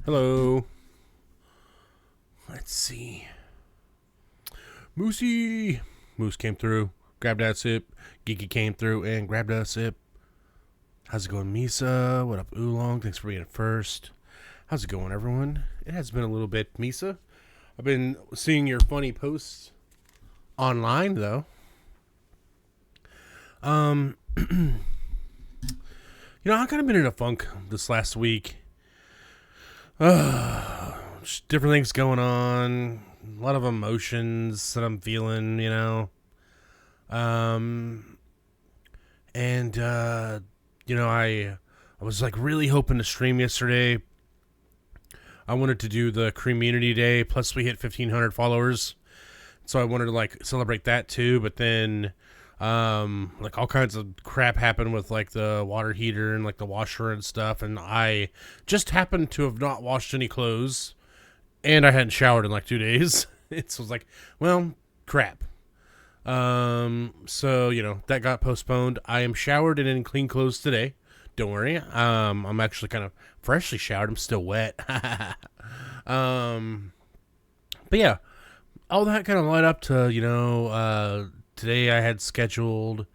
Hello. Let's see. Moosey. Moose came through, grabbed that sip. Geeky came through and grabbed that sip. How's it going, Misa? What up, Oolong? Thanks for being first. How's it going, everyone? It has been a little bit, Misa. I've been seeing your funny posts online, though. I've kind of been in a funk this last week. Just different things going on. A lot of emotions that I'm feeling, I was like really hoping to stream yesterday. I wanted to do the Community Day, plus we hit 1,500 followers. So I wanted to like celebrate that too, but then like all kinds of crap happened with like the water heater and like the washer and stuff, and I just happened to have not washed any clothes, and I hadn't showered in like 2 days. It was like, well, crap. So that got postponed. I am showered and in clean clothes today. Don't worry. I'm actually kind of freshly showered. I'm still wet. But yeah, all that kind of led up to today I had scheduled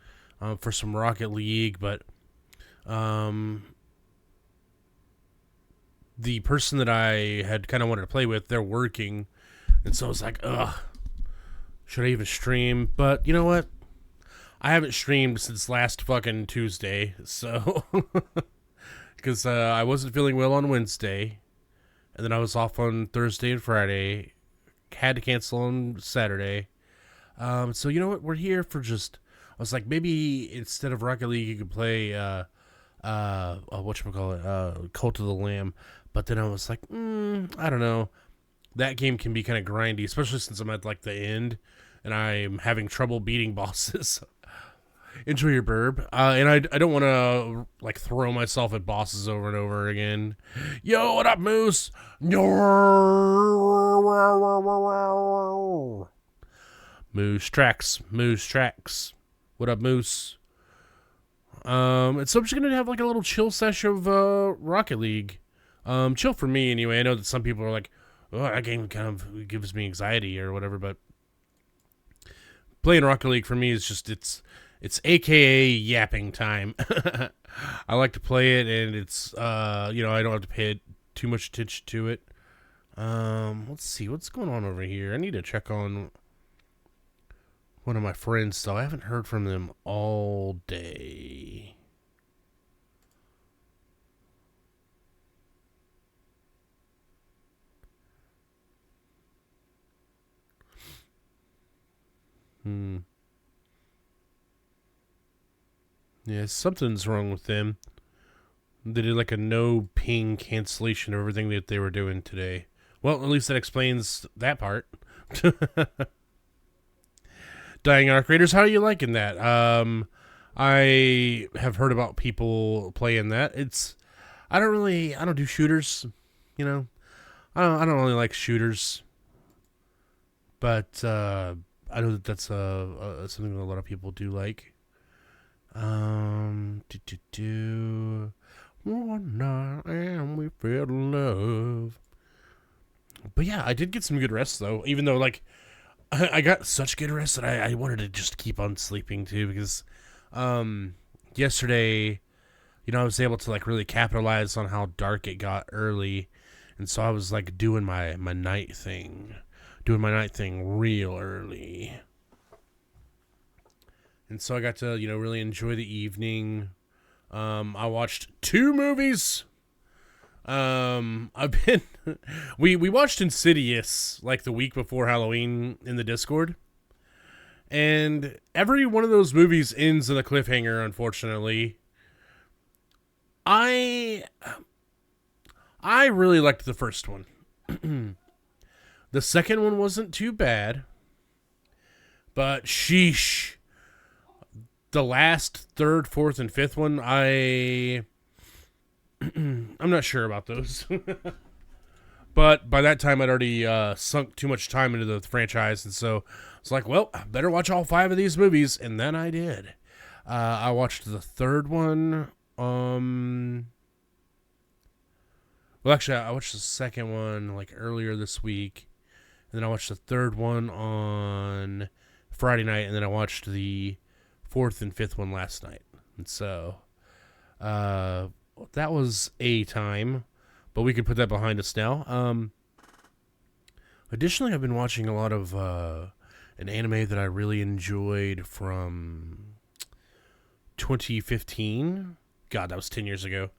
for some Rocket League, but the person that I had kind of wanted to play with, they're working, and so I was like, ugh, should I even stream? But you know what? I haven't streamed since last fucking Tuesday, so because I wasn't feeling well on Wednesday, and then I was off on Thursday and Friday, had to cancel on Saturday. So you know what? We're here for just. I was like, maybe instead of Rocket League, you could play whatchamacallit, Cult of the Lamb. But then I was like, I don't know. That game can be kind of grindy, especially since I'm at like the end and I'm having trouble beating bosses. Enjoy your burb. And I don't want to like throw myself at bosses over and over again. Yo, what up, Moose? Moose tracks. What up, Moose? And so I'm just gonna have like a little chill sesh of Rocket League. Chill for me anyway. I know that some people are like, oh, that game kind of gives me anxiety or whatever, but playing Rocket League for me is just it's AKA yapping time. I like to play it, and it's I don't have to pay too much attention to it. Let's see what's going on over here. I need to check on one of my friends, though. I haven't heard from them all day. Yeah, something's wrong with them. They did like a no ping cancellation of everything that they were doing today. Well, at least that explains that part. Dying Arc Raiders, how are you liking that? I have heard about people playing that. I don't do shooters, I don't really like shooters, but I know that that's something that a lot of people do like. One night and we fell in love. But yeah, I did get some good rest though, even though like I got such good rest that I wanted to just keep on sleeping too, because yesterday, I was able to like really capitalize on how dark it got early, and so I was like doing my night thing real early. And so I got to, really enjoy the evening. I watched 2 movies. We watched Insidious like the week before Halloween in the Discord. And every one of those movies ends in a cliffhanger, unfortunately. I really liked the first one. The second one wasn't too bad. But sheesh. The last, third, fourth, and fifth one, I'm not sure about those. But by that time, I'd already sunk too much time into the franchise, and so it's like, well, I better watch all 5 of these movies, and then I did. I watched the third one Well, actually, I watched the second one like earlier this week, and then I watched the third one on Friday night, and then I watched the fourth and fifth one last night. And so, that was a time, but we could put that behind us now. Additionally, I've been watching a lot of an anime that I really enjoyed from 2015. God, that was 10 years ago.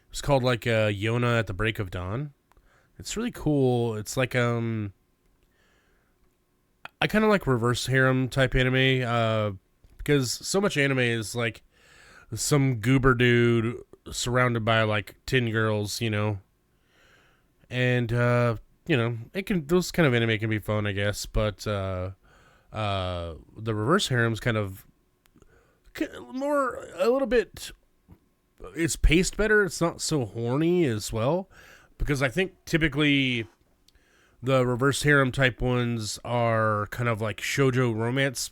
It's called like Yona at the Break of Dawn. It's really cool. It's like I kind of like reverse harem type anime because so much anime is like some goober dude surrounded by like 10 girls, and it can, those kind of anime can be fun, I guess, but the reverse harem's kind of more a little bit, it's paced better. It's not so horny as well, because I think typically the reverse harem type ones are kind of like shoujo romance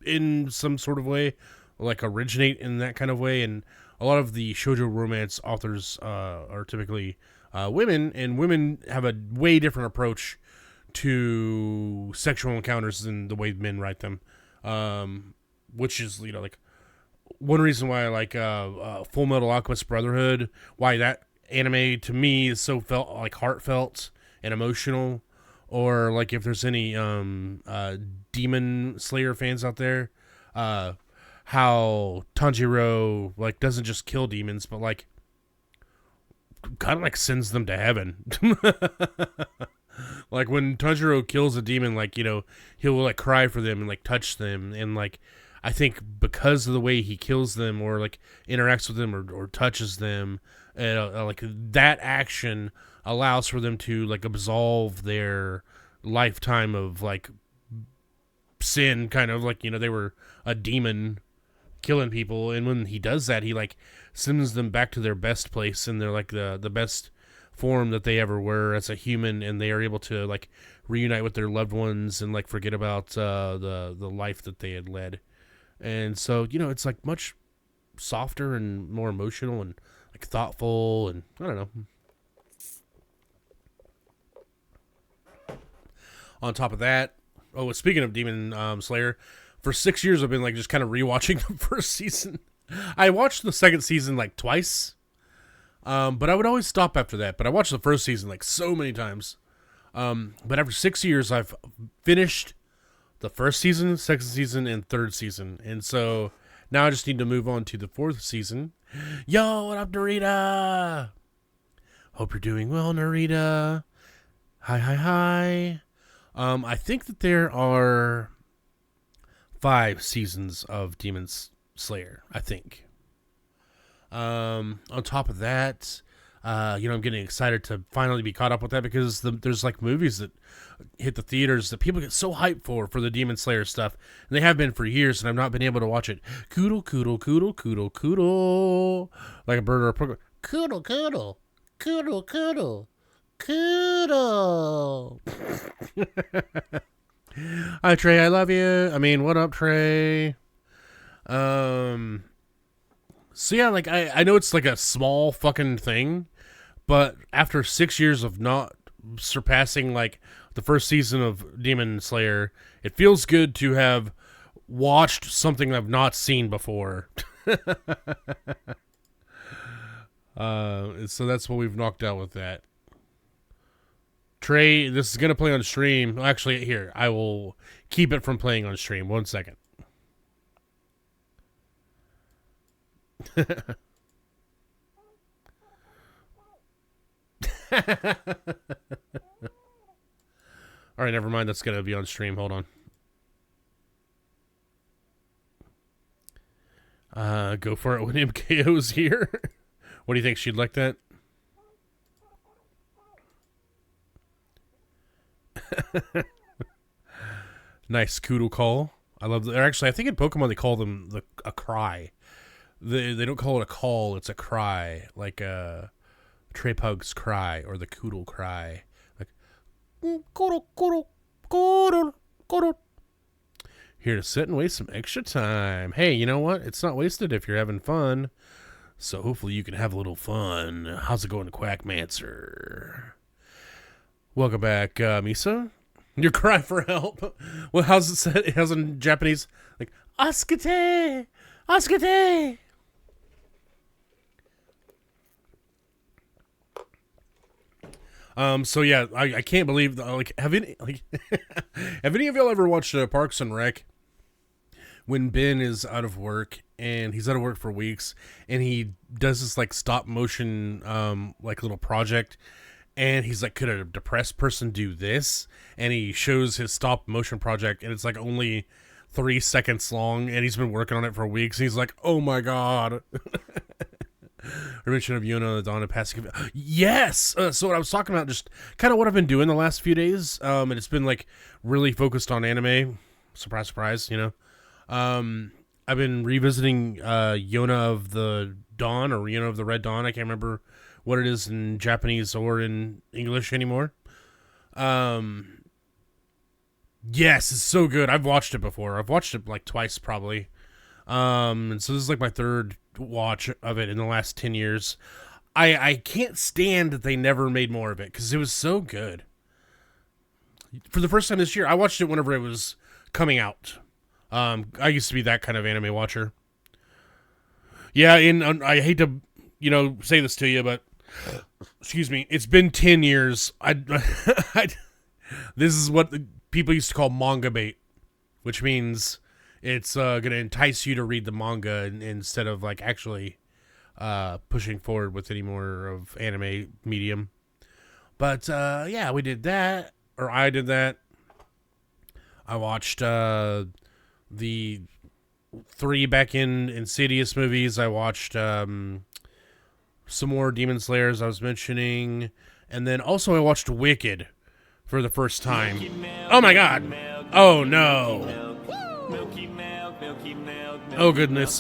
in some sort of way, like originate in that kind of way. And a lot of the shoujo romance authors are typically women, and women have a way different approach to sexual encounters than the way men write them, which is, like one reason why I like Full Metal Alchemist Brotherhood, why that anime to me is so felt like heartfelt and emotional. Or like if there's any Demon Slayer fans out there, how Tanjiro like doesn't just kill demons, but like kind of like sends them to heaven. Like when Tanjiro kills a demon, like, he'll like cry for them and like touch them, and like I think because of the way he kills them or like interacts with them or touches them, like that action allows for them to like absolve their lifetime of like sin, kind of like, they were a demon killing people, and when he does that, he like sends them back to their best place, and they're like the best form that they ever were as a human, and they are able to like reunite with their loved ones and like forget about the life that they had led. And so, it's like much softer and more emotional and like thoughtful, and I don't know. On top of that, speaking of Demon Slayer, for 6 years I've been like just kind of rewatching the first season. I watched the second season like twice, but I would always stop after that. But I watched the first season like so many times. But after 6 years, I've finished the first season, second season, and third season, and so now I just need to move on to the fourth season. Yo, what up, Narita? Hope you're doing well, Narita. Hi. I think that there are 5 seasons of Demon Slayer, I think. On top of that, I'm getting excited to finally be caught up with that, because there's like movies that hit the theaters that people get so hyped for the Demon Slayer stuff, and they have been for years, and I've not been able to watch it. Coodle, coodle, coodle, coodle, coodle. Like a bird or a pug. Coodle, coodle, coodle, coodle. Coodle. Hi, Trey. I love you. I mean, what up, Trey? So yeah, like I know it's like a small fucking thing, but after 6 years of not surpassing like the first season of Demon Slayer, it feels good to have watched something I've not seen before. So that's what we've knocked out with that. Trey, this is going to play on stream. Actually, here, I will keep it from playing on stream. 1 second. Alright, never mind. That's going to be on stream. Hold on. Go for it when MKO's here. What do you think? She'd like that? Nice Koodle call. I love that. Actually, I think in Pokemon they call them a cry. They don't call it a call, it's a cry. Like Trapug's cry or the Koodle cry. Like Koodle, Koodle, Koodle, Koodle. Here to sit and waste some extra time. Hey, you know what? It's not wasted if you're having fun. So hopefully you can have a little fun. How's it going, Quackmancer? Welcome back, Misa. You're crying for help. Well, how's it said? How's it in Japanese? Like, Asukete! Asukete! So yeah, I can't believe, like, have any of y'all ever watched Parks and Rec? When Ben is out of work, and he's out of work for weeks, and he does this, like, stop motion, like, little project, and he's like, could a depressed person do this? And he shows his stop motion project, and it's like only 3 seconds long, and he's been working on it for weeks. And he's like, oh my god. Mention of Yona, the Dawn of Passive. Yes! So what I was talking about, just kind of what I've been doing the last few days, and it's been like really focused on anime. Surprise, surprise, you know. I've been revisiting Yona of the Dawn, or Yona of the Red Dawn. I can't remember what it is in Japanese or in English anymore. Yes, it's so good. I've watched it before. I've watched it like twice probably. And so this is like my third watch of it in the last 10 years. I can't stand that they never made more of it because it was so good. For the first time this year, I watched it whenever it was coming out. I used to be that kind of anime watcher. Yeah, and I hate to, say this to you, but excuse me, it's been 10 years. This is what the people used to call manga bait, which means it's going to entice you to read the manga instead of like actually pushing forward with any more of anime medium. But yeah, we did that, or I did that. I watched the 3 back in Insidious movies. I watched some more Demon Slayers I was mentioning, and then also I watched Wicked for the first time. Oh my god! Oh no! Oh goodness!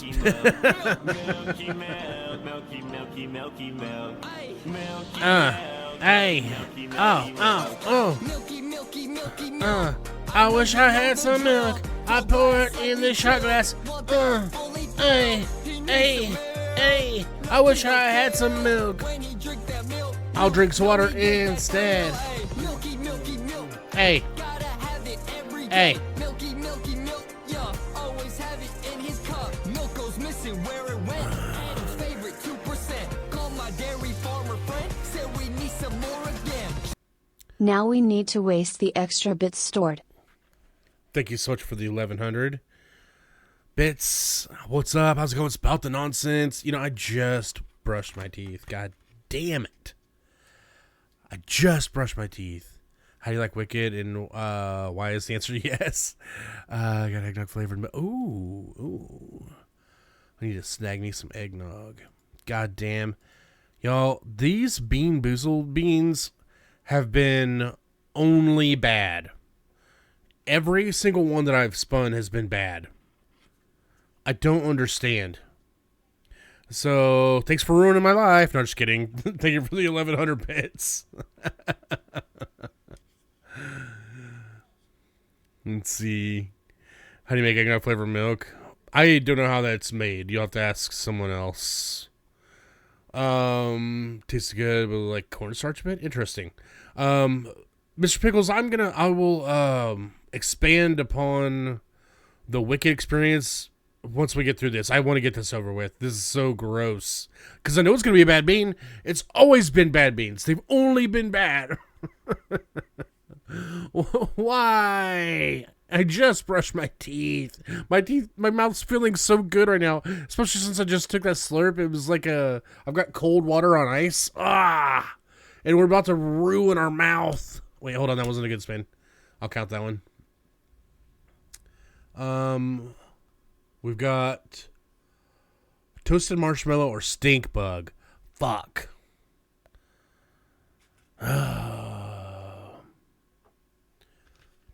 Hey! I wish I had some milk. I pour it in the shot glass. Hey! I wish I had some milk. I'll drink some water instead. Hey. Now we need to waste the extra bits stored. Thank you so much for the 1100 bits. What's up? How's it going? Spout the nonsense. I just brushed my teeth. God damn it. I just brushed my teeth. How do you like Wicked? And why is the answer yes? I got eggnog flavored. Ooh. I need to snag me some eggnog. God damn. Y'all, these Bean Boozled beans have been only bad. Every single one that I've spun has been bad. I don't understand. So, thanks for ruining my life. No, just kidding. Thank you for the 1100 bits. Let's see. How do you make eggnog flavored milk? I don't know how that's made. You'll have to ask someone else. Tastes good, but like cornstarch bit? Interesting. Mr. Pickles, I will expand upon the Wicked experience once we get through this. I want to get this over with. This is so gross. Because I know it's going to be a bad bean. It's always been bad beans. They've only been bad. Why? I just brushed my teeth. My mouth's feeling so good right now. Especially since I just took that slurp. It was like I've got cold water on ice. And we're about to ruin our mouth. Wait, hold on. That wasn't a good spin. I'll count that one. We've got toasted marshmallow or stink bug. Fuck.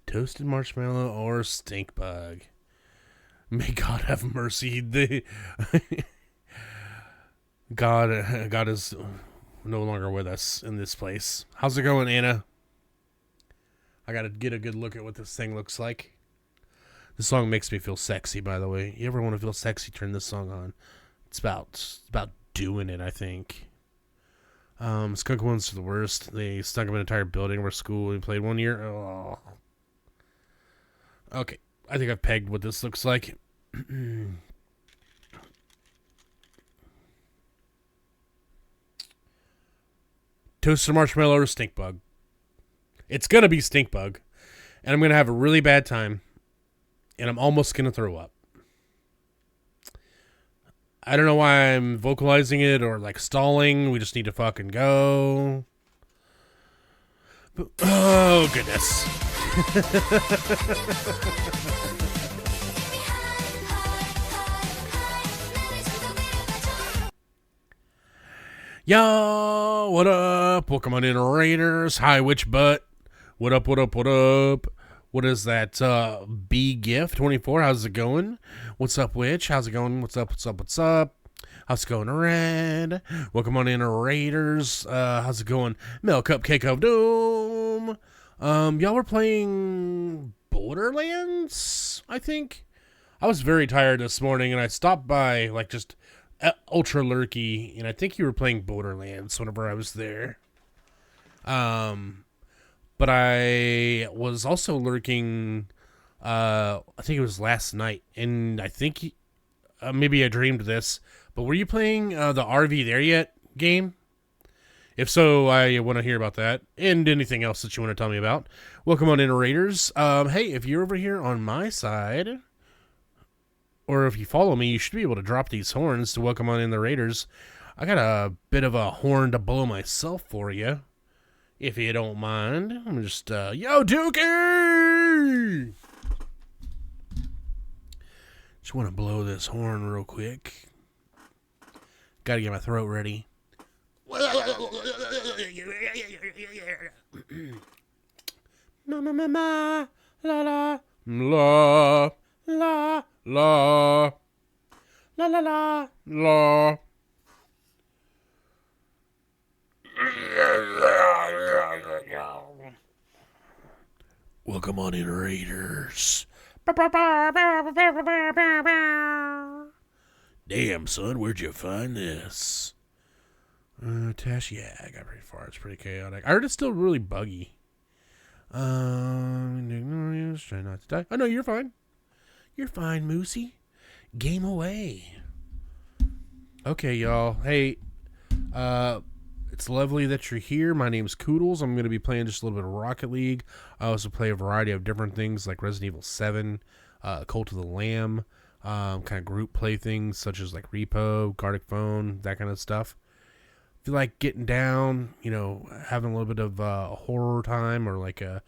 Toasted marshmallow or stink bug. May God have mercy. God is no longer with us in this place. How's it going, Anna? I gotta get a good look at what this thing looks like. This song makes me feel sexy, by the way. You ever want to feel sexy, turn this song on. It's about doing it, I think. Skunk ones are the worst. They stunk up an entire building of our school we played one year. Oh. Okay, I think I've pegged what this looks like. Toasted marshmallow or stink bug. It's going to be stink bug. And I'm going to have a really bad time. And I'm almost going to throw up. I don't know why I'm vocalizing it or like stalling. We just need to fucking go. But, oh, goodness. Yo, what up? Welcome on in, Raiders. Hi, Witch Butt. What up, what up, what up? What is that? B Gift 24. How's it going? What's up, Witch? How's it going? What's up, what's up, what's up? How's it going, Red? Welcome on in, Raiders. How's it going? Milk Cupcake of Doom. Y'all were playing Borderlands, I think. I was very tired this morning, and I stopped by, like, just ultra lurky, and I think you were playing Borderlands whenever I was there. But I was also lurking, I think it was last night, and I think maybe I dreamed this, but were you playing the RV There Yet game? If so, I want to hear about that, and anything else that you want to tell me about. Welcome on in, Raiders. Hey, if you're over here on my side, or if you follow me, you should be able to drop these horns to welcome on in the Raiders. I got a bit of a horn to blow myself for you, if you don't mind. I'm just, yo, Dookie! Just want to blow this horn real quick. Got to get my throat ready. Ma ma ma ma, la la, la la la, la la la la. Welcome on in, Raiders. Damn, son, where'd you find this? Tash, yeah, I got pretty far. It's pretty chaotic. I heard it's still really buggy. Try not to die. Oh, no, you're fine. You're fine, Moosey. Game away. Okay, y'all. Hey, it's lovely that you're here. My name's Koodles. I'm going to be playing just a little bit of Rocket League. I also play a variety of different things like Resident Evil 7, Cult of the Lamb, kind of group play things such as like Repo, Gartic Phone, that kind of stuff. If you like getting down, you know, having a little bit of a horror time or like a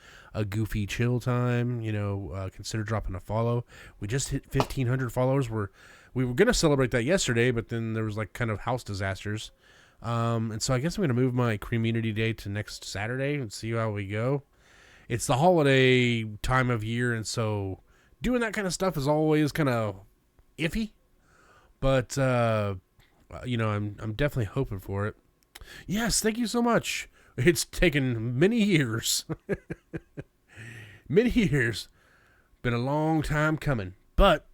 goofy chill time, you know, consider dropping a follow. We just hit 1,500 followers. We were going to celebrate that yesterday, but then there was like kind of house disasters. And so I guess I'm going to move my community day to next Saturday and see how we go. It's the holiday time of year, and so doing that kind of stuff is always kind of iffy. But, you know, I'm definitely hoping for it. Yes, thank you so much. It's taken many years. Many years. Been a long time coming. But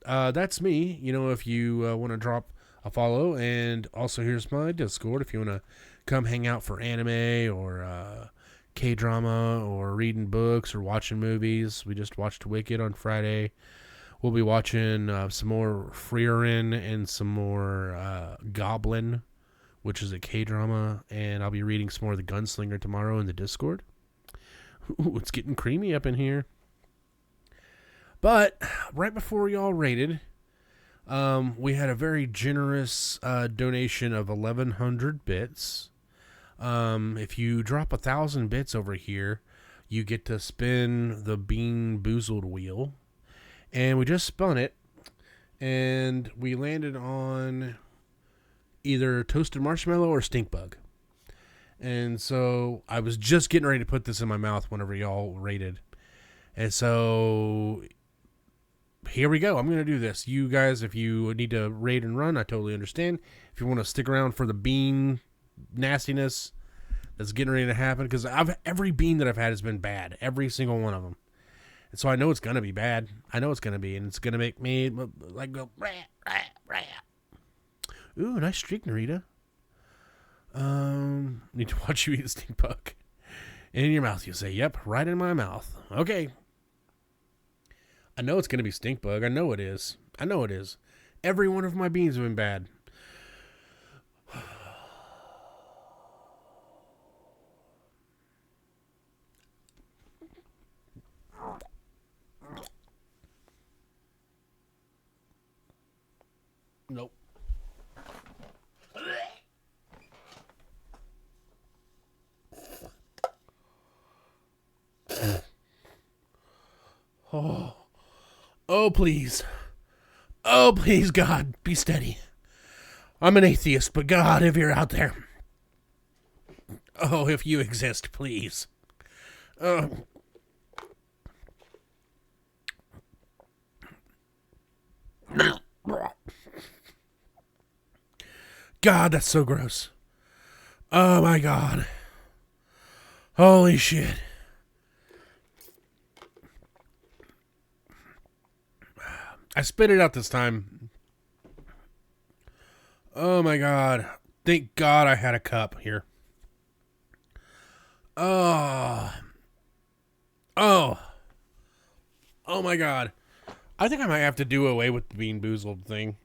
that's me. You know, if you want to drop a follow, and also here's my Discord if you want to come hang out for anime or K-drama or reading books or watching movies. We just watched Wicked on Friday. We'll be watching some more Frieren and some more Goblin, which is a K-drama, and I'll be reading some more of The Gunslinger tomorrow in the Discord. Ooh, it's getting creamy up in here. But right before we all raided, we had a very generous donation of 1,100 bits. If you drop 1,000 bits over here, you get to spin the Bean Boozled wheel. And we just spun it, and we landed on either toasted marshmallow or stink bug. And so I was just getting ready to put this in my mouth whenever y'all raided. And so here we go. I'm going to do this. You guys, if you need to raid and run, I totally understand. If you want to stick around for the bean nastiness that's getting ready to happen, because every bean that I've had has been bad. Every single one of them. And so I know it's going to be bad. I know it's going to be, and it's going to make me like go, rah, rah, rah. Ooh, nice streak, Narita. Need to watch you eat a stink bug. In your mouth, you say, yep, right in my mouth. Okay. I know it's going to be stink bug. I know it is. I know it is. Every one of my beans have been bad. Nope. Oh. Oh, please. Oh, please, God, be steady. I'm an atheist, but God, if you're out there. Oh, if you exist, please. Oh. God, that's so gross. Oh, my God. Holy shit. I spit it out this time. Oh my God. Thank God I had a cup here. Oh. Oh. Oh my God. I think I might have to do away with the Bean Boozled thing.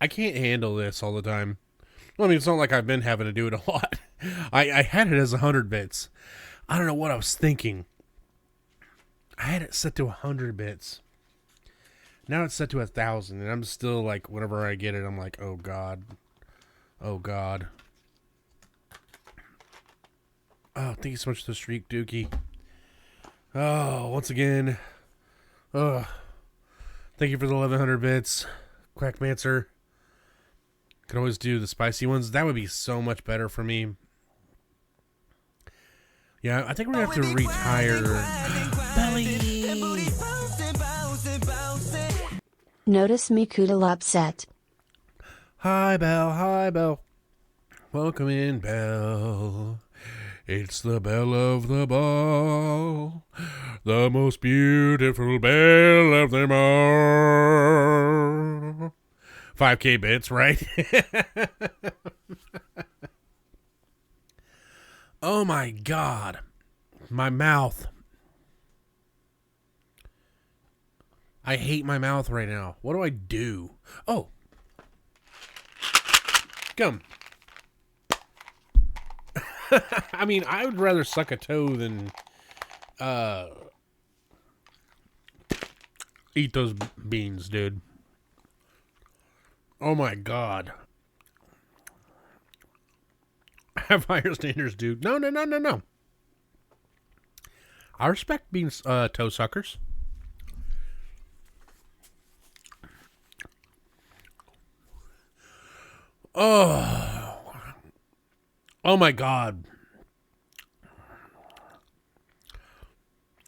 I can't handle this all the time. Well, I mean, it's not like I've been having to do it a lot. I had it as 100 bits. I don't know what I was thinking. I had it set to 100 bits. Now it's set to 1,000, and I'm still like, whenever I get it, I'm like, oh God. Oh God. Oh, thank you so much for the streak, Dookie. Oh, once again. Oh, thank you for the 1,100 bits. Quackmancer. Could always do the spicy ones. That would be so much better for me. Yeah, I think we're going to have to retire. Belly! Notice me Kuda upset. Hi, Belle. Hi, Belle. Welcome in, Belle. It's the belle of the ball. The most beautiful belle of them all. 5K bits, right? Oh my God. My mouth. I hate my mouth right now. What do I do? Oh. Gum. I mean, I would rather suck a toe than eat those beans, dude. Oh my God. I have higher standards, dude. No. I respect being toe suckers. Oh. Oh my God.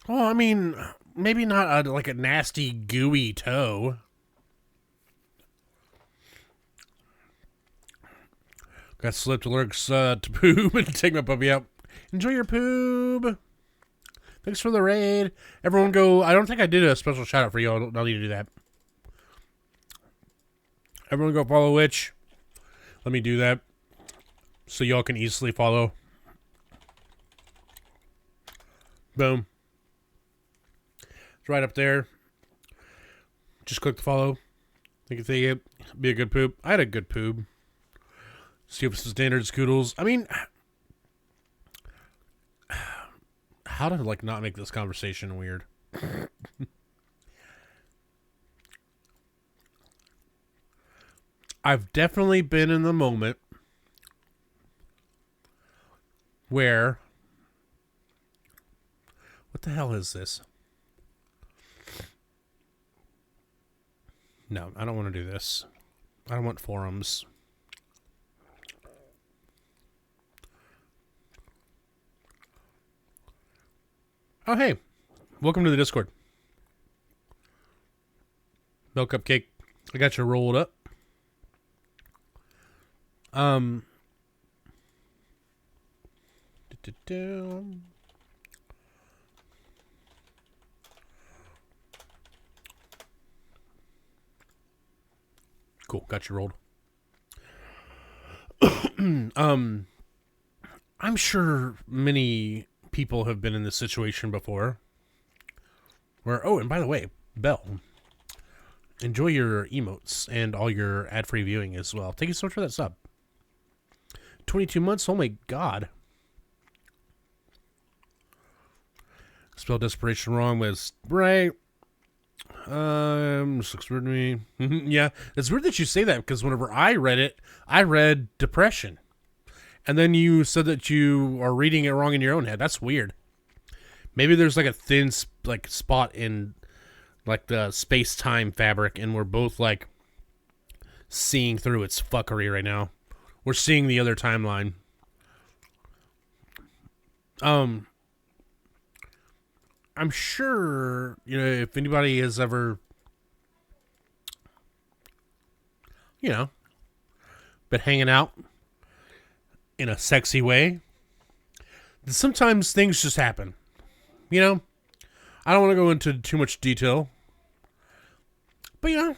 Well, I mean, maybe not like a nasty, gooey toe. Got slipped alerts to poop and take my puppy out. Enjoy your poop. Thanks for the raid. Everyone go. I don't think I did a special shout out for you. I'll need to do that. Everyone go follow Witch. Let me do that so y'all can easily follow. Boom. It's right up there. Just click the follow. Think it be a good poop. I had a good poop. Stupid standard scoodles. I mean, how to like not make this conversation weird? I've definitely been in the moment where, what the hell is this? No, I don't want to do this. I don't want forums. Oh, hey. Welcome to the Discord. Milk Cupcake. I got you rolled up. Cool, got you rolled. I'm sure many people have been in this situation before. Where, oh, and by the way, Belle, enjoy your emotes and all your ad-free viewing as well. Thank you so much for that sub. 22 months, oh my god. Spell desperation wrong was right. This looks weird to me. Yeah, it's weird that you say that because whenever I read it, I read depression. And then you said that you are reading it wrong in your own head. That's weird. Maybe there's like a thin spot in like the space-time fabric and we're both like seeing through its fuckery right now. We're seeing the other timeline. I'm sure, you know, if anybody has ever, you know, been hanging out in a sexy way, sometimes things just happen. You know, I don't want to go into too much detail, but, you know,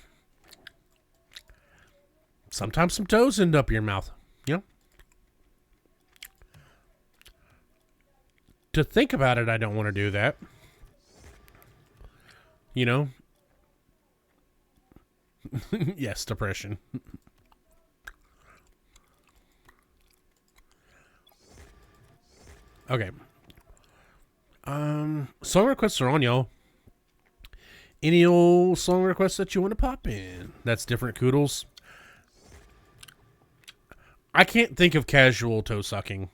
sometimes some toes end up in your mouth, you know. To think about it, I don't want to do that. You know? Yes, depression. Okay. Song requests are on, y'all. Any old song requests that you want to pop in? That's different Koodles. I can't think of casual toe sucking.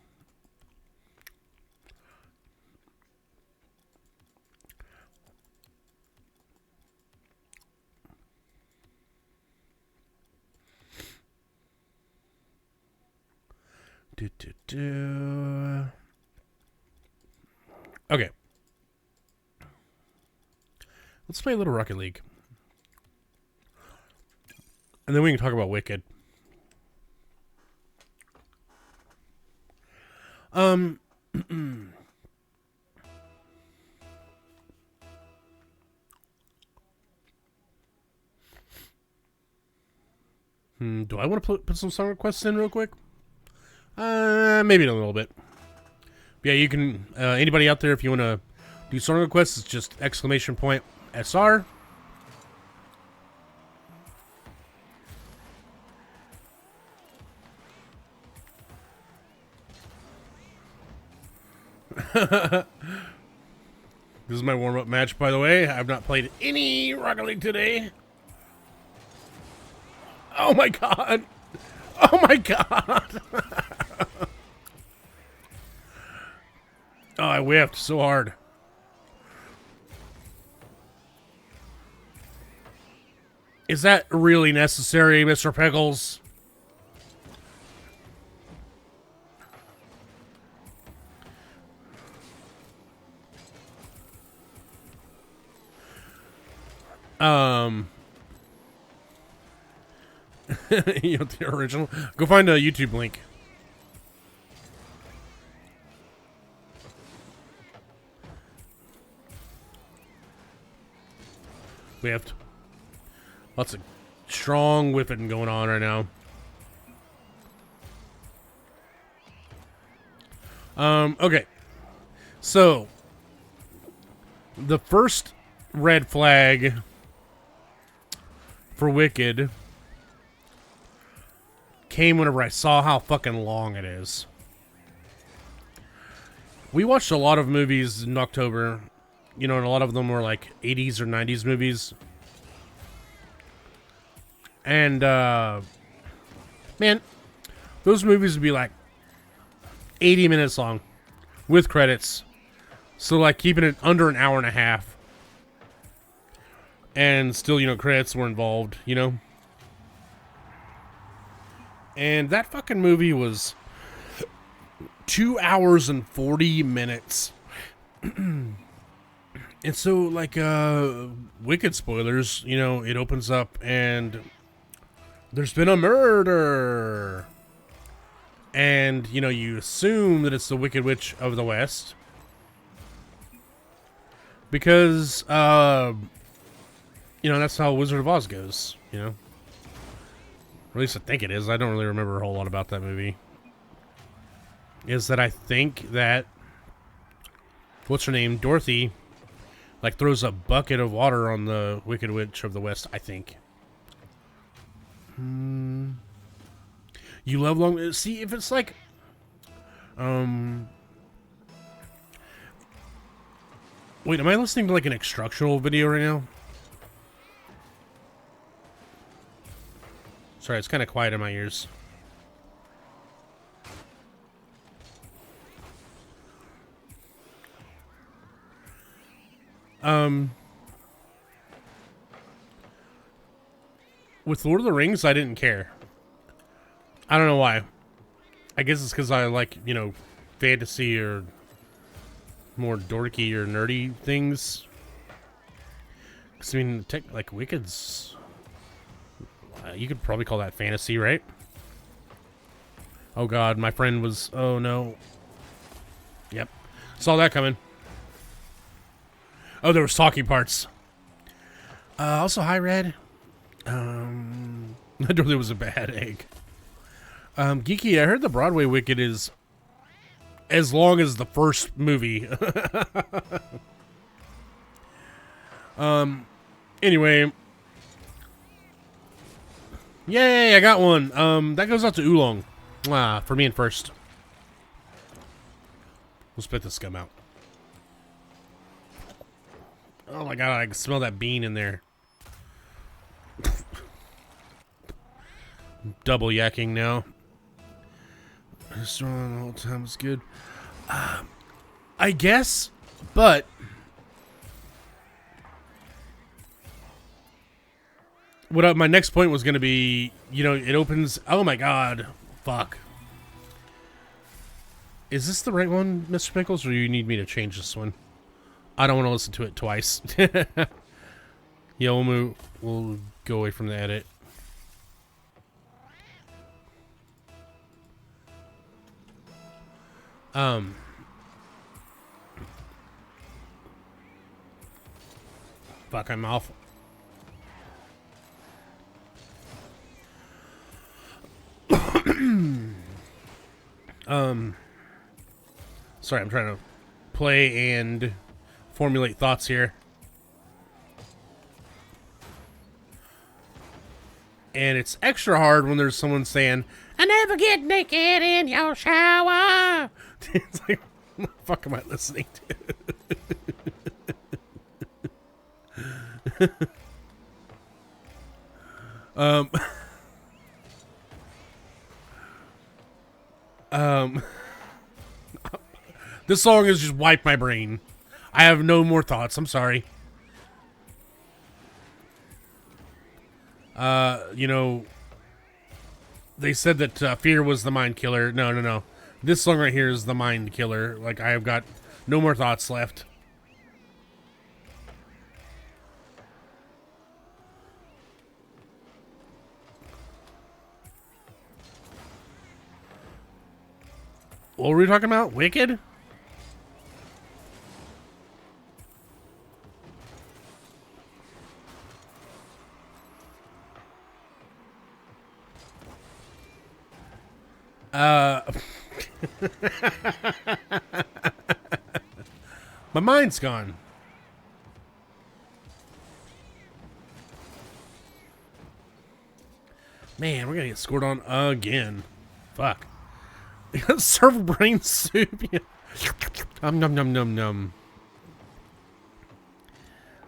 Okay. Let's play a little Rocket League. And then we can talk about Wicked. Do I want to put some song requests in real quick? Maybe in a little bit. But yeah, you can, anybody out there, if you want to do song requests, it's just exclamation point SR. This is my warm-up match, by the way. I've not played any Rocket League today. Oh my god! Oh my god! Oh, I whiffed so hard. Is that really necessary, Mr. Pickles? You know, the original. Go find a YouTube link. We have lots of strong whipping going on right now. Okay. So, the first red flag for Wicked came whenever I saw how fucking long it is. We watched a lot of movies in October, you know, and a lot of them were like 80s or 90s movies. And, man, those movies would be like 80 minutes long with credits. So, like, keeping it under an hour and a half. And still, you know, credits were involved, you know. And that fucking movie was 2 hours and 40 minutes. And so, like, Wicked spoilers, you know, it opens up and there's been a murder. And, you know, you assume that it's the Wicked Witch of the West. Because, you know, that's how Wizard of Oz goes, you know. at least I think it is. I don't really remember a whole lot about that movie. Is that I think that what's her name, Dorothy, like throws a bucket of water on the Wicked Witch of the West. I think. You love long. See if it's like, Wait, am I listening to like an instructional video right now? Sorry, it's kind of quiet in my ears. With Lord of the Rings, I didn't care. I don't know why. I guess it's because I like, you know, fantasy or more dorky or nerdy things. Because, I mean, like, Wicked's... you could probably call that fantasy, right? Oh, God, my friend was... Oh, no. Yep. Saw that coming. Oh, there was talking parts. Also, hi, Red. I don't think it was a bad egg. Geeky, I heard the Broadway Wicked is as long as the first movie. Anyway. Yay, I got one. That goes out to Oolong. For me and first. We'll spit this scum out. Oh my god, I can smell that bean in there. Double yakking now. Strong the whole time was good. I guess, but what my next point was going to be, you know, it opens. Oh my god, fuck. Is this the right one, Mr. Pickles, or you need me to change this one? I don't want to listen to it twice. Yeah, we'll go away from the edit. Fuck, I'm off. Sorry, I'm trying to play and formulate thoughts here. And it's extra hard when there's someone saying, "I never get naked in your shower." It's like, what the fuck am I listening to? This song has just wiped my brain. I have no more thoughts. I'm sorry. You know, they said that fear was the mind killer. No. This song right here is the mind killer. Like, I have got no more thoughts left. What were we talking about? Wicked? My mind's gone. Man, we're gonna get scored on again. Fuck. Serve brain soup. Num num num num.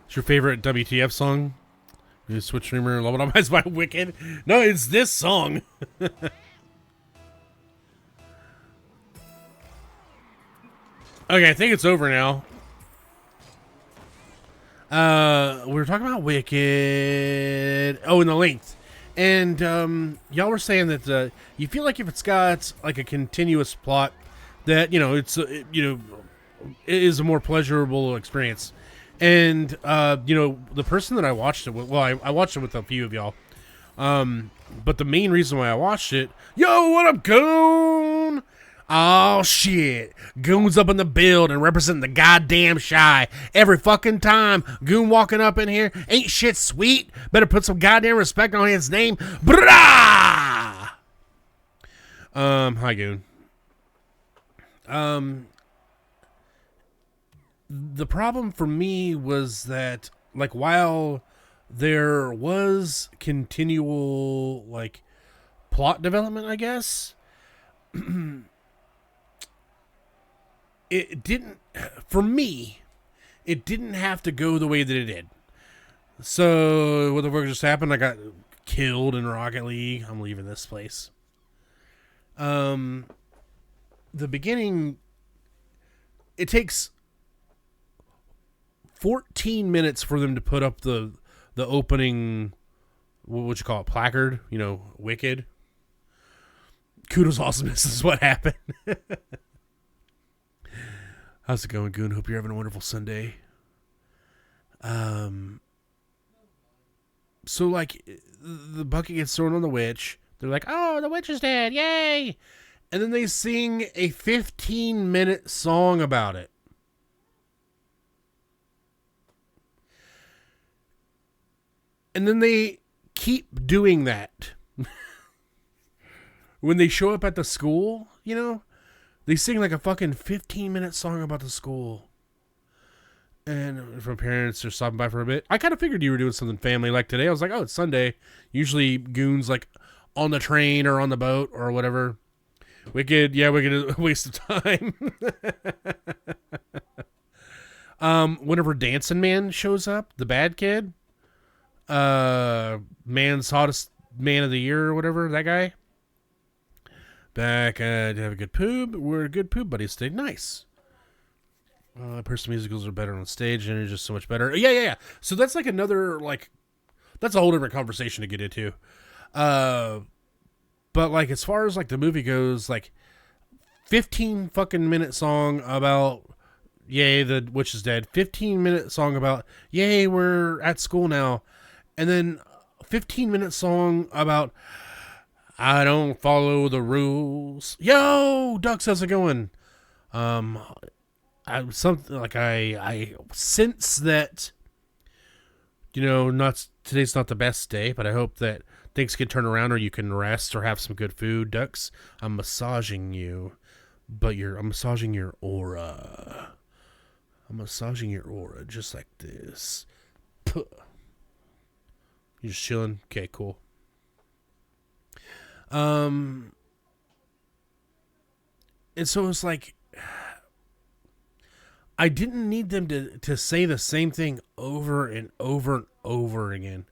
It's your favorite WTF song? You Switch Rumor Lobotomized by Wicked? No, it's this song. Okay, I think it's over now. We were talking about Wicked. Oh, and the length. And y'all were saying that you feel like if it's got like a continuous plot, that, you know, it's you know, it is a more pleasurable experience. And you know, the person that I watched it with, well, I watched it with a few of y'all. But the main reason why I watched it, yo, what up, Goon? Oh shit. Goon's up in the building representing the goddamn Shy. Every fucking time Goon walking up in here, ain't shit sweet. Better put some goddamn respect on his name. Brah! Hi Goon. The problem for me was that, like, while there was continual, like, plot development, I guess, it didn't, for me, it didn't have to go the way that it did. So, what the fuck just happened? I got killed in Rocket League. I'm leaving this place. The beginning, it takes 14 minutes for them to put up the opening, what would you call it, placard, Wicked. Kudos awesomeness is what happened. How's it going, Goon? Hope you're having a wonderful Sunday. So, like, the bucket gets thrown on the witch. They're like, oh, the witch is dead, yay! And then they sing a 15-minute song about it. And then they keep doing that. When they show up at the school, they sing like a fucking 15-minute song about the school. And if my parents are stopping by for a bit, I kind of figured you were doing something family like today. I was like, oh, it's Sunday. Usually Goon's like on the train or on the boat or whatever. Wicked is a waste of time. Whenever Dancing Man shows up, the bad kid, man's hottest man of the year or whatever, that guy. Back to have a good poob. We're good poob buddies today. Nice. Personal musicals are better on stage and they're just so much better. Yeah. So that's like another, like, that's a whole different conversation to get into. But like, as far as like the movie goes, like 15 fucking minute song about, yay, the witch is dead. 15-minute song about, yay, we're at school now. And then 15-minute song about, I don't follow the rules. Yo, Ducks, how's it going? I sense that, today's not the best day, but I hope that things can turn around or you can rest or have some good food. Ducks, I'm massaging you, but I'm massaging your aura. I'm massaging your aura just like this. Puh. You just chilling? Okay, cool. And so it's like, I didn't need them to say the same thing over and over and over again.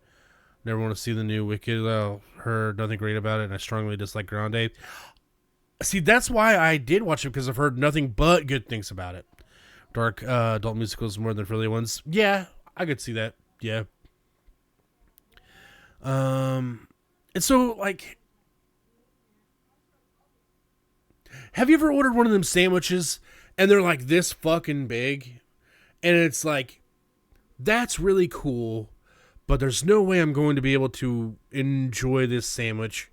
Never want to see the new Wicked. Heard nothing great about it, and I strongly dislike Grande. See, that's why I did watch it, because I've heard nothing but good things about it. Dark adult musicals more than frilly ones. Yeah, I could see that. Yeah. And so, like, have you ever ordered one of them sandwiches and they're like this fucking big? And it's like, that's really cool, but there's no way I'm going to be able to enjoy this sandwich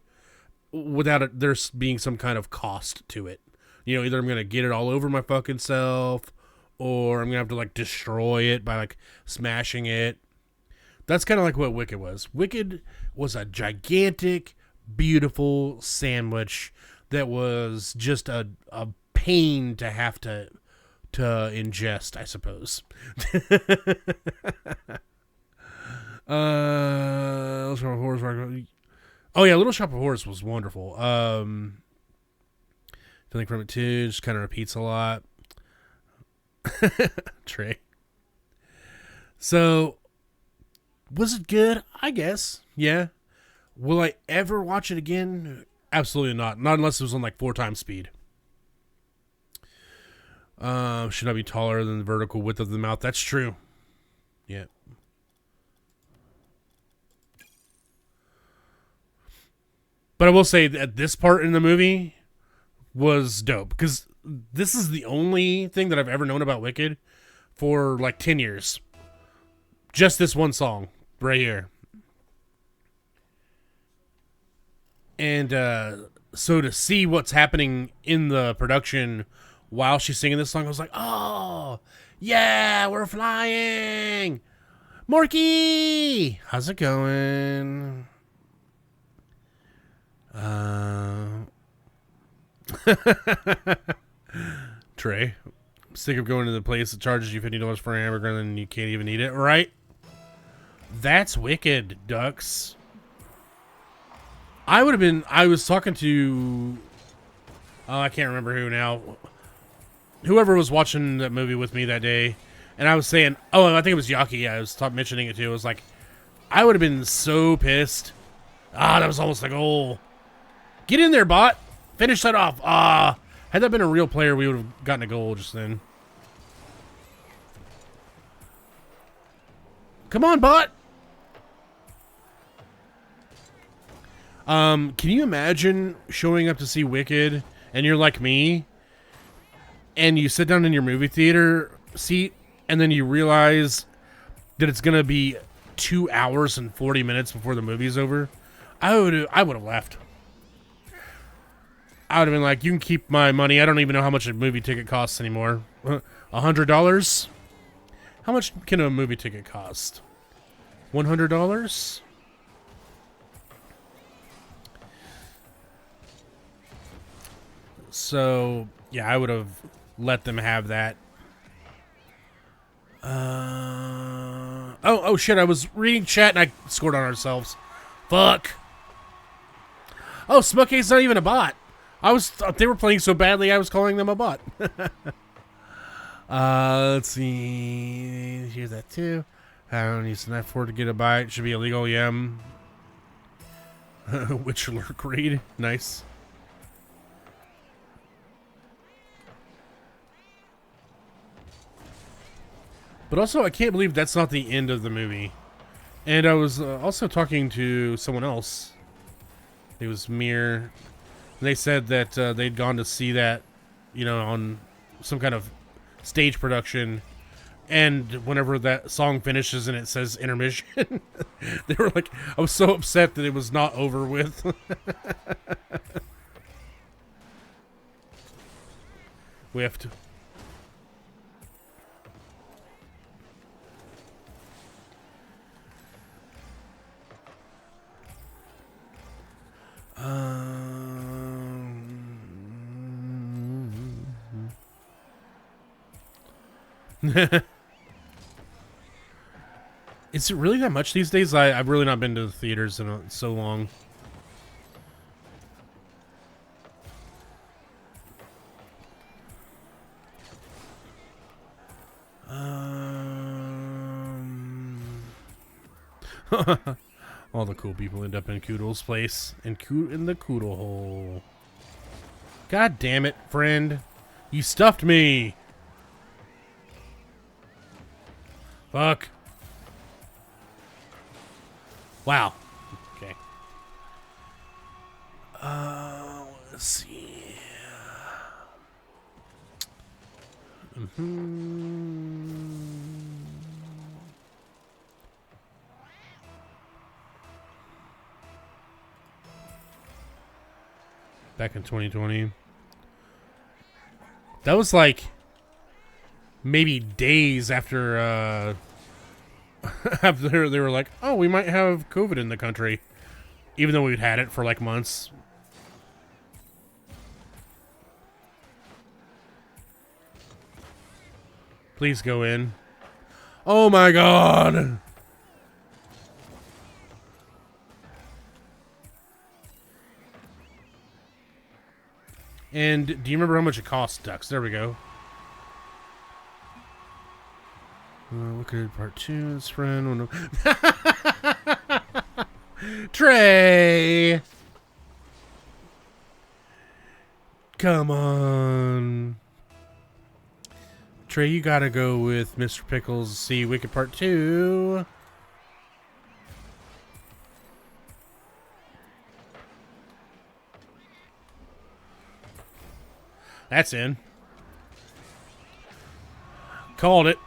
without there being some kind of cost to it. Either I'm going to get it all over my fucking self, or I'm going to have to, like, destroy it by, like, smashing it. That's kind of like what Wicked was. Wicked was a gigantic, beautiful sandwich that was just a pain to have to ingest, I suppose. Little Shop of Horrors. Oh yeah, Little Shop of Horrors was wonderful. Feeling from it too, just kind of repeats a lot. Trey. So, was it good? I guess. Yeah. Will I ever watch it again? Absolutely not. Not unless it was on like 4 times speed. Should not be taller than the vertical width of the mouth. That's true. Yeah. But I will say that this part in the movie was dope, because this is the only thing that I've ever known about Wicked for like 10 years. Just this one song right here. And So to see what's happening in the production while she's singing this song, I was like, oh, yeah, we're flying. Morky, how's it going? Trey, I'm sick of going to the place that charges you $50 for a hamburger and then you can't even eat it, right? That's wicked, ducks. I was talking to, oh, I can't remember who now. Whoever was watching that movie with me that day, and I was saying, oh, I think it was Yaki. Yeah, I was mentioning it too. It was like, I would have been so pissed. That was almost like, oh, get in there, bot. Finish that off. Had that been a real player, we would have gotten a goal just then. Come on, bot. Can you imagine showing up to see Wicked, and you're like me, and you sit down in your movie theater seat, and then you realize that it's gonna be 2 hours and 40 minutes before the movie's over? I would have left. I would have been like, you can keep my money. I don't even know how much a movie ticket costs anymore. $100? How much can a movie ticket cost? $100? So, yeah, I would have let them have that. Oh shit, I was reading chat and I scored on ourselves. Fuck. Oh, Smuckade's not even a bot. They were playing so badly I was calling them a bot. Let's see. Here's that too. I don't use an F4 to get a bite. Should be illegal, yum. Witcher lurk raid. Nice. But also, I can't believe that's not the end of the movie. And I was also talking to someone else. It was Mir. They said that they'd gone to see that, on some kind of stage production. And whenever that song finishes and it says intermission, they were like, I was so upset that it was not over with. We have to... Is it really that much these days? I've really not been to the theaters in so long. All the cool people end up in Koodle's place. In the Koodle hole. God damn it, friend. You stuffed me. Fuck. Wow. Okay. Let's see. Back in 2020. That was like maybe days after after they were like, oh, we might have COVID in the country, even though we'd had it for like months. Please go in. Oh my god. And do you remember how much it cost, Ducks? There we go. Look at part 2. His friend. Trey! Come on. Trey, you gotta go with Mr. Pickles to see Wicked Part 2. That's in. Called it.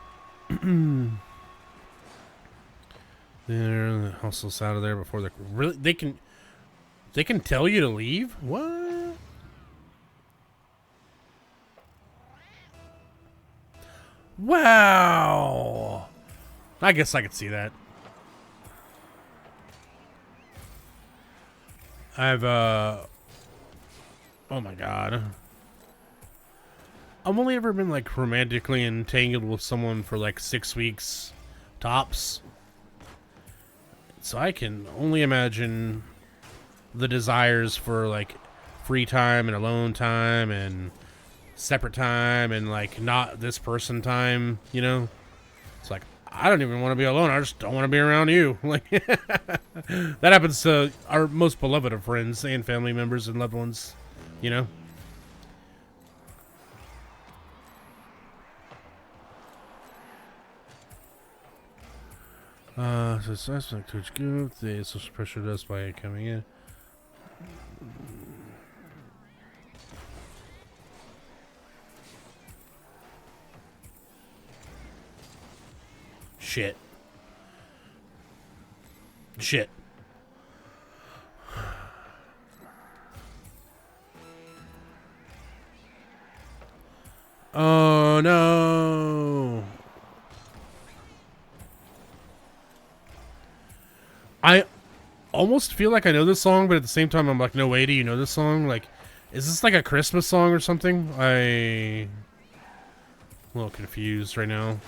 They're hustles out of there before they really they can tell you to leave. What? Wow. I guess I could see that. I've, oh my god. I've only ever been, like, romantically entangled with someone for, like, 6 weeks tops. So I can only imagine the desires for, like, free time and alone time and separate time and, like, not this person time, you know? It's like, I don't even want to be alone. I just don't want to be around you. Like, that happens to our most beloved of friends and family members and loved ones, you know? So it's nice like Twitch group. The social pressure does by coming in. Shit. Shit. Oh no. I almost feel like I know this song, but at the same time I'm like, no way do you know this song? Like, is this like a Christmas song or something? I'm a little confused right now.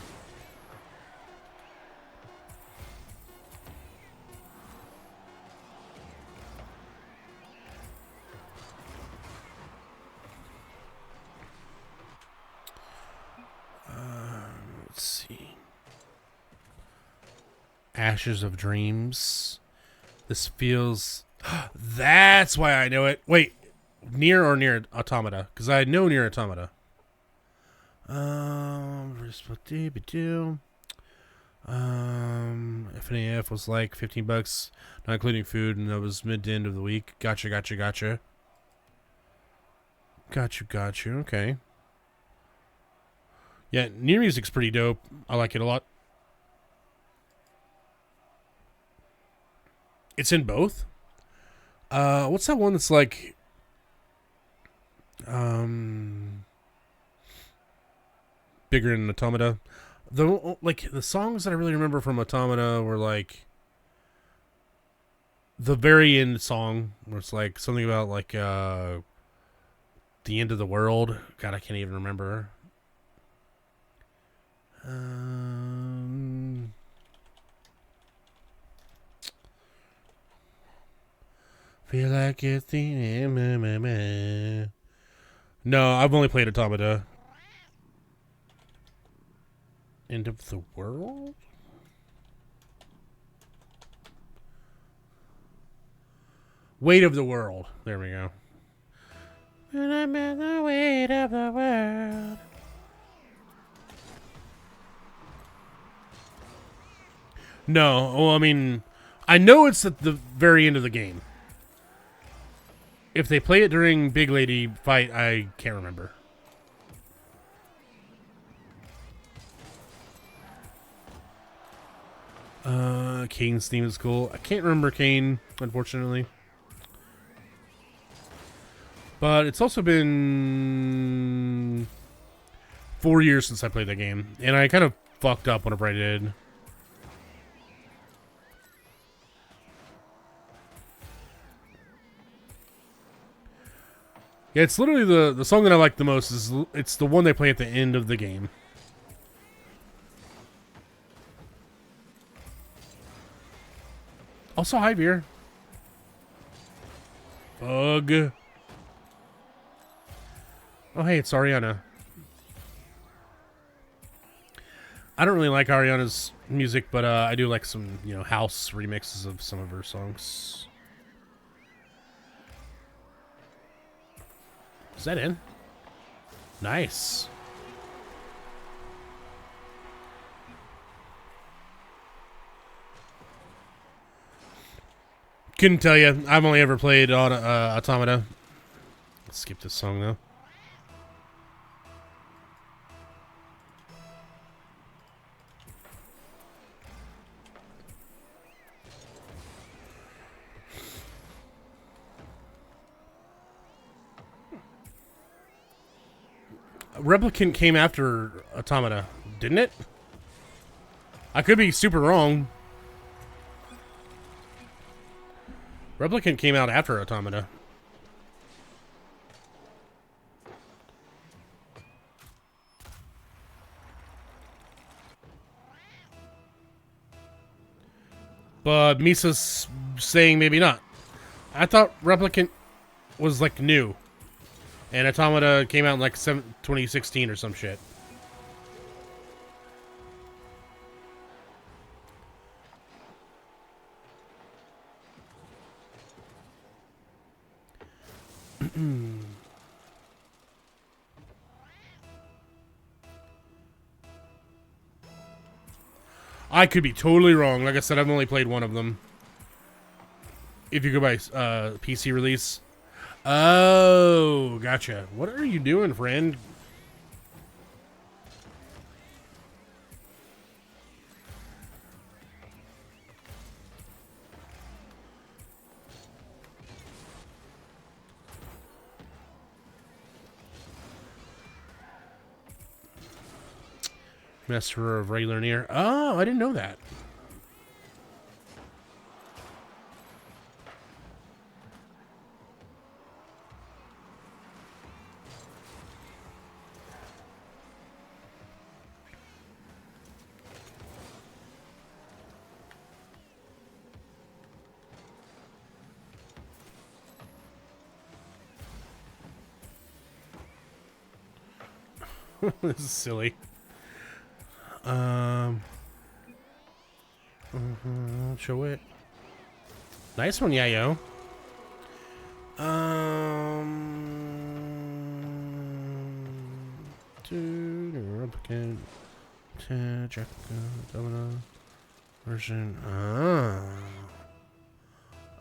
Let's see. Ashes of Dreams. This feels... That's why I know it. Wait, Near or Near Automata? Because I know Near Automata. FNAF was like $15, not including food, and that was mid to end of the week. Gotcha. Okay. Yeah, Near music's pretty dope. I like it a lot. It's in both. What's that one that's like? Bigger than Automata. The songs that I really remember from Automata were like the very end song, where it's like something about like the end of the world. God, I can't even remember. Feel like it's the end. No, I've only played Automata. End of the world? Weight of the world. There we go. And I'm in the weight of the world. No, well, I mean, I know it's at the very end of the game. If they play it during Big Lady fight, I can't remember. Kane's theme is cool. I can't remember Kane, unfortunately. But it's also been 4 years since I played that game. And I kind of fucked up whenever I did. Yeah, it's literally the song that I like the most. It's the one they play at the end of the game. Also, hi, Beer. Bug. Oh, hey, it's Ariana. I don't really like Ariana's music, but I do like some, house remixes of some of her songs. Is that in? Nice. Couldn't tell you. I've only ever played on Automata. Let's skip this song, though. Replicant came after Automata. didn't it? I could be super wrong. Replicant came out after Automata. But Misa's saying maybe not. I thought Replicant was like new. And Automata came out in like 2016 or some shit. I could be totally wrong. Like I said, I've only played one of them. If you go by PC release. Oh, gotcha. What are you doing, friend? Master of Regular Near. Oh, I didn't know that. This is silly. Show it. Nice one, Yayo. Replicant. Check domino version.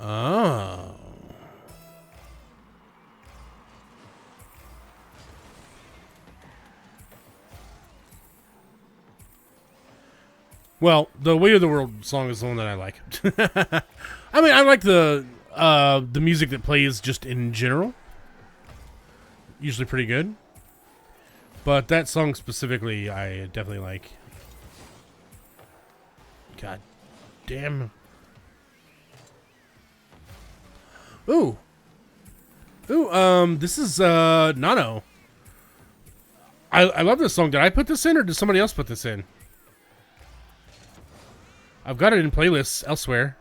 Oh. Well, the Way of the World song is the one that I like. I mean, I like the music that plays just in general. Usually pretty good. But that song specifically, I definitely like. God damn. Ooh. Ooh, this is Nano. I love this song. Did I put this in or did somebody else put this in? I've got it in playlists elsewhere.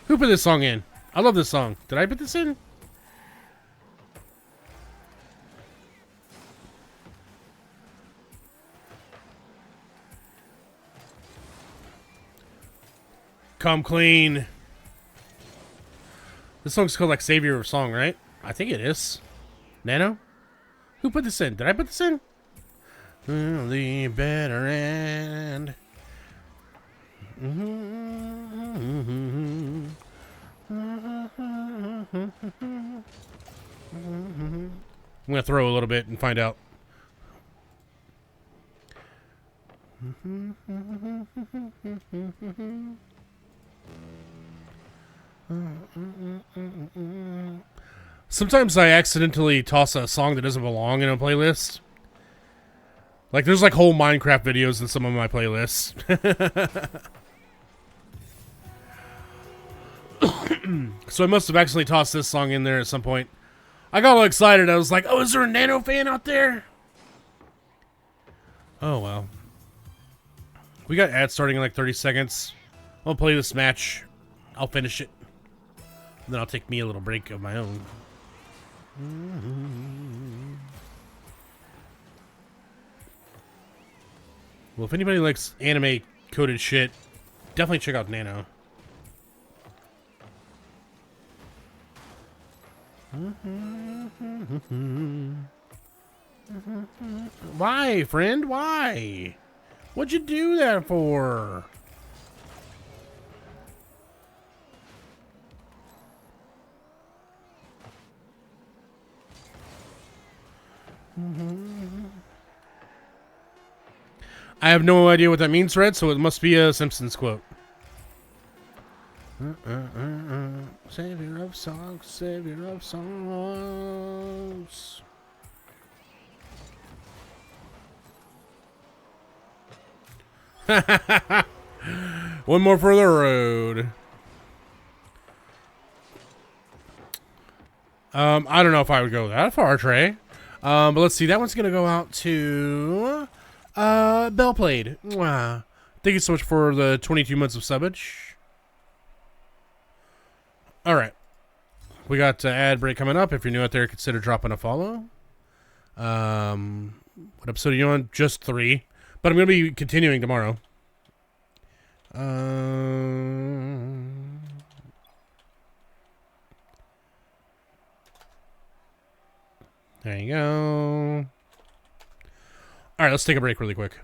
Who put this song in? I love this song. Did I put this in? Come Clean. This song's called like Savior of Song, right? I think it is. Nano? Who put this in? Did I put this in? The better end. I'm gonna throw a little bit and find out. Sometimes I accidentally toss a song that doesn't belong in a playlist. Like, there's like whole Minecraft videos in some of my playlists. So I must have accidentally tossed this song in there at some point. I got all excited. I was like, oh, is there a Nano fan out there? Oh, well. We got ads starting in like 30 seconds. I'll play this match. I'll finish it. And then I'll take me a little break of my own. Well, if anybody likes anime coded shit, definitely check out Nano. Why, friend? Why? What'd you do that for? I have no idea what that means, Red, so it must be a Simpsons quote. Savior of songs, savior of songs. One more for the road. I don't know if I would go that far, Trey. But let's see. That one's gonna go out to Bellplade. Mwah. Thank you so much for the 22 months of subbage. All right, we got ad break coming up. If you're new out there, consider dropping a follow. What episode are you on? Just 3, but I'm gonna be continuing tomorrow. There you go. All right, let's take a break really quick.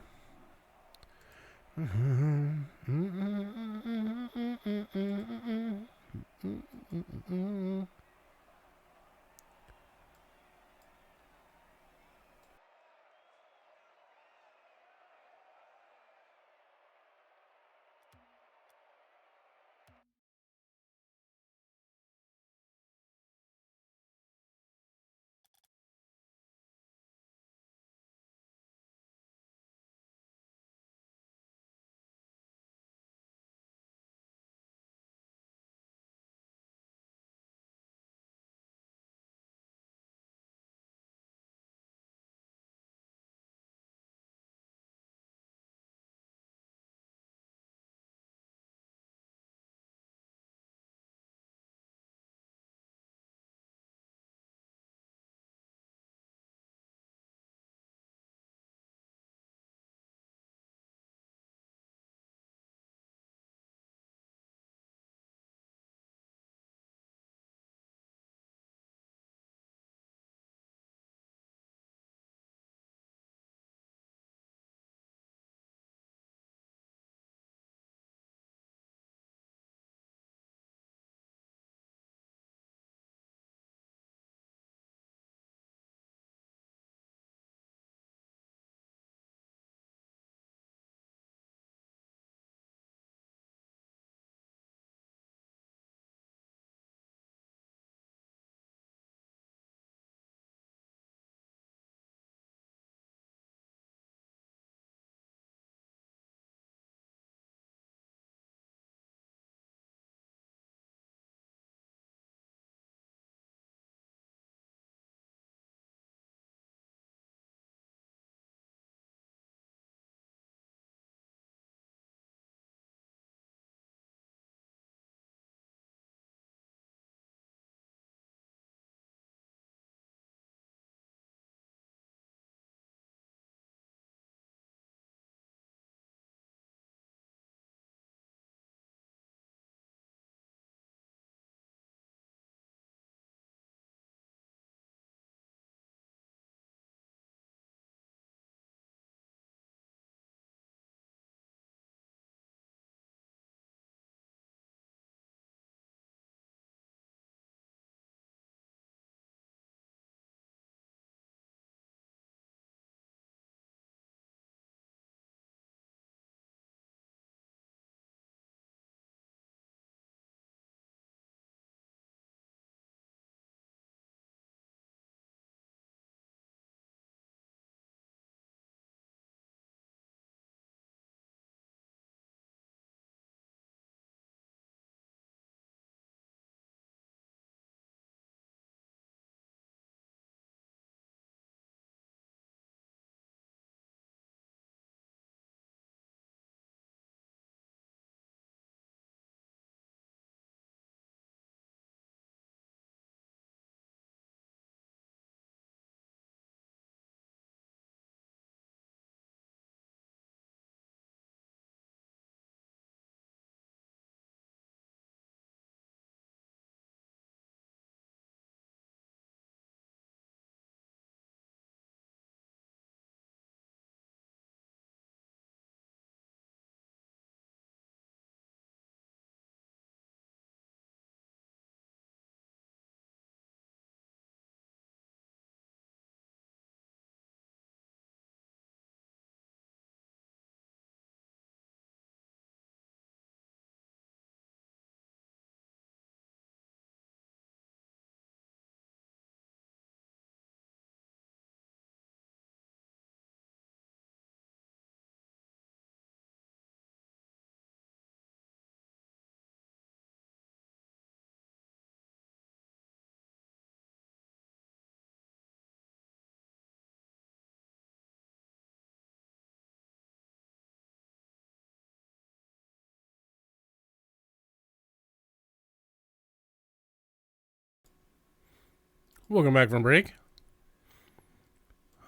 Welcome back from break.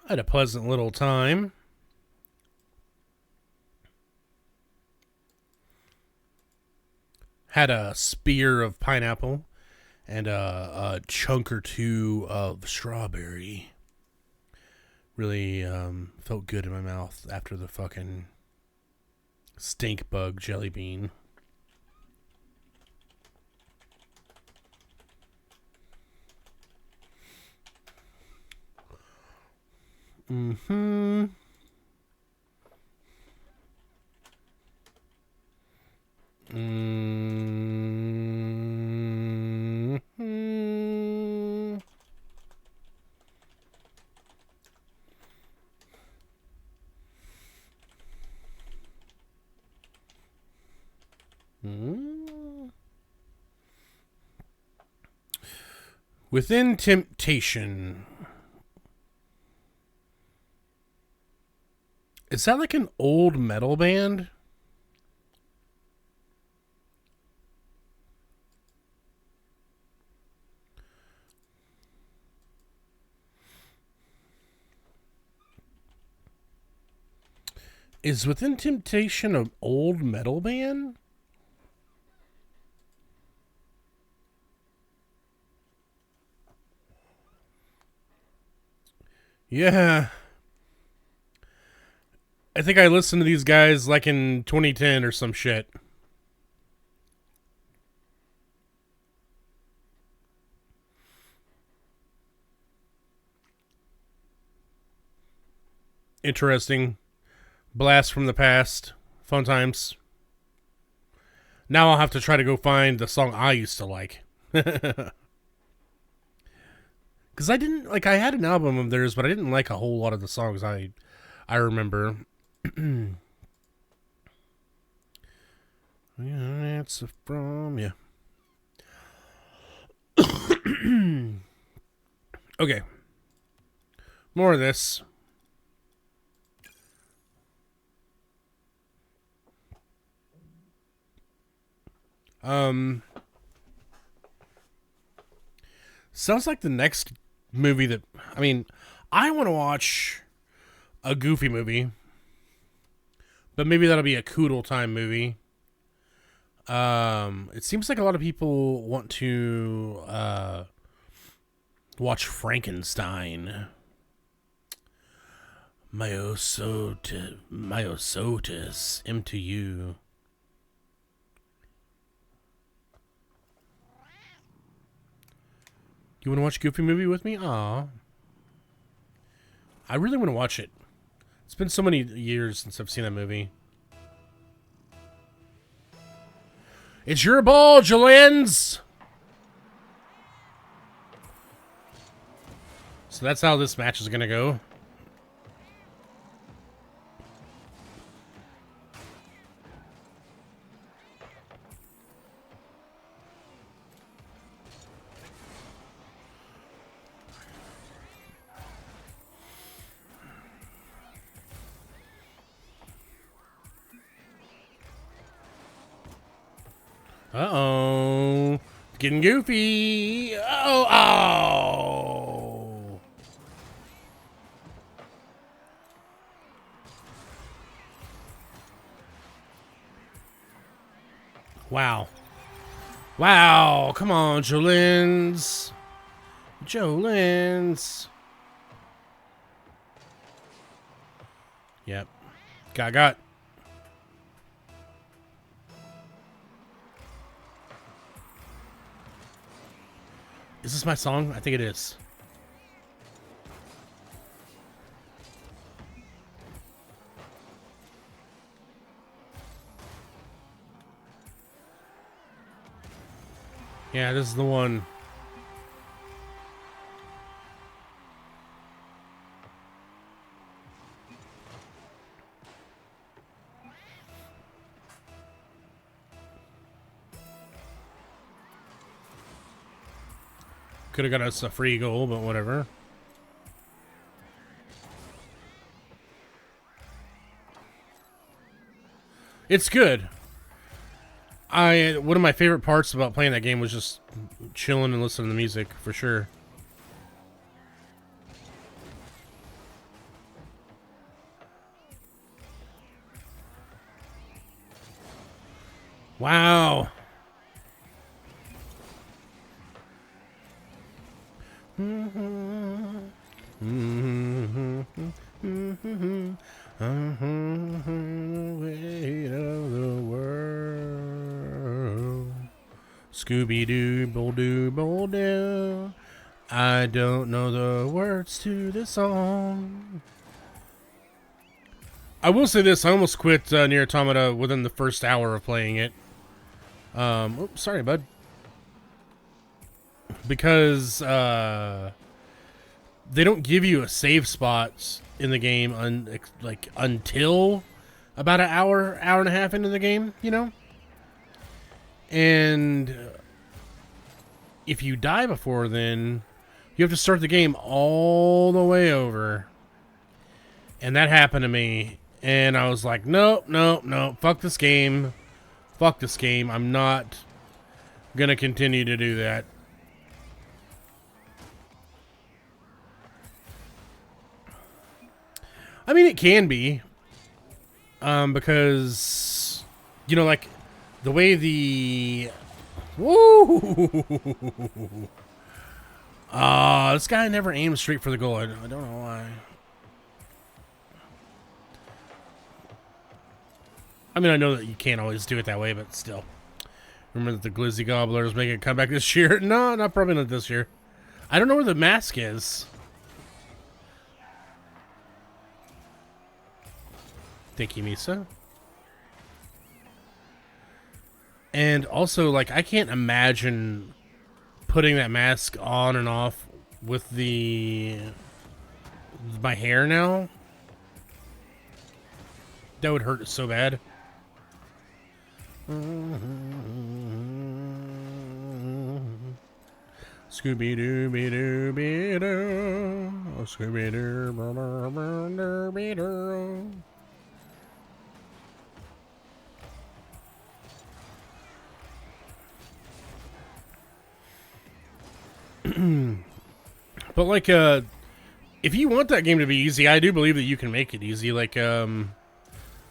I had a pleasant little time. Had a spear of pineapple and a chunk or two of strawberry. Really felt good in my mouth after the fucking stink bug jelly bean. Mm-hmm. Mm-hmm. Mm. Within Temptation. Is that like an old metal band? Is Within Temptation an old metal band? Yeah. I think I listened to these guys like in 2010 or some shit. Interesting. Blast from the past. Fun times. Now I'll have to try to go find the song I used to like. Because I didn't, like, I had an album of theirs, but I didn't like a whole lot of the songs I remember. Yeah, it's from you. Okay. More of this. Sounds like the next movie that, I mean, I want to watch a Goofy movie, but maybe that'll be a Koodle Time movie. It seems like a lot of people want to watch Frankenstein. Myosotis, M to U. You want to watch a Goofy movie with me? Aw. I really want to watch it. It's been so many years since I've seen that movie. It's your ball, Jolens! So that's how this match is going to go. Uh-oh. Getting goofy. Oh, oh. Wow. Wow. Come on, Jolens. Jolens. Yep. Got. Is this my song? I think it is. Yeah, this is the one. Could have got us a free goal, but whatever. It's good. One of my favorite parts about playing that game was just chilling and listening to music, for sure. Wow. Weight of the world. Scooby-Doo, I don't know the words to this song. I will say this, I almost quit Nier Automata within the first hour of playing it. Oops, sorry, bud. Because they don't give you a save spot in the game until about an hour and a half into the game, you know? And if you die before then, you have to start the game all the way over. And that happened to me. And I was like, nope, fuck this game. Fuck this game. I'm not gonna continue to do that. I mean, it can be. Because, you know, like, the way the... Woo! This guy never aims straight for the goal. I don't know why. I mean, I know that you can't always do it that way, but still. Remember that the Glizzy Gobblers making a comeback this year? No, not probably not this year. I don't know where the mask is. Thank you, Misa. And also, like, I can't imagine putting that mask on and off with my hair now. That would hurt so bad. Scooby-Dooby-Dooby-Doo. Scooby-Doo. But like, if you want that game to be easy, I do believe that you can make it easy. Like,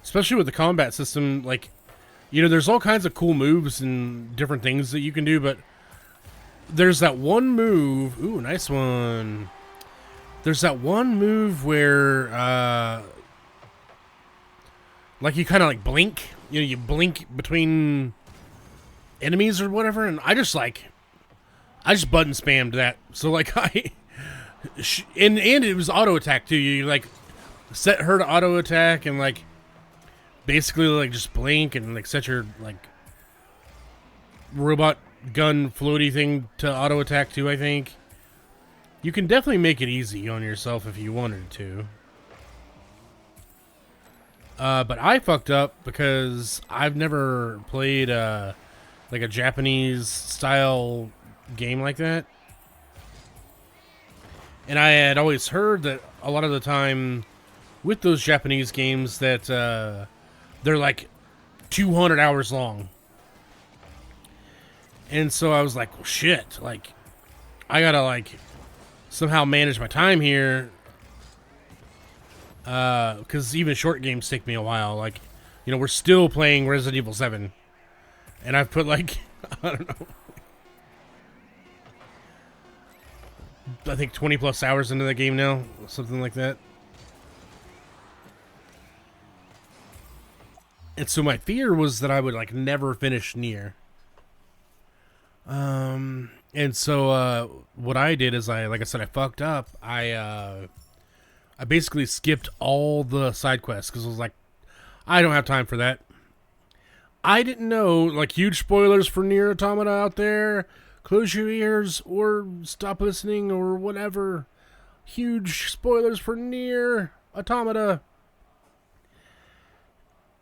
especially with the combat system, like, you know, there's all kinds of cool moves and different things that you can do, but there's that one move. Ooh, nice one. There's that one move where, like, you kind of like blink. You know, you blink between enemies or whatever, and I just button spammed that. So like and it was auto attack too. You like set her to auto attack and like basically like just blink and like set your like robot gun floaty thing to auto attack too. I think you can definitely make it easy on yourself if you wanted to. But I fucked up because I've never played like a Japanese style game like that. And I had always heard that a lot of the time with those Japanese games that they're like 200 hours long. And so I was like, well, shit, like I gotta like somehow manage my time here. Because even short games take me a while. Like, you know, we're still playing Resident Evil 7. And I've put like, I don't know, I think 20 plus hours into the game now, something like that. And so my fear was that I would like never finish Nier. And so what I did is like I said, I fucked up. I basically skipped all the side quests because I was like, I don't have time for that. I didn't know, like, huge spoilers for Nier Automata out there. Close your ears or stop listening or whatever. Huge spoilers for Nier Automata.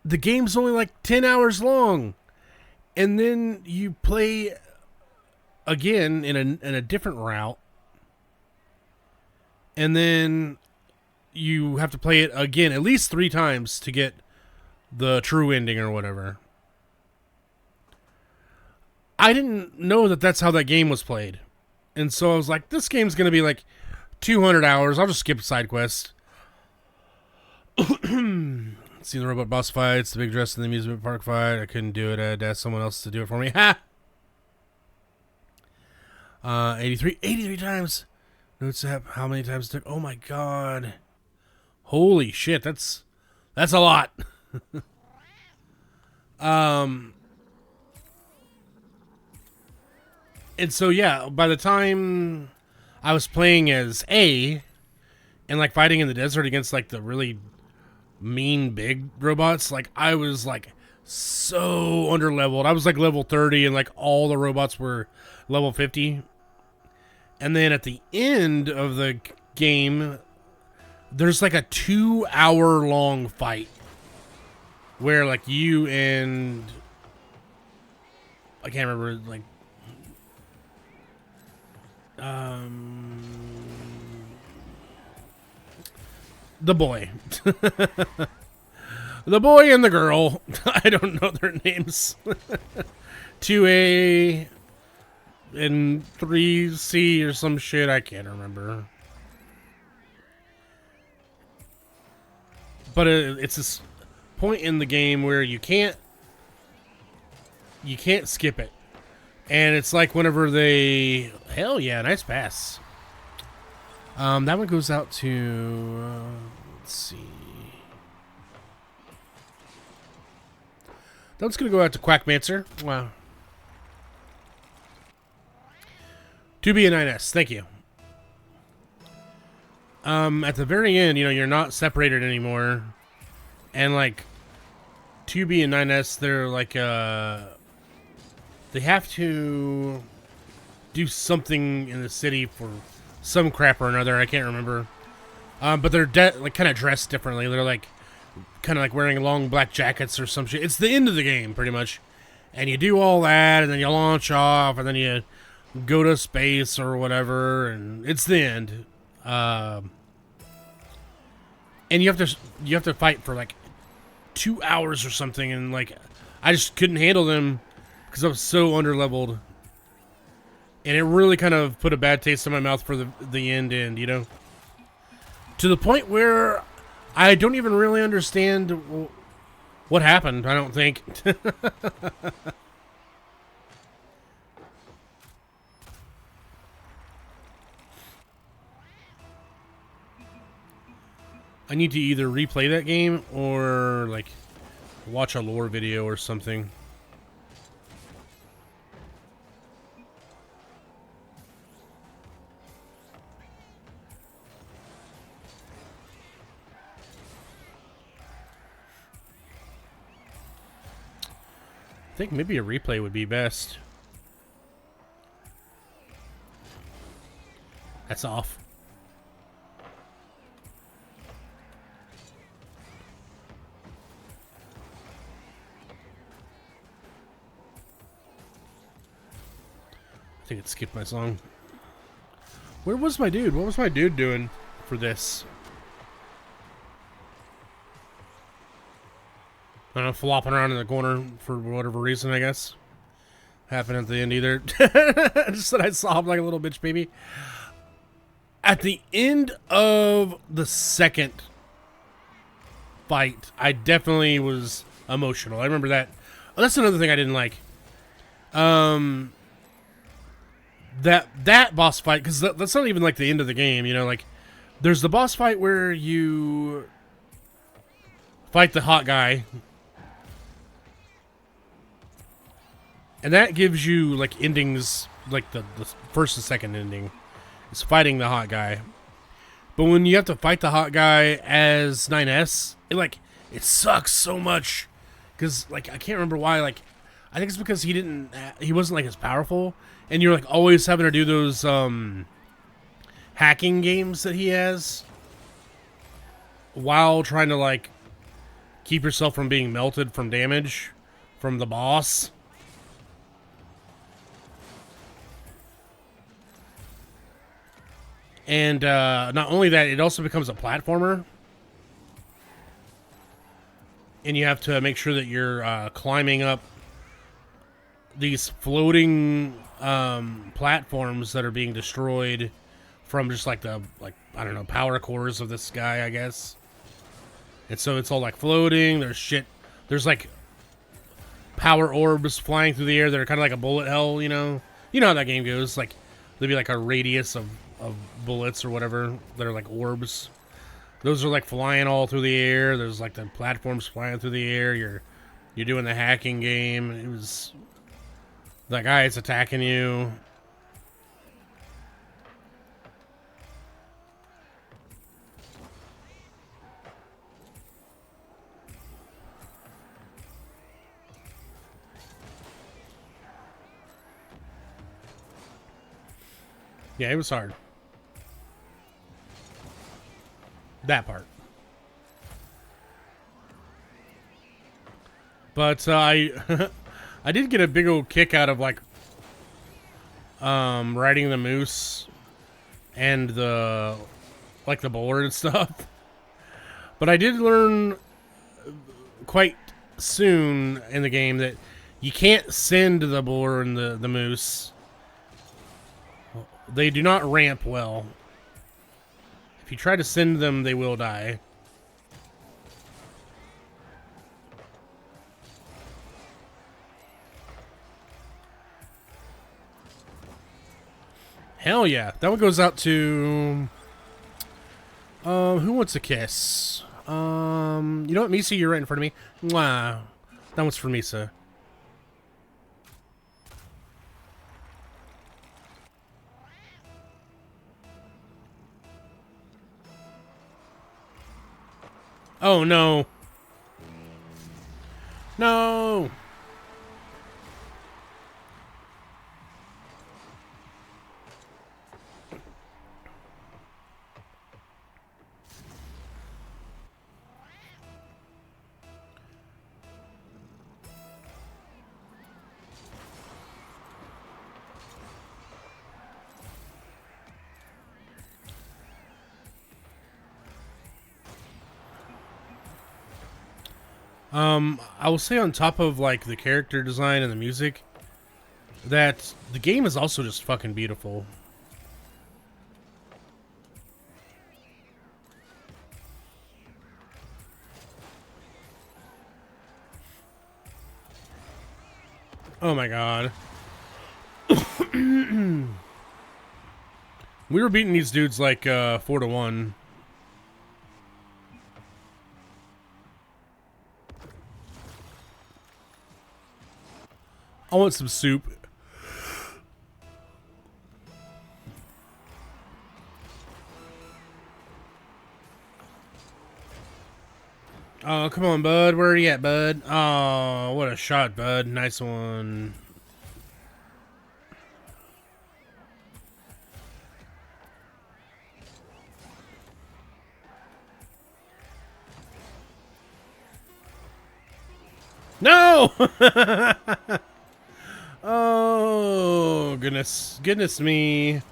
The game's only like 10 hours long. And then you play again in a different route. And then you have to play it again at least 3 times to get the true ending or whatever. I didn't know that that's how that game was played. And so I was like, this game's going to be like 200 hours. I'll just skip side quests. Seen the robot boss fights, the big dress in the amusement park fight. I couldn't do it. I had to ask someone else to do it for me. Ha! 83 times. Notes how many times it took. Oh my god. Holy shit, that's a lot. And so yeah, by the time I was playing as A and like fighting in the desert against like the really mean big robots, like I was like so underleveled. I was like level 30 and like all the robots were level 50. And then at the end of the game, there's like a 2-hour long fight where like you and I can't remember like the boy. The boy and the girl. I don't know their names. 2A and 3C or some shit. I can't remember. But it's this point in the game where you can't skip it. And it's like whenever they... Hell yeah, nice pass. That one goes out to... let's see. That one's going to go out to Quackmancer. Wow. 2B and 9S. Thank you. At the very end, you know, you're not separated anymore. And, like, 2B and 9S, they're like, they have to do something in the city for some crap or another. I can't remember. But they're like kind of dressed differently. They're like kind of like wearing long black jackets or some shit. It's the end of the game, pretty much. And you do all that, and then you launch off, and then you go to space or whatever, and it's the end. And you have to fight for like 2 hours or something, and like I just couldn't handle them because I was so underleveled, and it really kind of put a bad taste in my mouth for the end, you know, to the point where I don't even really understand what happened. I don't think. I need to either replay that game or like watch a lore video or something. I think maybe a replay would be best. That's off. I think it skipped my song. Where was my dude? What was my dude doing for this? I don't know, flopping around in the corner for whatever reason, I guess. Happened at the end either. Just that I sobbed like a little bitch baby. At the end of the second fight, I definitely was emotional. I remember that. Oh, that's another thing I didn't like. That boss fight, because that's not even like the end of the game, you know, like there's the boss fight where you fight the hot guy, and that gives you like endings, like the first and second ending is fighting the hot guy. But when you have to fight the hot guy as 9S, it sucks so much, because like I can't remember why. Like I think it's because he wasn't like as powerful. And you're like always having to do those hacking games that he has while trying to like keep yourself from being melted from damage from the boss. And not only that, it also becomes a platformer. And you have to make sure that you're climbing up these floating platforms that are being destroyed from just like I don't know, power cores of this guy, I guess. And so it's all like floating. There's shit. There's like power orbs flying through the air that are kind of like a bullet hell, you know? You know how that game goes. Like, there'll be like a radius of bullets or whatever that are like orbs. Those are like flying all through the air. There's like the platforms flying through the air. You're doing the hacking game. It was that guy is attacking you. Yeah, it was hard. That part. But I I did get a big old kick out of like riding the moose and the like the boar and stuff. But I did learn quite soon in the game that you can't send the boar and the moose. They do not ramp well. If you try to send them, they will die. Hell yeah. That one goes out to... who wants a kiss? You know what, Misa, you're right in front of me. Mwah. That one's for Misa. Oh, no. No! I will say on top of, like, the character design and the music, that the game is also just fucking beautiful. Oh my god. We were beating these dudes like 4-1. I want some soup. Oh, come on, bud. Where are you at, bud? Oh, what a shot, bud. Nice one. No! Oh, goodness. Goodness me.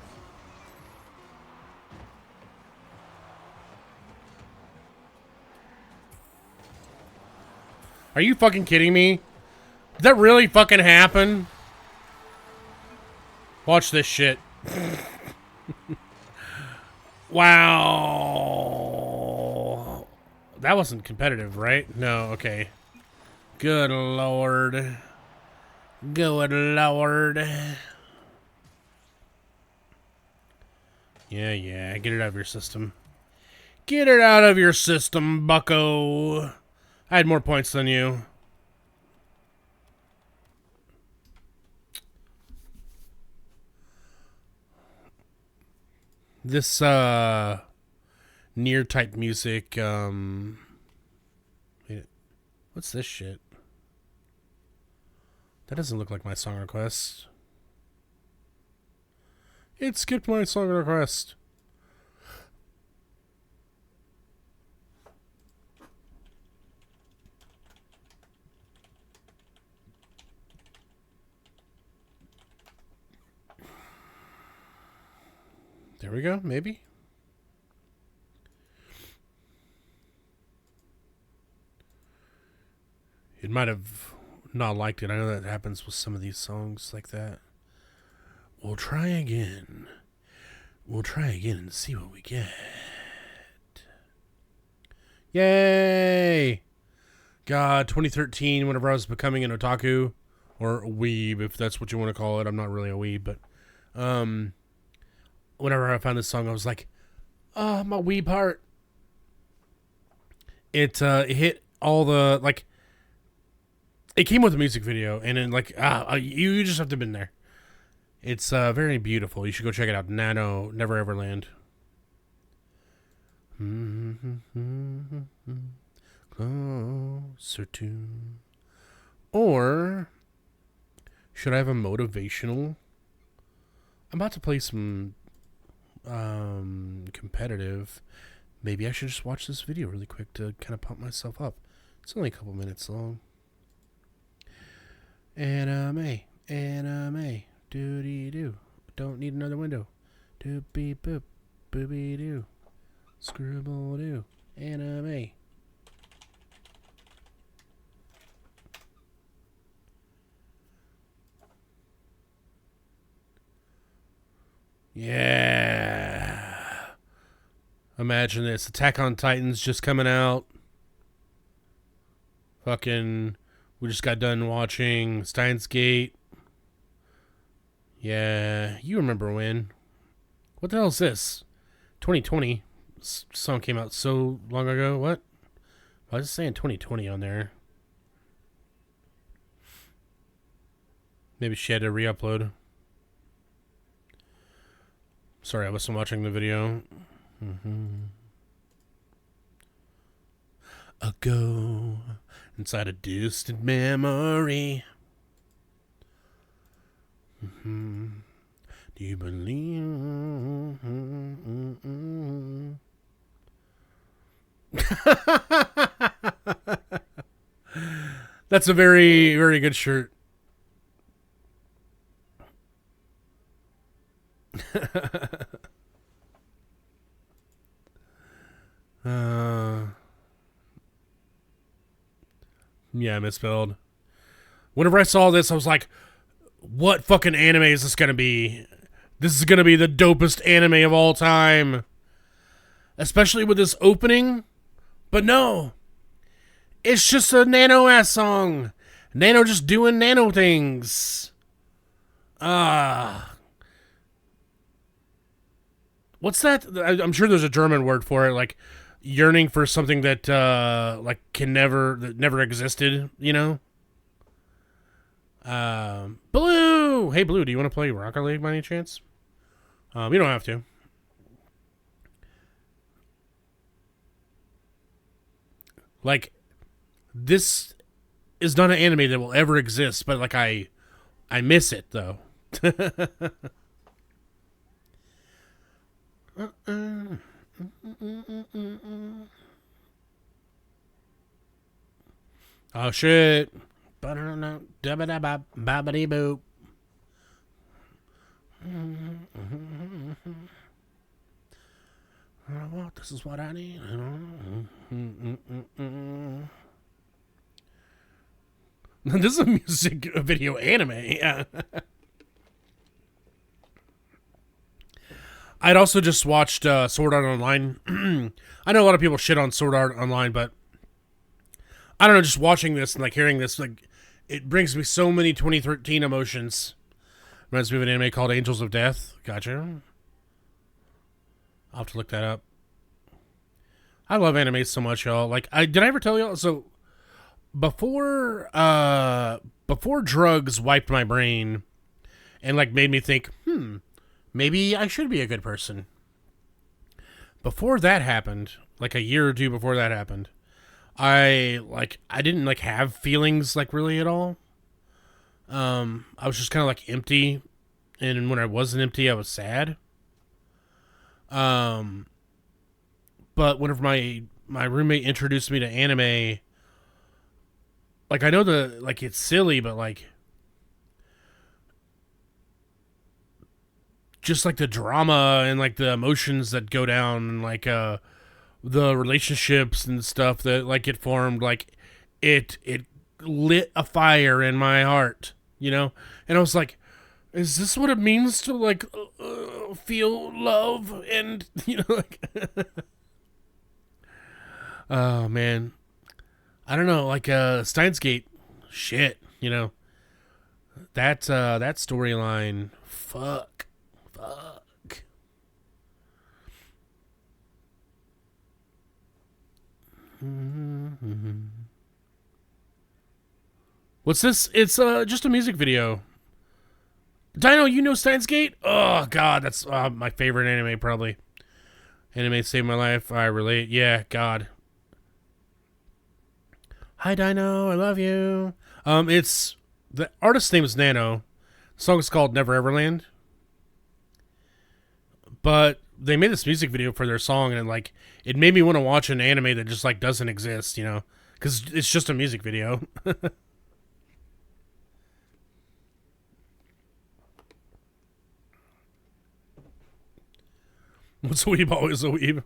Are you fucking kidding me? Did that really fucking happen? Watch this shit. Wow. That wasn't competitive, right? No, okay. Good lord. Good lord. Yeah, get it out of your system. Get it out of your system, bucko. I had more points than you. This, near type music, wait, what's this shit? That doesn't look like my song request. It skipped my song request. There we go, maybe. It might have not liked it. I know that happens with some of these songs like that. We'll try again. We'll try again and see what we get. Yay! God, 2013, whenever I was becoming an otaku, or a weeb, if that's what you want to call it. I'm not really a weeb, but whenever I found this song, I was like, oh, my weeb heart. It hit all the, like, it came with a music video, and then, like, you just have to have been there. It's very beautiful. You should go check it out. Nano, Never Ever Land. Closer to. Or should I have a motivational? I'm about to play some competitive. Maybe I should just watch this video really quick to kind of pump myself up. It's only a couple minutes long. Anime, doo-dee-doo. Don't need another window. Doop-beep-boop, boopy-doo. Scribble-doo. Anime. Yeah. Imagine this. Attack on Titan's just coming out. Fucking, we just got done watching Steins Gate. Yeah, you remember when. What the hell is this? 2020. This song came out so long ago. What? I was just saying 2020 on there. Maybe she had to re-upload. Sorry, I wasn't watching the video. Ago, inside a distant memory. Do you believe? That's a very, very good shirt. Yeah, misspelled. Whenever I saw this, I was like, what fucking anime is this gonna be? This is gonna be the dopest anime of all time. Especially with this opening. But no. It's just a Nano-ass song. Nano just doing Nano things. What's that? I'm sure there's a German word for it, like yearning for something that like that never existed, you know? Blue! Hey, Blue, do you want to play Rocket League by any chance? You don't have to. Like, this is not an anime that will ever exist, but like I miss it though. Oh shit. Boop. This is what I need. This is a music video anime. Yeah. I'd also just watched Sword Art Online. I know a lot of people shit on Sword Art Online, but I don't know, just watching this and like hearing this, like it brings me so many 2013 emotions. Reminds me of an anime called Angels of Death. Gotcha. I'll have to look that up. I love anime so much, y'all. Like, did I ever tell y'all? So before drugs wiped my brain and like made me think, maybe I should be a good person. Before that happened, like a year or two before that happened, I didn't like have feelings like really at all. I was just kind of like empty, and when I wasn't empty, I was sad. But whenever my roommate introduced me to anime, like I know it's silly, but like just like the drama and like the emotions that go down and like the relationships and stuff that like get formed, like it lit a fire in my heart, you know? And I was like, is this what it means to like feel love? And you know, like Oh man, I don't know. Like Steins Gate, shit. You know that storyline. Fuck. What's this? It's just a music video. Dino, you know Steins Gate? Oh god, that's my favorite anime probably. Anime saved my life. I relate. Yeah, God. Hi Dino, I love you. It's the artist's name is Nano. The song is called Never Everland. But they made this music video for their song, and like it made me want to watch an anime that just like doesn't exist, you know, because it's just a music video. What's a weeb? Always a weeb.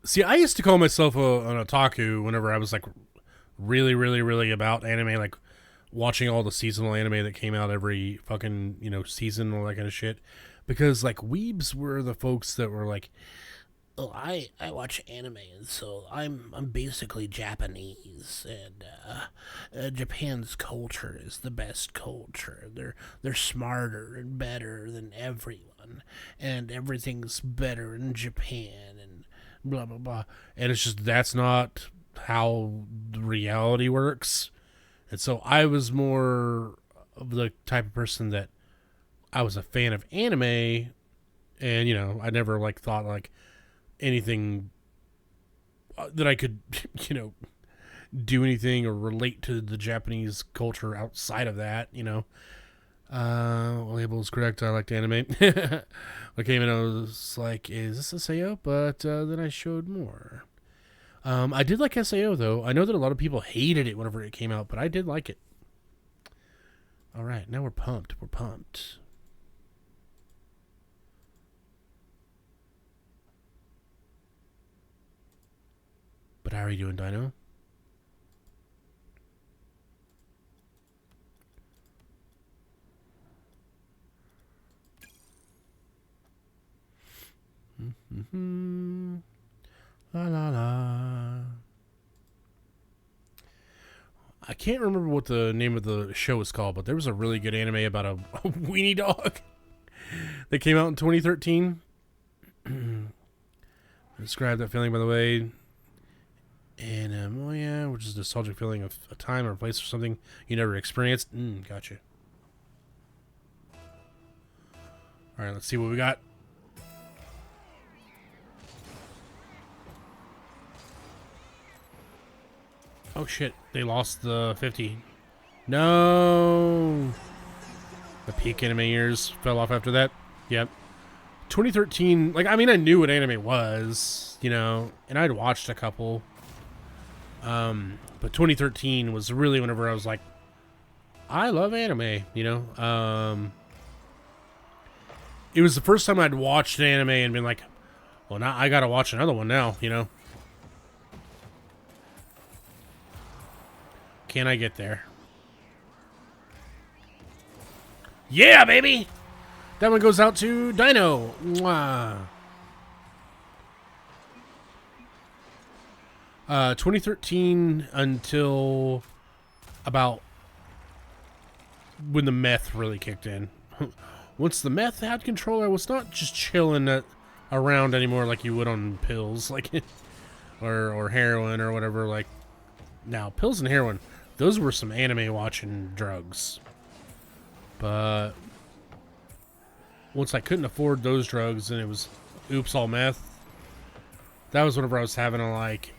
See, I used to call myself an otaku whenever I was like really, really, really about anime, like watching all the seasonal anime that came out every fucking, season, all that kind of shit. Because like weebs were the folks that were like, oh, I watch anime, and so I'm basically Japanese, and Japan's culture is the best culture. They're smarter and better than everyone, and everything's better in Japan, and blah blah blah. And it's just that's not how the reality works. And so I was more of the type of person that I was a fan of anime, and I never like thought like anything that I could, do anything or relate to the Japanese culture outside of that, label is correct. I liked anime. Okay, and I was like, is this a SAO? But then I showed more. I did like SAO, though. I know that a lot of people hated it whenever it came out, but I did like it. All right, now we're pumped. We're pumped. But how are you doing, Dino? Mm-hmm. La la la. I can't remember what the name of the show is called, but there was a really good anime about a weenie dog that came out in 2013. Describe that feeling, by the way. And which is a nostalgic feeling of a time or a place or something you never experienced. Gotcha. All right, let's see what we got. Oh shit, they lost the 50. No! The peak anime years fell off after that. Yep. 2013, like, I mean, I knew what anime was, and I'd watched a couple. But 2013 was really whenever I was like, I love anime, It was the first time I'd watched an anime and been like, well, now I gotta watch another one now, Can I get there? Yeah, baby! That one goes out to Dino. Mwah. 2013 until about when the meth really kicked in. Once the meth had control, I was not just chilling around anymore like you would on pills, like or heroin or whatever. Like now, pills and heroin, those were some anime watching drugs. But once I couldn't afford those drugs and it was oops all meth, that was whenever I was having to like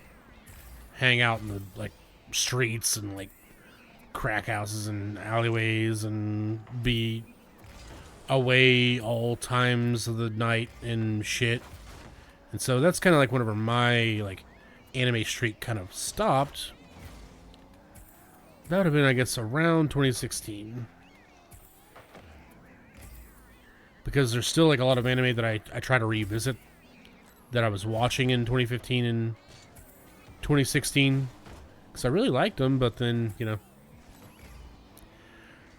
hang out in the like streets and like crack houses and alleyways and be away all times of the night and shit. And so that's kind of like whenever my like anime streak kind of stopped. That would have been, I guess, around 2016. Because there's still like a lot of anime that I try to revisit that I was watching in 2015 and 2016. Because I really liked them, but then,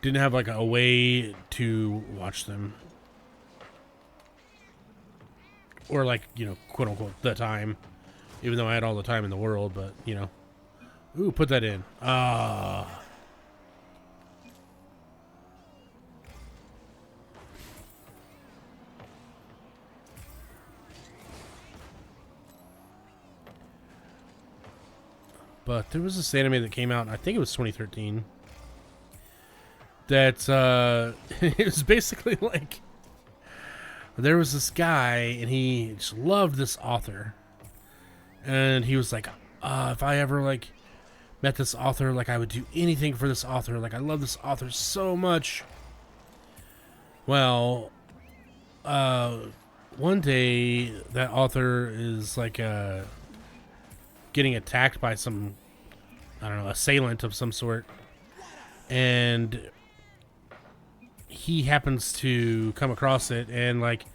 didn't have like a way to watch them. Or like, quote unquote, the time. Even though I had all the time in the world, but, Ooh, put that in. Ah. But there was this anime that came out, I think it was 2013, that it was basically like, there was this guy, and he just loved this author. And he was like, if I ever, like, met this author, like, I would do anything for this author. Like, I love this author so much. Well, one day, that author is, like, getting attacked by some, I don't know, assailant of some sort. And he happens to come across it and, like,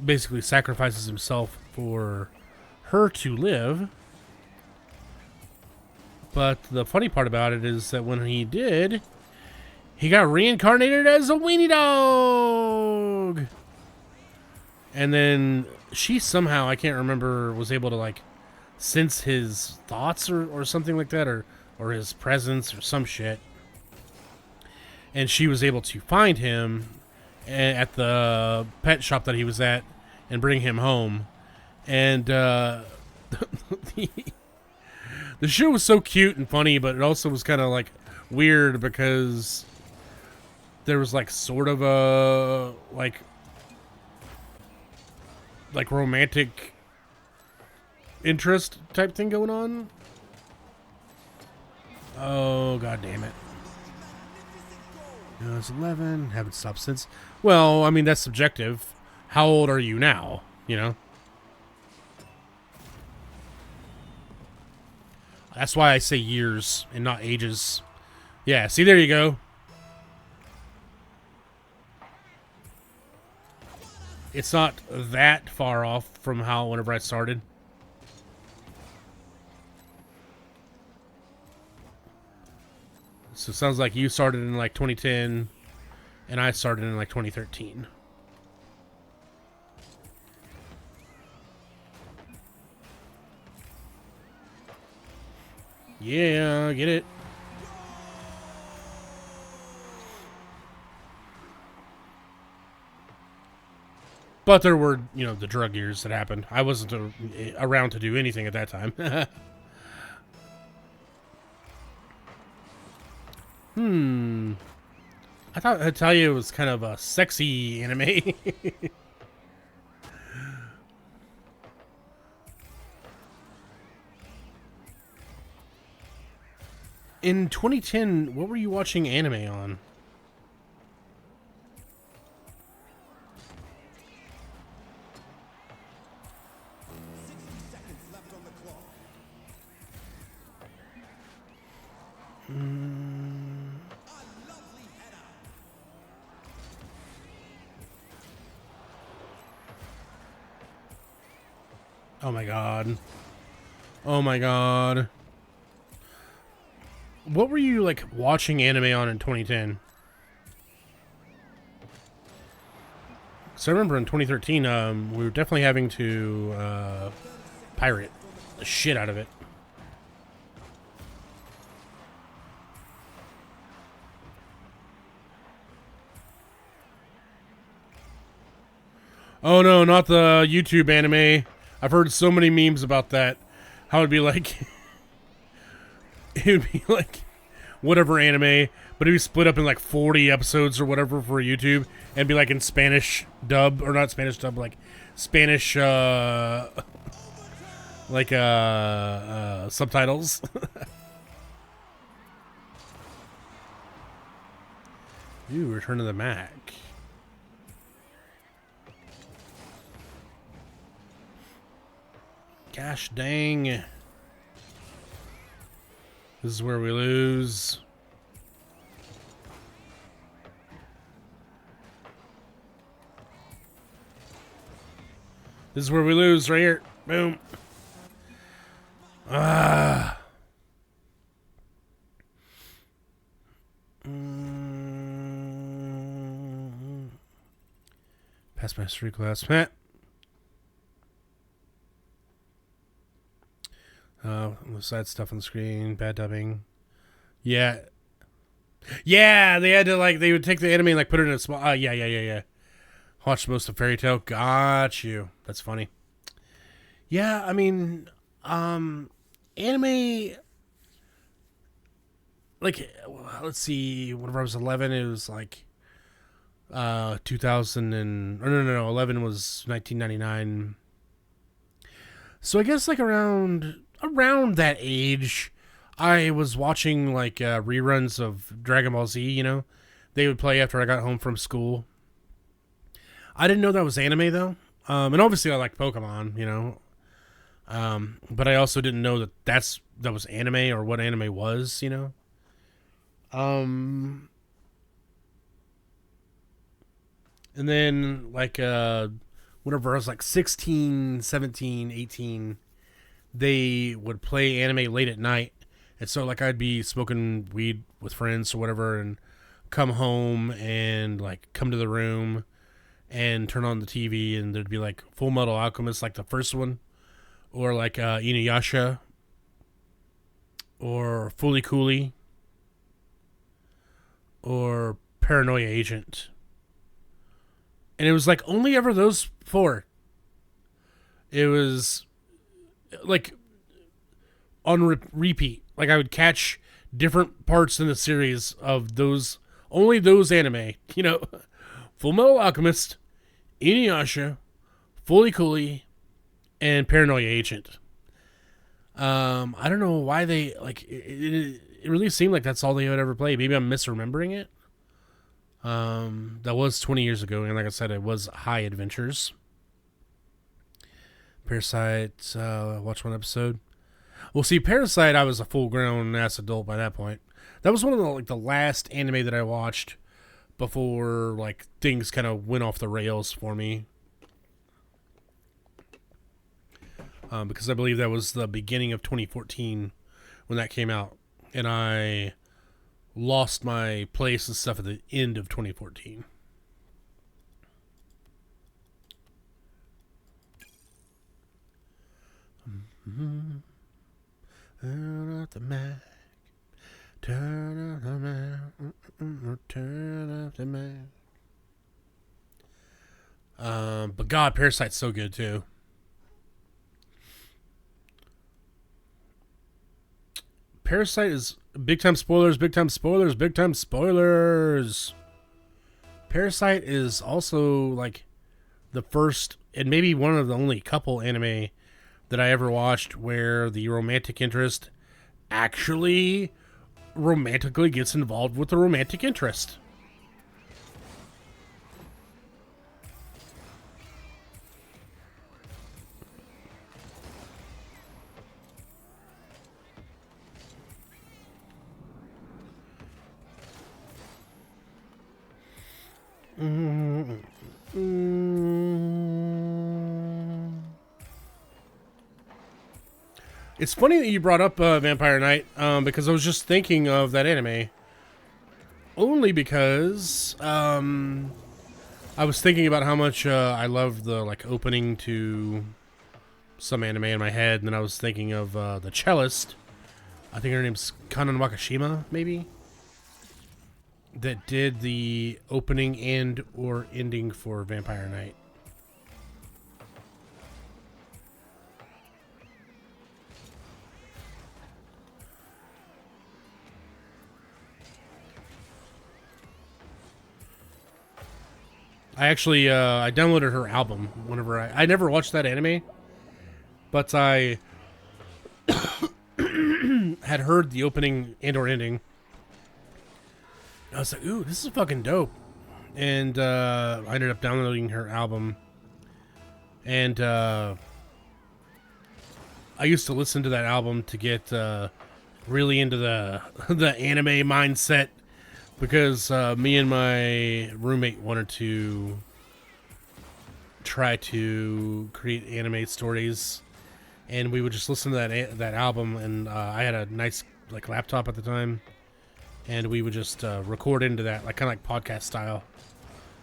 basically sacrifices himself for her to live. But the funny part about it is that when he did, he got reincarnated as a weenie dog. And then she somehow, I can't remember, was able to, like, sense his thoughts or something like that, or his presence or some shit. And she was able to find him at the pet shop that he was at and bring him home. And the show was so cute and funny, but it also was kind of like weird because there was like sort of a like romantic interest type thing going on. Oh, god damn it. I was 11, haven't stopped since. Well, I mean, that's subjective. How old are you now, That's why I say years and not ages. Yeah, see, there you go. It's not that far off from whenever I started. So it sounds like you started in like 2010 and I started in like 2013. Yeah, get it. But there were, the drug years that happened. I wasn't around to do anything at that time. I thought Italia was kind of a sexy anime. In 2010, what were you watching anime on? Oh my god. Oh my god. What were you, like, watching anime on in 2010? So I remember in 2013, we were definitely having to pirate the shit out of it. Oh no, not the YouTube anime. I've heard so many memes about that. How it'd be like... it would be like whatever anime, but it'd be split up in like 40 episodes or whatever for YouTube, and be like in Spanish dub, or not Spanish dub, like Spanish, like, subtitles. Ooh, Return to the Mac. Gosh dang. This is where we lose. This is where we lose, right here. Boom. Ah. Pass my history class. Sad stuff on the screen. Bad dubbing. Yeah. Yeah, they had to, like, they would take the anime and, like, put it in a small... yeah. Watched most of Fairy Tail. Got you. That's funny. Yeah, I mean, anime... Like, let's see, whenever I was 11, it was, like, 2000 and... No, 11 was 1999. So I guess, like, around that age... I was watching, like, reruns of Dragon Ball Z, you know? They would play after I got home from school. I didn't know that was anime, though. And obviously I like Pokemon, you know? But I also didn't know that was anime or what anime was, you know? And then, like, whenever I was, like, 16, 17, 18, they would play anime late at night. And so, like, I'd be smoking weed with friends or whatever and come home and, like, come to the room and turn on the TV and there'd be, like, Full Metal Alchemist, like, the first one. Or, like, Inuyasha. Or Fooly Cooly. Or Paranoia Agent. And it was, like, only ever those four. It was, like, on repeat. Like, I would catch different parts in the series of those, only those anime, you know, Full Metal Alchemist, Inuyasha, Fully Cooley, and Paranoia Agent. I don't know why they, like, it really seemed like that's all they would ever play. Maybe I'm misremembering it. That was 20 years ago, and like I said, it was High Adventures. Parasite, watch one episode. Well, see, Parasite, I was a full-grown ass adult by that point. That was one of the, like, the last anime that I watched before, like, things kind of went off the rails for me. Because I believe that was the beginning of 2014 when that came out. And I lost my place and stuff at the end of 2014. Turn off the Mac. Turn off the Mac. Turn off the Mac. But God, Parasite's so good too. Parasite is big time spoilers. Parasite is also, like, the first and maybe one of the only couple anime that I ever watched where the romantic interest actually romantically gets involved with the romantic interest. It's funny that you brought up Vampire Knight, because I was just thinking of that anime. Only because I was thinking about how much I love the, like, opening to some anime in my head, and then I was thinking of the cellist. I think her name's Kanon Wakashima, maybe, that did the opening and or ending for Vampire Knight. I actually I downloaded her album whenever I never watched that anime, but I had heard the opening and or ending. I was like, ooh, this is fucking dope. And I ended up downloading her album. And I used to listen to that album to get really into the anime mindset, because me and my roommate wanted to try to create anime stories, and we would just listen to that album. And I had a nice, like, laptop at the time, and we would just record into that, like, kind of like podcast style,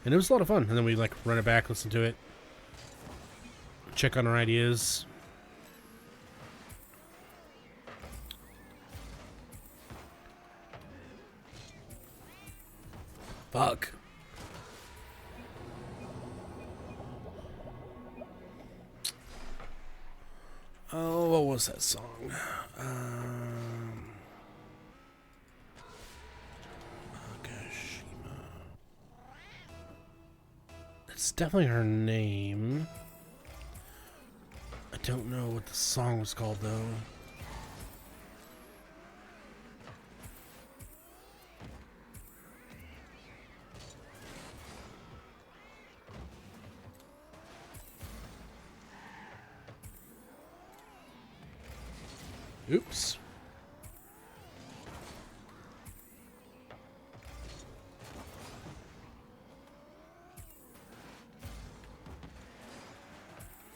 and it was a lot of fun. And then we, like, run it back, listen to it, check on our ideas. Fuck. Oh, what was that song? Nakashima. It's definitely her name. I don't know what the song was called, though. Oops.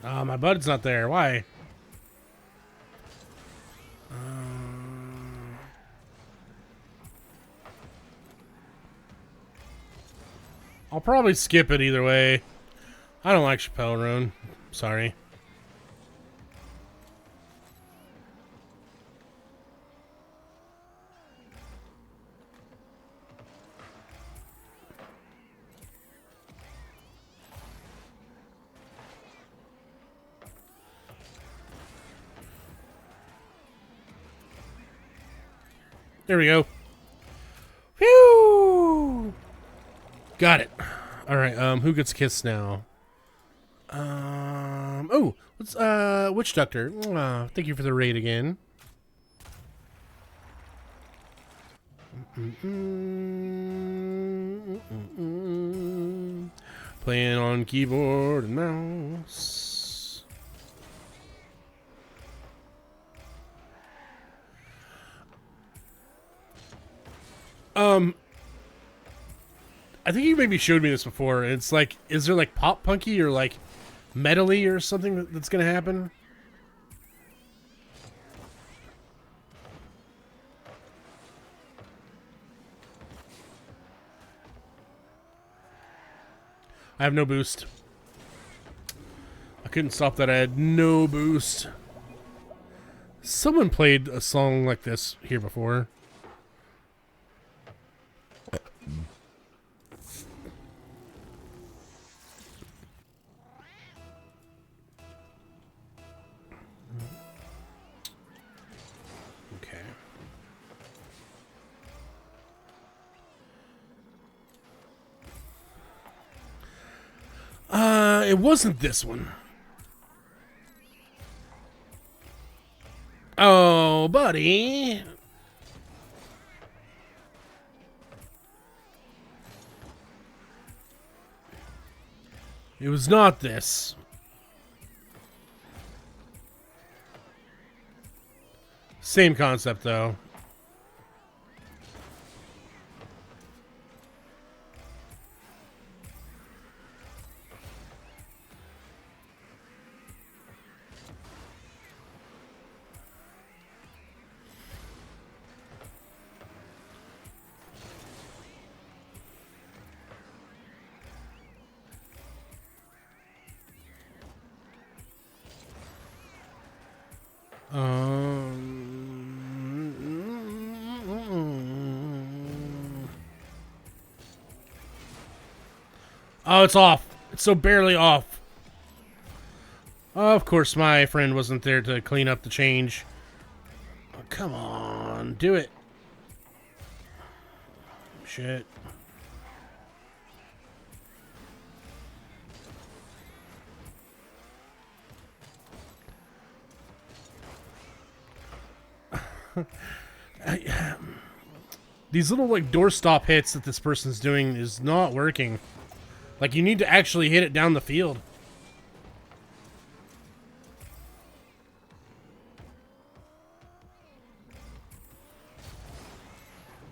Oh, my bud's not there. Why? I'll probably skip it either way. I don't like Chappelle Roan. Sorry. There we go. Whew! Got it. All right. Who gets kissed now? Oh, let's Witch Doctor. Thank you for the raid again. Playing on keyboard and mouse. I think you maybe showed me this before. It's like, is there like pop punky or like metally or something that's gonna happen? I have no boost. I couldn't stop that. I had no boost. Someone played a song like this here before. Okay. It wasn't this one. Oh, buddy. It was not this. Same concept, though. Oh, it's off. It's so barely off. Of course, my friend wasn't there to clean up the change. Oh, come on, do it. Shit. These little like doorstop hits that this person's doing is not working. Like, you need to actually hit it down the field.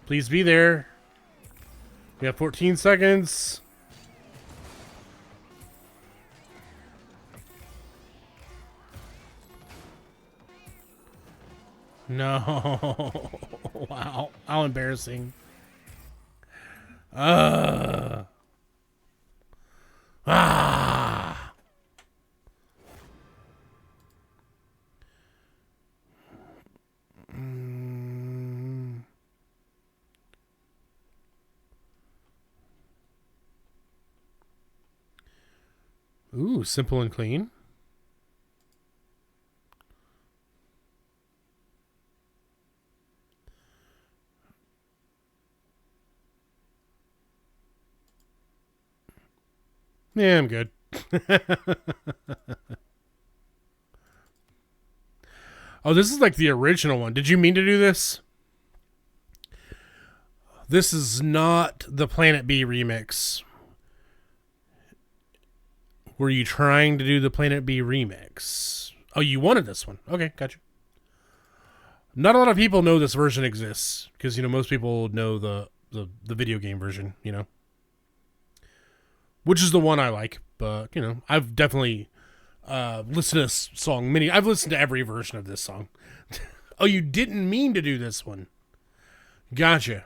Please be there. We have 14 seconds. No. Wow. How embarrassing. Ah. Ooh, simple and clean. Yeah, I'm good. Oh, this is like the original one. Did you mean to do this? This is not the Planet B remix. Were you trying to do the Planet B remix? Oh, you wanted this one. Okay, gotcha. Not a lot of people know this version exists because, most people know the video game version, which is the one I like. But, I've definitely listened to this song I've listened to every version of this song. Oh, you didn't mean to do this one. Gotcha.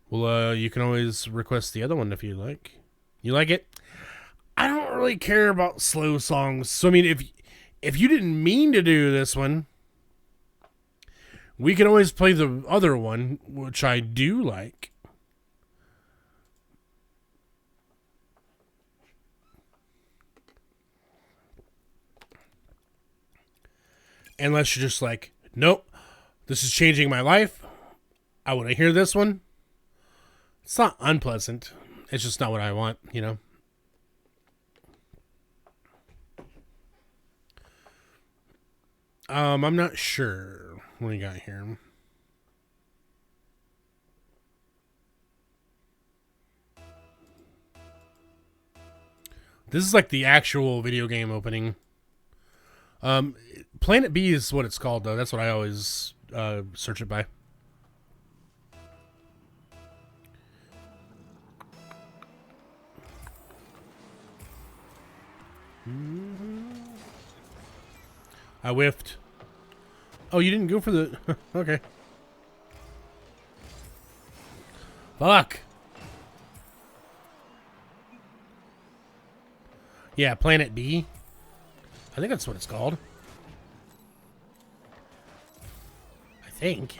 Well, you can always request the other one if you like. You like it? I don't really care about slow songs. So, I mean, if you didn't mean to do this one, we can always play the other one, which I do like. Unless you're just like, nope, this is changing my life. I want to hear this one. It's not unpleasant. It's just not what I want, I'm not sure what we got here. This is like the actual video game opening. Planet B is what it's called, though. That's what I always search it by. I whiffed. Oh, you didn't go for the... Okay. Fuck. Yeah, Planet B. I think that's what it's called. I think.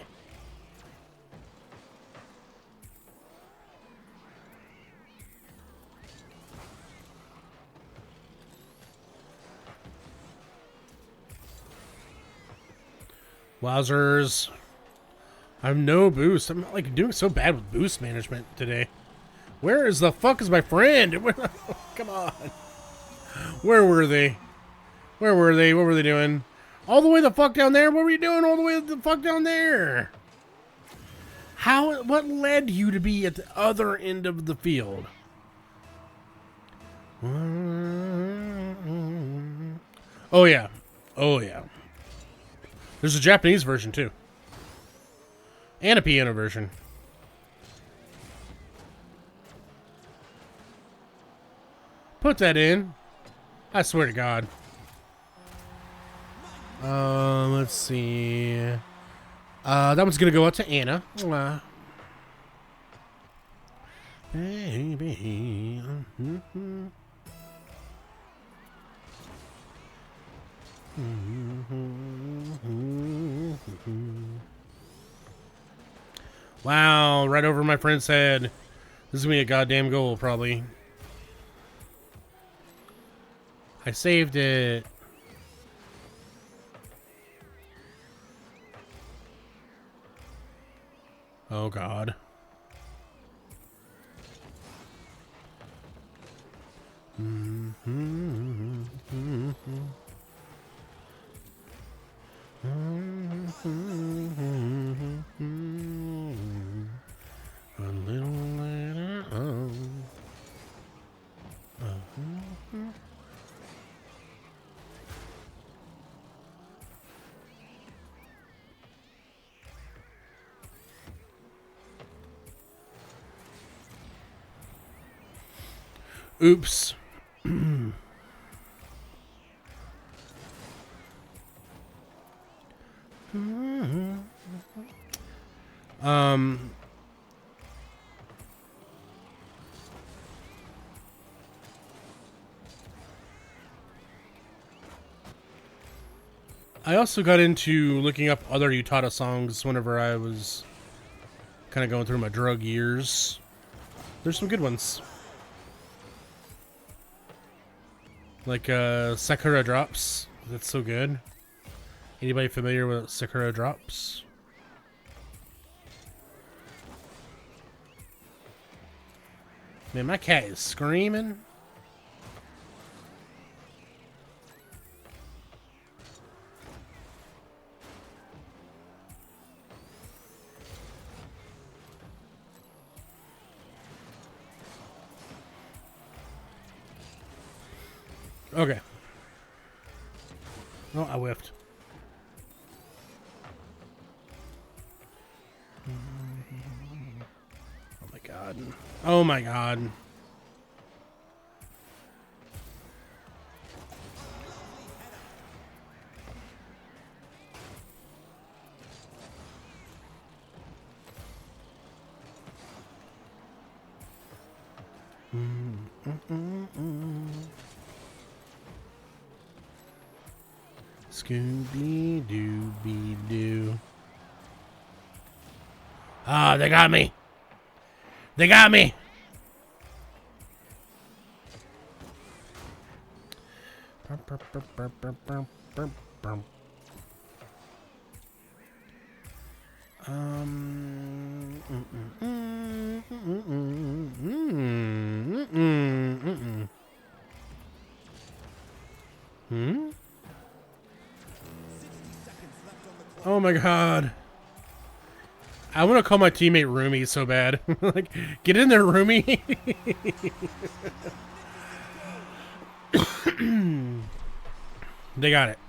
Wowzers. I have no boost. I'm like doing so bad with boost management today. Where is the fuck is my friend? Come on. Where were they? Where were they? What were they doing? All the way the fuck down there? What were you doing all the way the fuck down there? What led you to be at the other end of the field? Oh yeah. Oh yeah. There's a Japanese version too. And a piano version. Put that in. I swear to God. Let's see. That one's gonna go out to Anna. Baby. Wow, right over my friend's head. This is gonna be a goddamn goal, probably. I saved it. Oh, God. A little later on. Oops. I also got into looking up other Utada songs whenever I was kind of going through my drug years. There's some good ones. Like Sakura drops. That's so good. Anybody familiar with Sakura drops? Man, my cat is screaming. Okay. Oh, I whiffed. Oh my god. Oh my god. Scooby Dooby Doo. Ah, they got me. They got me. Hmm? Oh my god. I want to call my teammate Roomy so bad. Like, get in there, Roomy. They got it.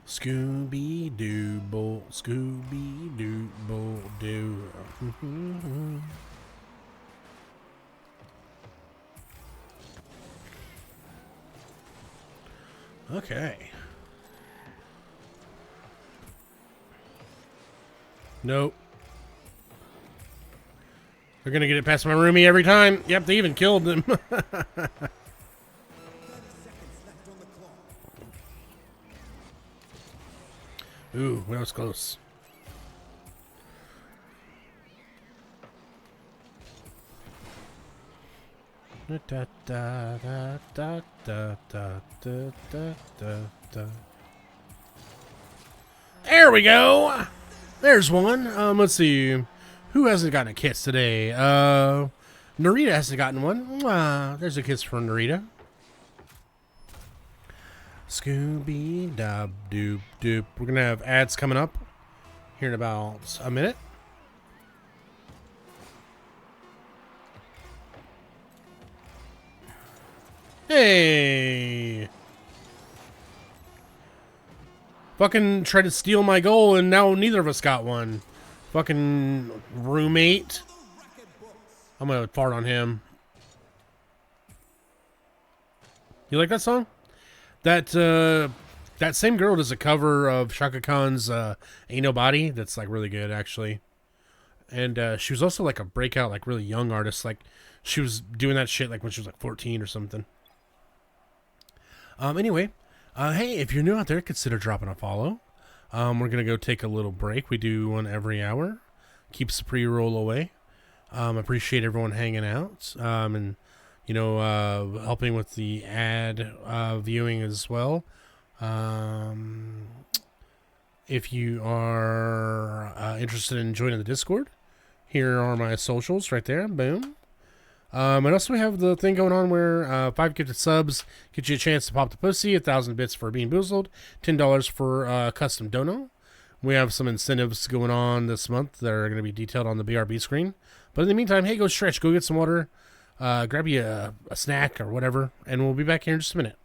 Scooby Doo Bowl, Scooby Doo Bowl Doo. Okay. Nope. They're gonna get it past my roomie every time. Yep, they even killed them. Ooh, that was close. There we go. There's one. Let's see. Who hasn't gotten a kiss today? Narita hasn't gotten one. There's a kiss for Narita. Scooby Dub Doop Doop. We're gonna have ads coming up here in about a minute. Hey! Fucking tried to steal my goal and now neither of us got one. Fucking roommate. I'm gonna fart on him. You like that song? That same girl does a cover of Shaka Khan's Ain't Nobody that's like really good actually. And she was also like a breakout, like really young artist. Like she was doing that shit like when she was like 14 or something. Anyway, hey, if you're new out there, consider dropping a follow. We're gonna go take a little break. We do one every hour. Keeps the pre-roll away. Appreciate everyone hanging out. And helping with the ad viewing as well. If you are interested in joining the Discord, here are my socials right there. Boom. And also we have the thing going on where 5 gifted subs get you a chance to pop the pussy, 1,000 bits for being boozled, $10 for custom dono. We have some incentives going on this month that are going to be detailed on the BRB screen. But in the meantime, hey, go stretch, go get some water, grab you a snack or whatever, and we'll be back here in just a minute.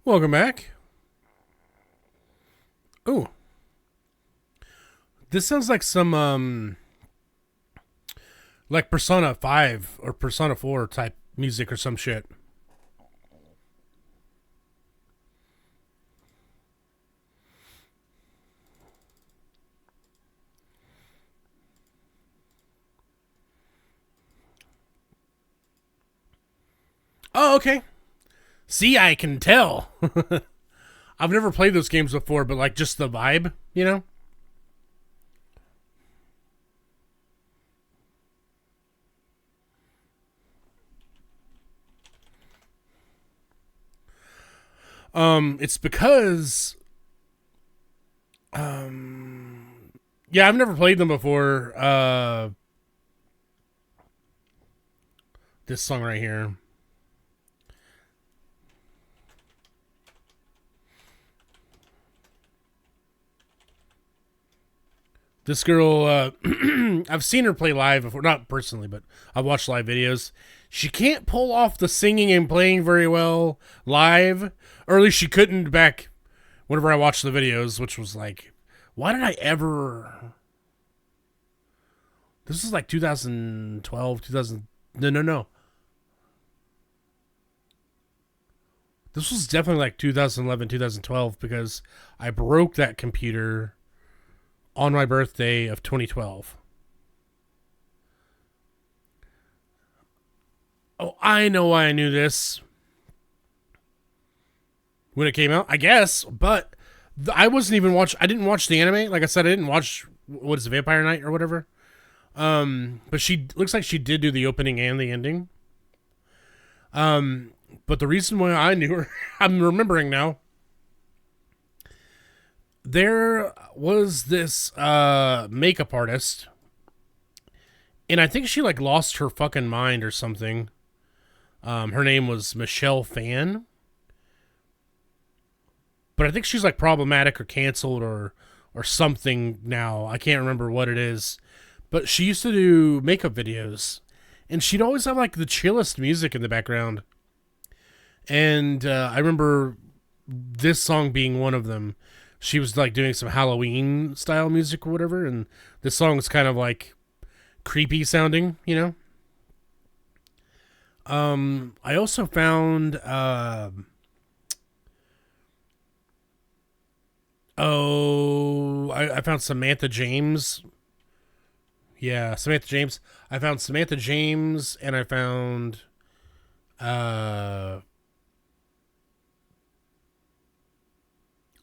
Welcome back. Oh, this sounds like some like Persona 5 or Persona 4 type music or some shit. Oh, okay. See, I can tell. I've never played those games before, but like just the vibe, you know? It's because yeah, I've never played them before. This song right here. This girl, I've seen her play live before, not personally, but I've watched live videos. She can't pull off the singing and playing very well live, or at least she couldn't back whenever I watched the videos, which was like, why did I ever? This was like 2012, 2000. No, no, no. This was definitely like 2011, 2012 because I broke that computer on my birthday of 2012. Oh, I know why I knew this when it came out, I guess, but I wasn't even watch. I didn't watch the anime. Like I said, I didn't watch what is it, Vampire Night or whatever. But she looks like she did do the opening and the ending. But the reason why I knew her, I'm remembering now. There was this makeup artist, and I think she like lost her fucking mind or something. Her name was Michelle Fan, but I think she's like problematic or canceled or something now. I can't remember what it is, but she used to do makeup videos, and she'd always have like the chillest music in the background. And I remember this song being one of them. She was like doing some Halloween style music or whatever, and this song is kind of like creepy sounding, you know. I also found I found Samantha James. Yeah, Samantha James. I found Samantha James, and I found uh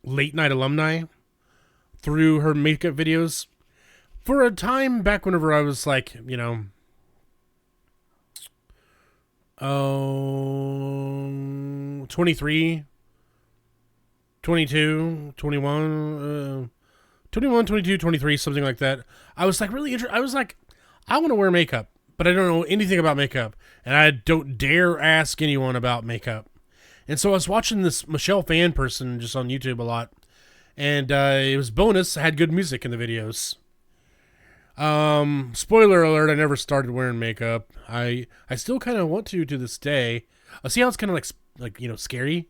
late night alumni through her makeup videos for a time back whenever I was like, you know, 23, 22, 21, 21, 22, 23, something like that. I was like really interested. I was like, I want to wear makeup, but I don't know anything about makeup, and I don't dare ask anyone about makeup. And so I was watching this Michelle Fan person just on YouTube a lot, and it was bonus. I had good music in the videos. Spoiler alert: I never started wearing makeup. I still kind of want to this day. I see how it's kind of like you know scary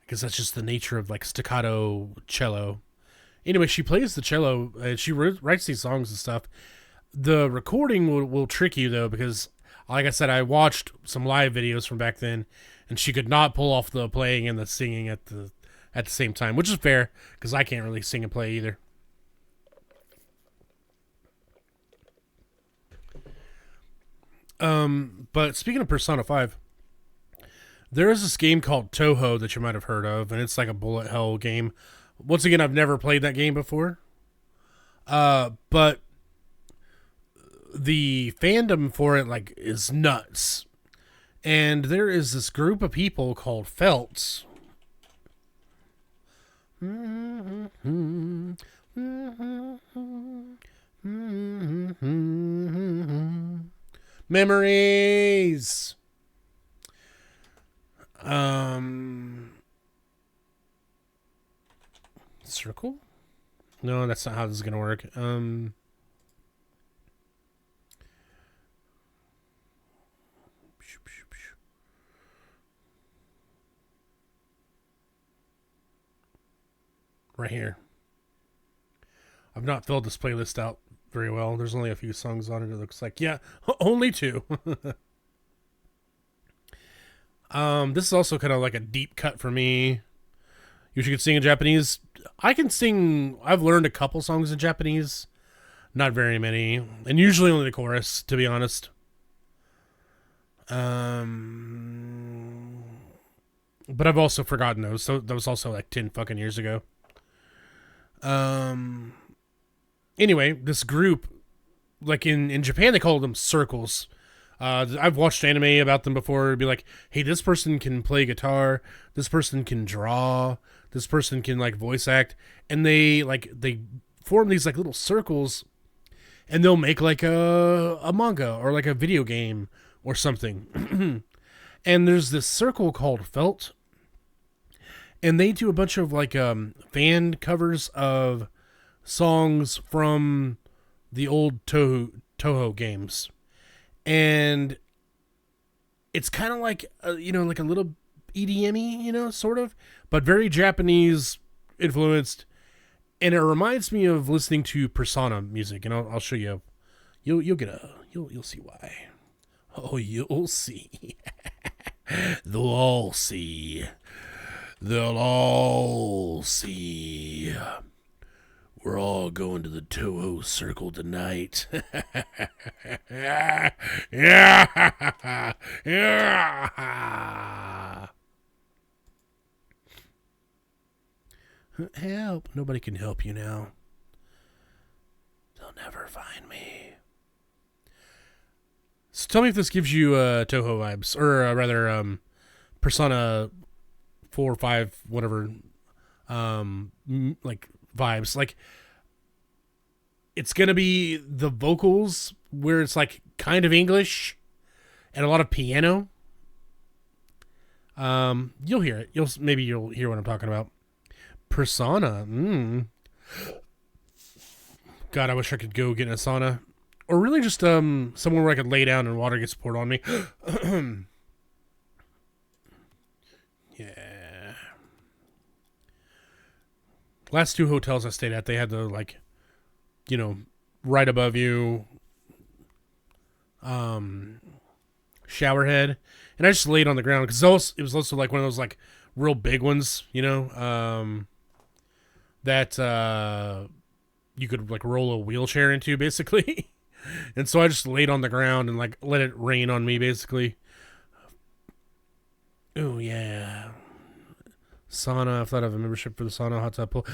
because that's just the nature of like staccato cello. Anyway, she plays the cello and she writes these songs and stuff. The recording will trick you though because, like I said, I watched some live videos from back then, and she could not pull off the playing and the singing at the same time, which is fair because I can't really sing and play either. But speaking of Persona 5, there is this game called Toho that you might have heard of, and it's like a bullet hell game. Once again, I've never played that game before. But the fandom for it like is nuts. And there is this group of people called Felts. Memories. Circle? No, that's not how this is gonna work. right here. I've not filled this playlist out very well. There's only a few songs on it. It looks like, yeah, only two. This is also kind of like a deep cut for me. You could sing in Japanese. I can sing. I've learned a couple songs in Japanese, not very many, and usually only the chorus, to be honest. But I've also forgotten those. So that was also like 10 fucking years ago. Anyway, this group, like in Japan, they call them circles. I've watched anime about them before. It'd be like, hey, this person can play guitar, this person can draw, this person can like voice act, and they form these like little circles, and they'll make like a manga or like a video game or something. And there's this circle called Felt, and they do a bunch of like fan covers of songs from the old Toho games. And it's kind of like, like a little EDM-y, sort of, but very Japanese influenced. And it reminds me of listening to Persona music, and I'll show you. You'll see why. Oh, you'll see. They'll all see. They'll all see. We're all going to the Toho Circle tonight. Yeah. Yeah. Help. Nobody can help you now. They'll never find me. So tell me if this gives you Toho vibes. Or rather, Persona 4 or 5, whatever, like vibes. Like, it's gonna be the vocals where it's like kind of English and a lot of piano. You'll hear it. Maybe you'll hear what I'm talking about. Persona. God, I wish I could go get in a sauna, or really just somewhere where I could lay down and water gets poured on me. Yeah. Last 2 hotels I stayed at, they had the like, right above you, shower head, and I just laid on the ground because it was also like one of those like real big ones, that you could like roll a wheelchair into basically. And so I just laid on the ground and like let it rain on me basically. Oh yeah. Sauna. I've thought of a membership for the sauna, hot tub pool.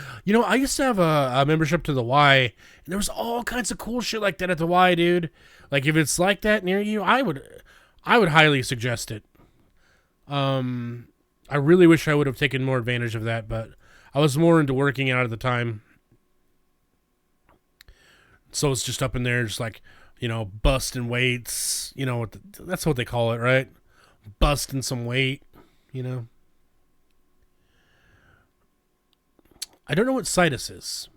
I used to have a membership to the Y, and there was all kinds of cool shit like that at the Y, dude. Like if it's like that near you, I would highly suggest it. I really wish I would have taken more advantage of that, but I was more into working out at the time. So it's just up in there, just like, busting weights. That's what they call it, right? Busting some weight, I don't know what Citus is.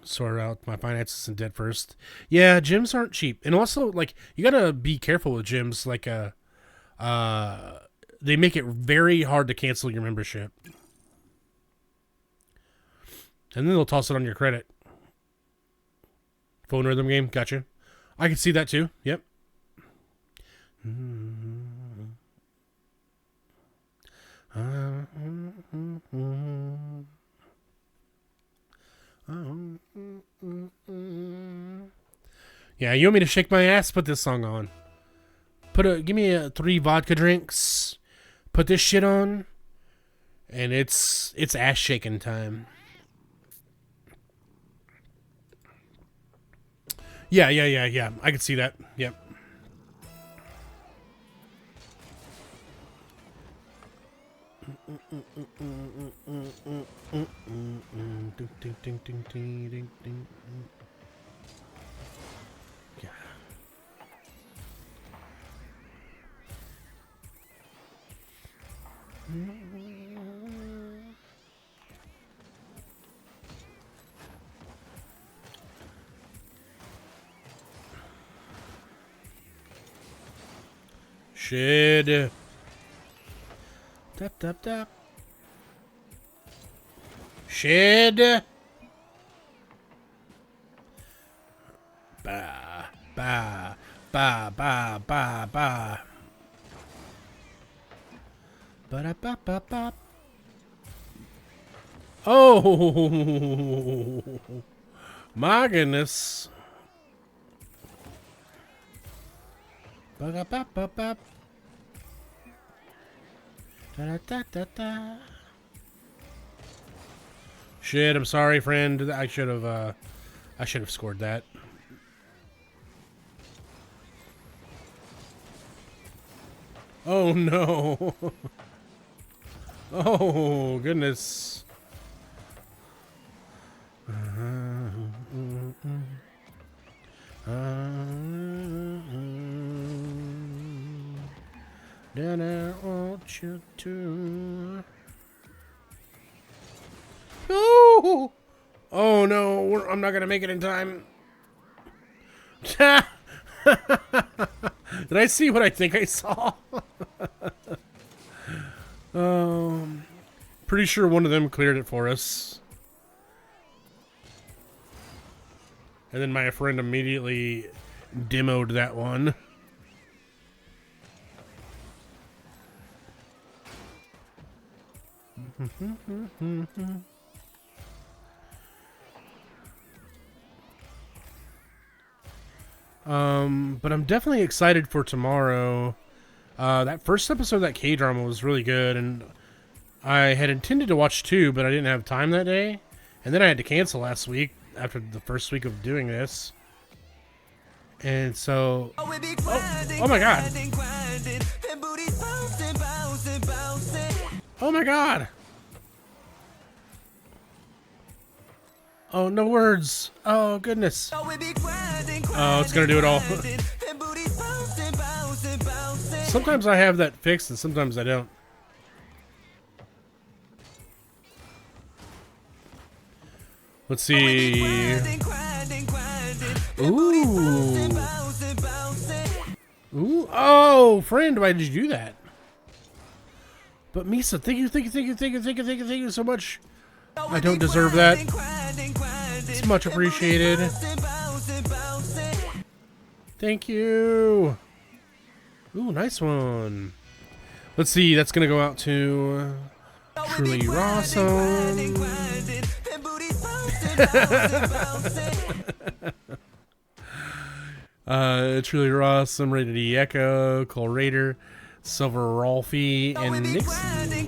Sort out my finances and debt first. Yeah, gyms aren't cheap. And also, like, you gotta be careful with gyms. Like, they make it very hard to cancel your membership. And then they'll toss it on your credit. Phone rhythm game, gotcha. I can see that too, yep. Yeah, you want me to shake my ass? Put this song on. Give me 3 vodka drinks. Put this shit on, and it's ass shaking time. Yeah. I can see that. Yep. Yeah. Shit. Tap, tap, tap. Shed. Ba, ba, ba, ba, ba, ba. Ba-da-ba-ba-ba. Oh, my goodness. Ba-da-ba-ba-ba. Da-da-da-da-da. Shit, I'm sorry, friend. I should have scored that. Oh no. Oh goodness. Then I want you to. Oh! Oh no, I'm not gonna make it in time. Did I see what I think I saw? Pretty sure one of them cleared it for us. And then my friend immediately demoed that one. But I'm definitely excited for tomorrow. That first episode of that K-drama was really good, and I had intended to watch 2, but I didn't have time that day. And then I had to cancel last week after the first week of doing this. And so... Oh my god! Oh my god! Oh, no words. Oh, goodness. Oh, it's gonna do it all. Sometimes I have that fixed and sometimes I don't. Let's see. Ooh. Ooh. Oh, friend, why did you do that? But Misa, thank you so much. I don't deserve that. It's much appreciated. Thank you. Ooh, nice one. Let's see, that's gonna go out to Truly Awesome. Truly Awesome, Rated E Echo, Cole Raider, Silver Rolfie, and Nixie.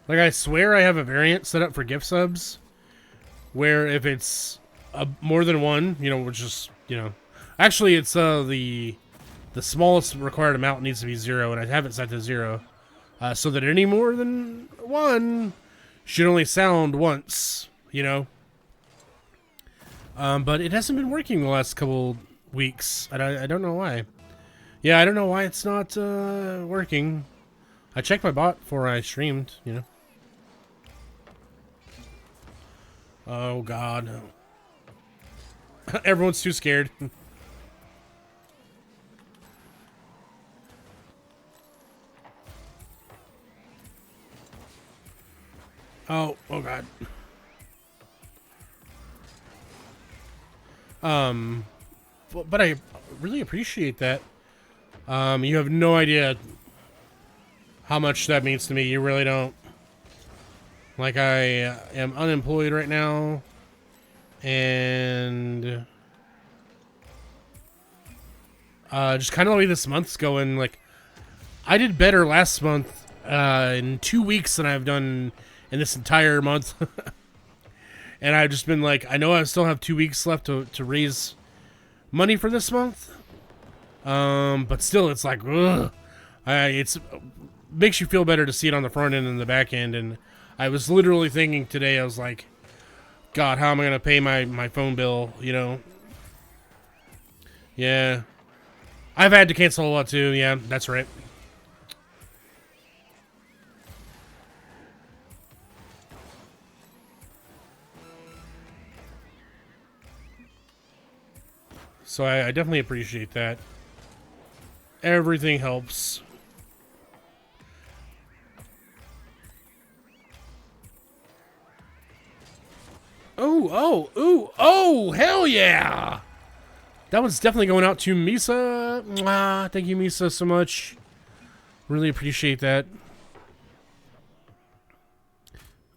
Like, I swear I have a variant set up for gift subs where if it's more than one, you know, which is, you know, actually it's the smallest required amount needs to be 0, and I have it set to 0, so that any more than one should only sound once, you know. But it hasn't been working the last couple weeks. I don't know why. Yeah, I don't know why it's not working. I checked my bot before I streamed, you know. Oh god. Everyone's too scared. Oh god. But I really appreciate that. You have no idea how much that means to me. You really don't. Like, I am unemployed right now, and just kind of the way this month's going. Like, I did better last month in 2 weeks than I've done in this entire month. And I've just been like, I know I still have 2 weeks left to raise money for this month. But still, it's like, ugh. It's makes you feel better to see it on the front end and the back end. And I was literally thinking today, I was like, God, how am I going to pay my phone bill, you know? Yeah. I've had to cancel a lot too. Yeah, that's right. So I definitely appreciate that. Everything helps. Oh, hell yeah! That one's definitely going out to Misa. Mwah, thank you, Misa, so much. Really appreciate that.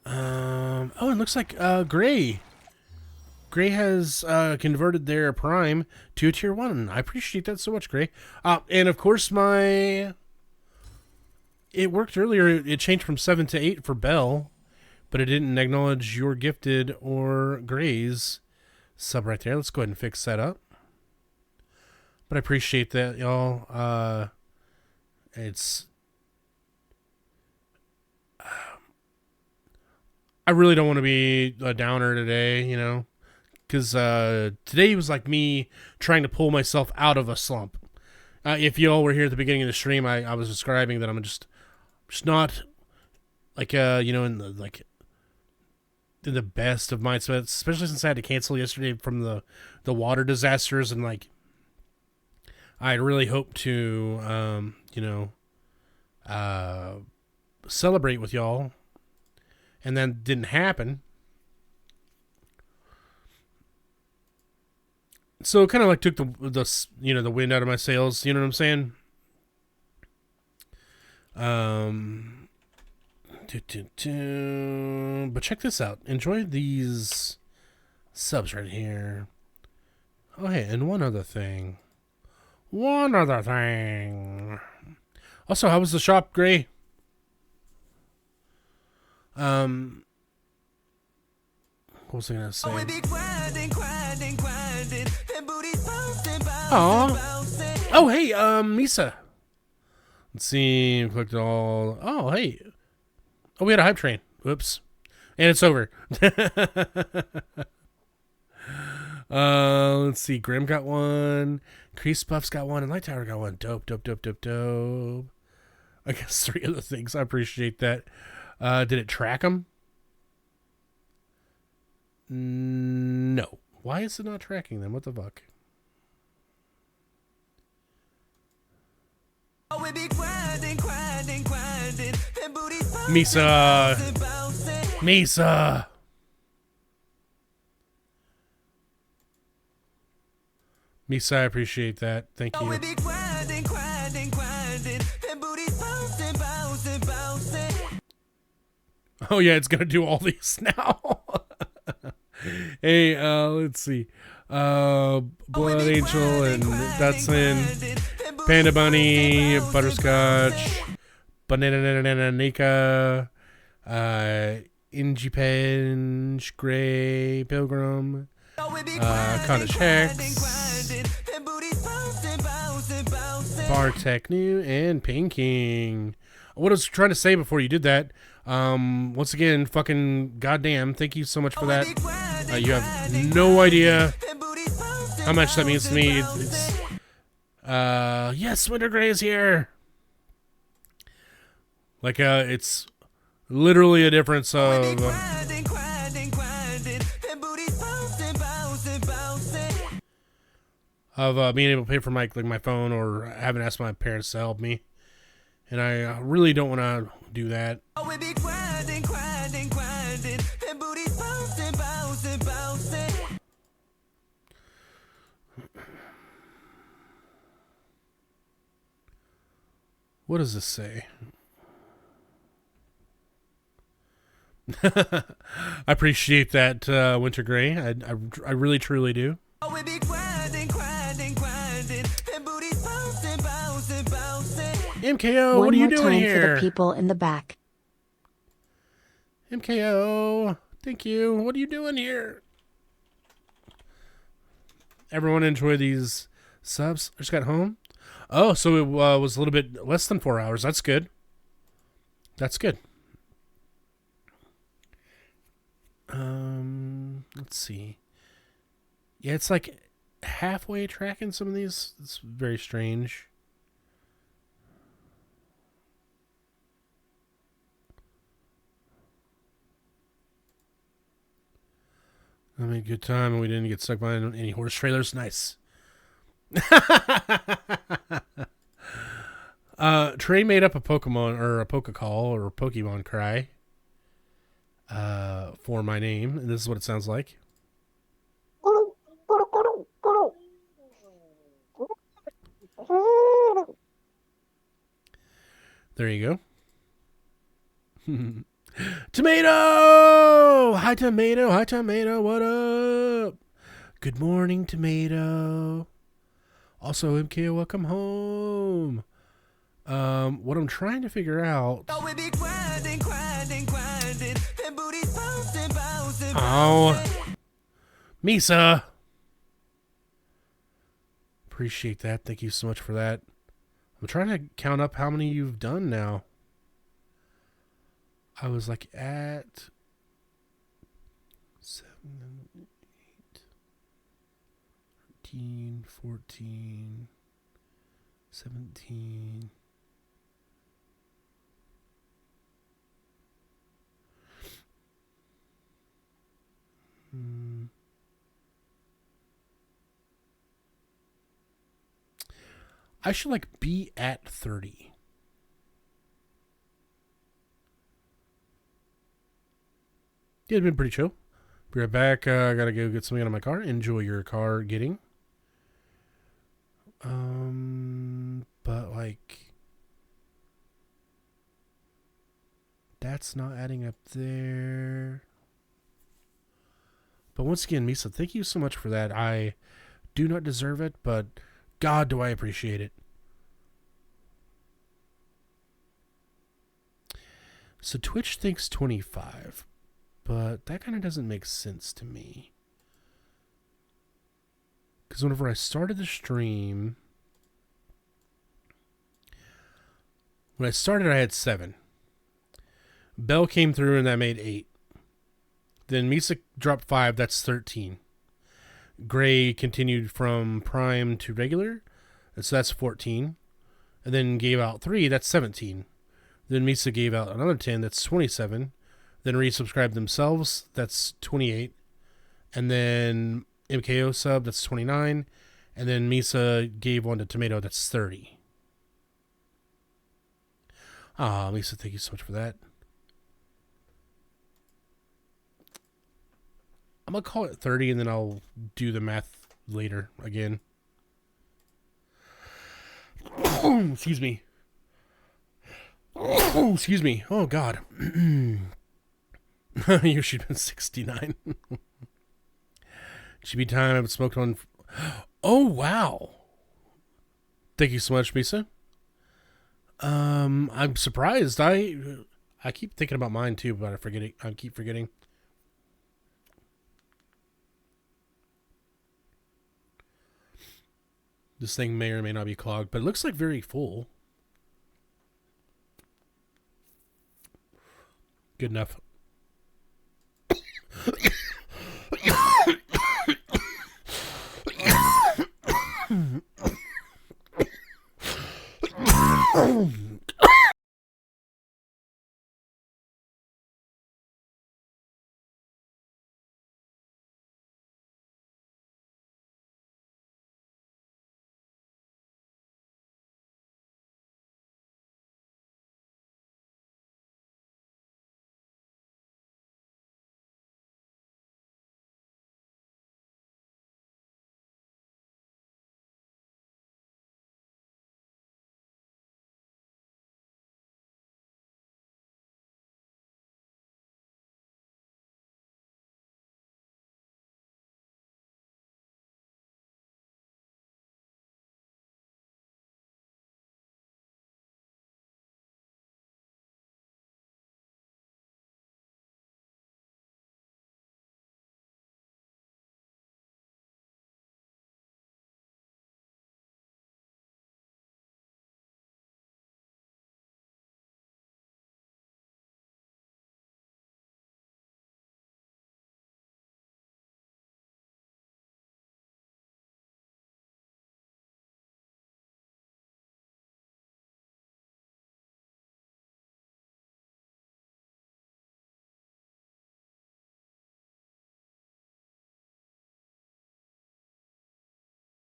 Oh, it looks like Gray. Gray has converted their Prime to a Tier 1. I appreciate that so much, Gray. And of course, it worked earlier. It changed from 7 to 8 for Bell, but it didn't acknowledge your gifted or Gray's sub right there. Let's go ahead and fix that up. But I appreciate that, y'all. I really don't want to be a downer today, you know, because today was like me trying to pull myself out of a slump. If you all were here at the beginning of the stream, I was describing that I'm just not like in the best of mindsets, especially since I had to cancel yesterday from the water disasters, and like I really hope to celebrate with y'all. And then didn't happen. So it kind of like took the wind out of my sails. You know what I'm saying? But check this out. Enjoy these subs right here. Oh, hey, and one other thing. Also, how was the shop, Gray? What was I gonna say? Aw. Oh, hey, Misa. Let's see. Clicked all. Oh, hey. Oh, we had a hype train. Whoops. And it's over. Let's see. Grim got one. Crease Buffs got one. And Light Tower got one. Dope. I guess 3 other things. I appreciate that. Did it track them? No. Why is it not tracking them? What the fuck? Misa! Misa, I appreciate that. Thank you. Oh yeah, it's gonna do all these now. Hey, let's see. Blood Angel and Dutson, Panda Bunny, Butterscotch, Banana Nika, Ingipenge, Gray, Pilgrim, Cottage Hex, Bartek New, and Pinking. What I was trying to say before you did that, once again, fucking goddamn, thank you so much for that. You have no idea how much that means to me. Yes, Winter Gray is here. Like, it's literally a difference of being able to pay for my phone, or having to ask my parents to help me. And I really don't want to do that. What does this say? I appreciate that, Winter Gray. I really, truly do. MKO, what are you doing here? One more time for the people in the back. MKO, thank you. What are you doing here? Everyone enjoy these subs. I just got home. Oh, so it was a little bit less than 4 hours. That's good. That's good. Let's see. Yeah, it's like halfway tracking some of these. It's very strange. I made a good time, and we didn't get stuck by any horse trailers. Nice. Trey made up a Pokemon or a Pokecall or a Pokemon cry for my name, and this is what it sounds like. There you go. Tomato! Hi, Tomato. Hi, Tomato. What up? Good morning, Tomato. Also, MKO, welcome home. What I'm trying to figure out. Oh, Misa. Appreciate that. Thank you so much for that. I'm trying to count up how many you've done now. I was like at 7, 8, 13, 14, 17. I should like be at 30. Yeah, it's been pretty chill. Be right back. I gotta go get something out of my car. Enjoy your car getting. But like, that's not adding up there. But once again, Misa, thank you so much for that. I do not deserve it, but God, do I appreciate it. So Twitch thinks 25, but that kind of doesn't make sense to me. Because whenever I started the stream, when I started, I had 7. Bell came through and that made 8. Then Misa dropped 5, that's 13. Gray continued from prime to regular, so that's 14. And then gave out 3, that's 17. Then Misa gave out another 10, that's 27. Then resubscribed themselves, that's 28. And then MKO sub, that's 29. And then Misa gave one to Tomato, that's 30. Ah, Misa, thank you so much for that. I'm going to call it 30 and then I'll do the math later again. Excuse me. Excuse me. Oh, God. You should have been 69. Should be time I've smoked one. Oh, wow. Thank you so much, Misa. I'm surprised. I keep thinking about mine too, but I keep forgetting. This thing may or may not be clogged, but it looks like very full. Good enough.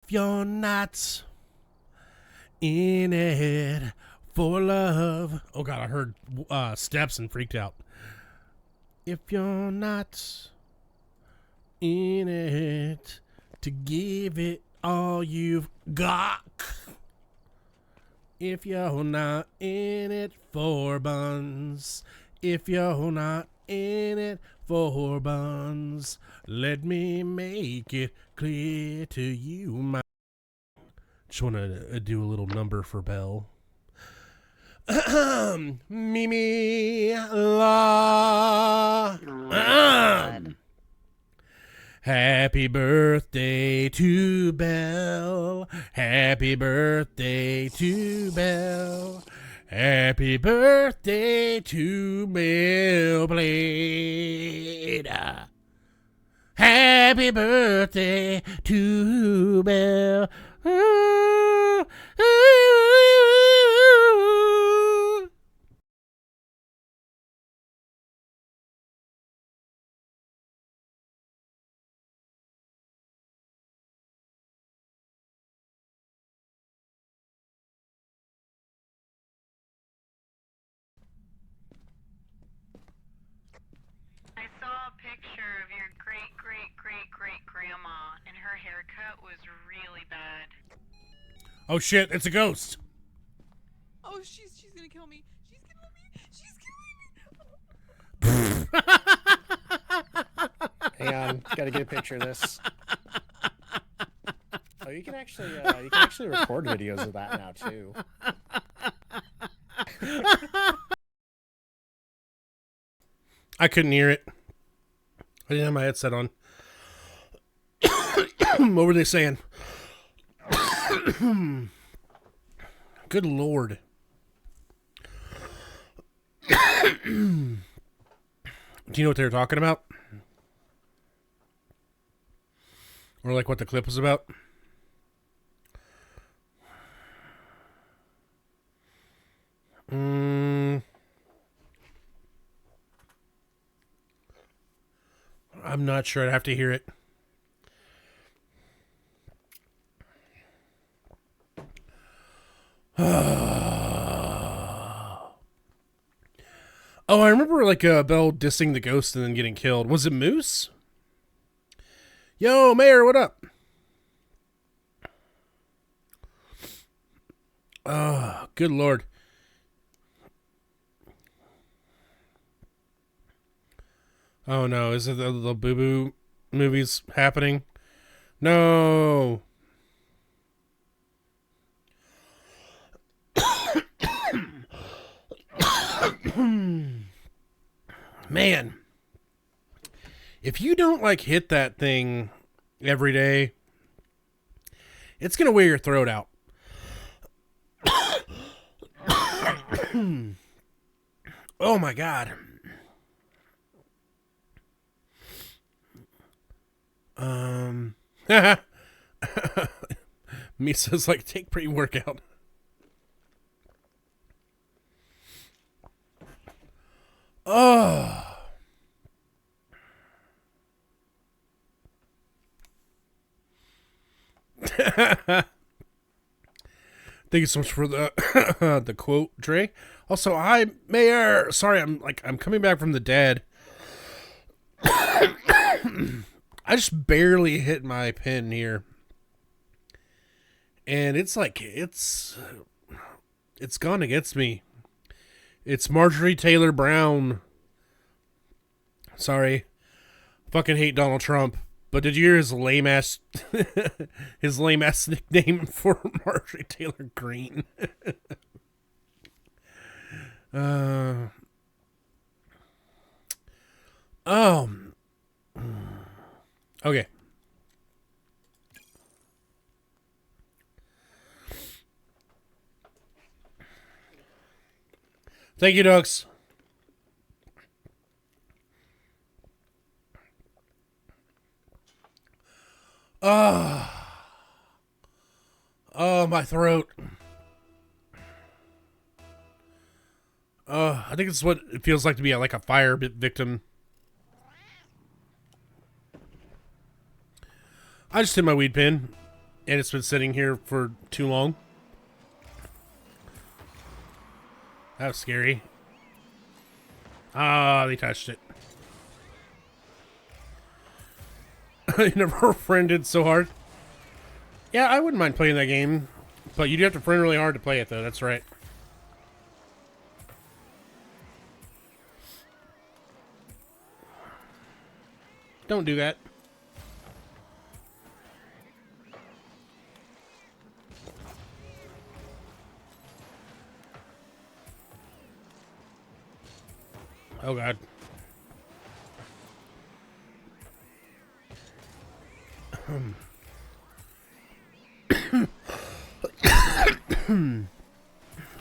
If you're not in it, for love. Oh God, I heard steps and freaked out. If you're not in it to give it all you've got. If you're not in it for buns. If you're not in it for buns. Let me make it clear to you, my. Just want to do a little number for Belle. Mimi La. Happy birthday to Belle. Happy birthday to Belle. Happy birthday to Belle Blade. Happy birthday to Belle. I saw a picture of your great grandma, and her haircut was really bad. Oh shit, it's a ghost. Oh, she's gonna kill me. She's killing me. Hang on, gotta get a picture of this. Oh, you can actually record videos of that now too. I couldn't hear it. I didn't have my headset on. What were they saying? Good Lord. Do you know what they were talking about? Or like what the clip was about? I'm not sure. I'd have to hear it. Oh, I remember like Belle dissing the ghost and then getting killed. Was it Moose? Yo, Mayor, what up? Oh, good Lord. Oh no, is it the Boo Boo movies happening? No. Man, if you don't like hit that thing every day, it's gonna wear your throat out. Oh my God. Misa's like, take pre-workout. Oh. Thank you so much for the the quote, Dre. Also, hi, Mayor. Sorry, I'm coming back from the dead. I just barely hit my pin here. And it's like it's gone against me. It's Marjorie Taylor Brown. Sorry. Fucking hate Donald Trump. But did you hear his lame ass nickname for Marjorie Taylor Greene? Okay. Thank you, Ducks. Oh, my throat. I think it's what it feels like to be like a fire victim. I just hit my weed pen, and it's been sitting here for too long. That was scary. Ah, they touched it. I never friended so hard. Yeah, I wouldn't mind playing that game. But you do have to friend really hard to play it, though. That's right. Don't do that. Oh, God.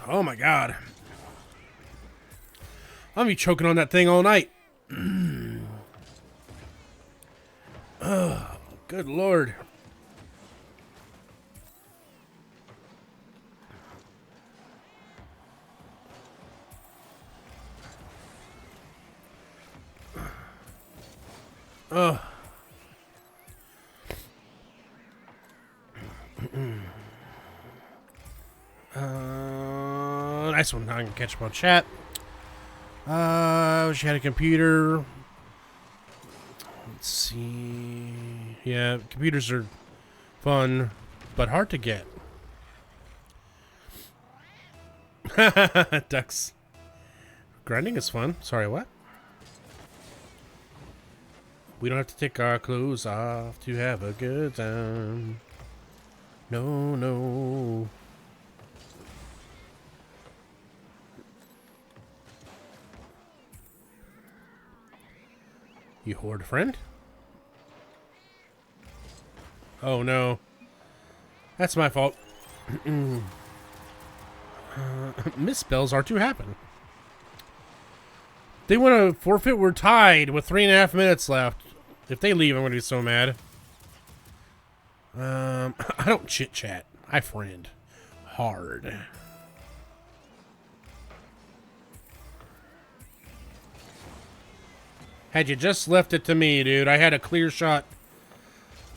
Oh, my God. I'll be choking on that thing all night. Oh, good Lord. Oh. Nice one. I can catch up on chat. She had a computer. Let's see. Yeah, computers are fun, but hard to get. Ducks. Grinding is fun. Sorry, what? We don't have to take our clothes off to have a good time. No, no. You horde friend? Oh no. That's my fault. Misspells are to happen. They want to forfeit. We're tied with 3.5 minutes left. If they leave, I'm going to be so mad. I don't chit chat. I friend. Hard. Had you just left it to me, dude, I had a clear shot.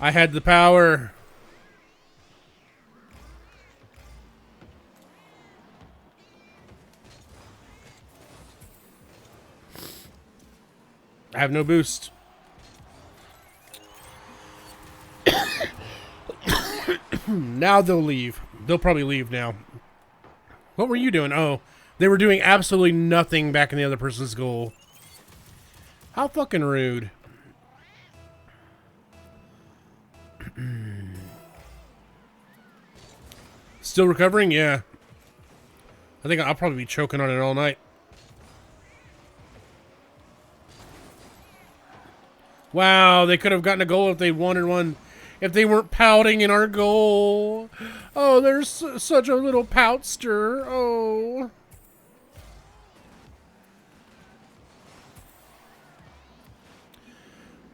I had the power. I have no boost. Now they'll leave. They'll probably leave now. What were you doing? Oh, they were doing absolutely nothing back in the other person's goal. How fucking rude. Still recovering? Yeah. I think I'll probably be choking on it all night. Wow, they could have gotten a goal if they wanted one. If they weren't pouting in our goal. Oh, there's such a little poutster. Oh.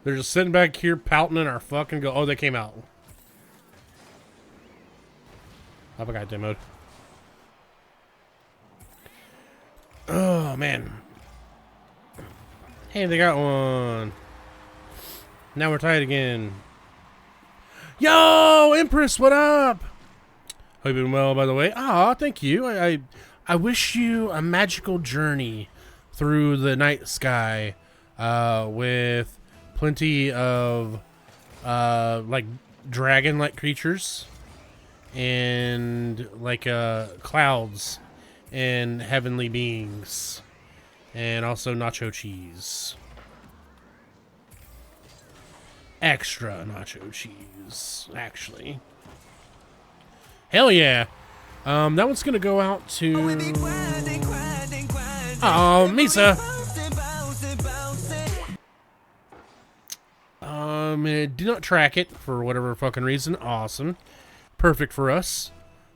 They're just sitting back here pouting in our fucking goal. Oh, they came out. I got demoed. Oh, man. Hey, they got one. Now we're tied again. Yo, Empress, what up? Hope you've been well, by the way. Ah, thank you. I wish you a magical journey through the night sky with plenty of like dragon-like creatures and like clouds and heavenly beings and also nacho cheese. Extra nacho cheese, actually. Hell yeah. That one's gonna go out to... Oh, Misa. It did not track it for whatever fucking reason. Awesome. Perfect for us.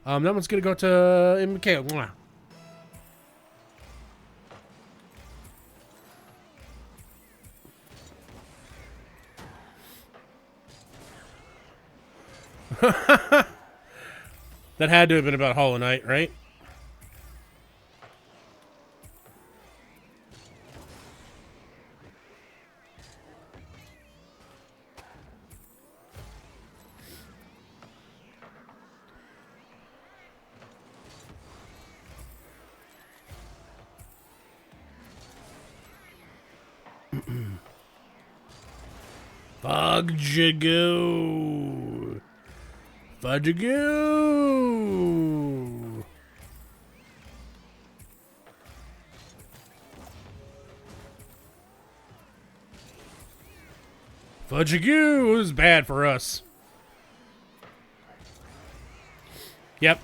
That one's gonna go to MK. Mwah. That had to have been about Hollow Knight, right? Fudgegoo. Fudgegoo. Fudgegoo is bad for us. Yep.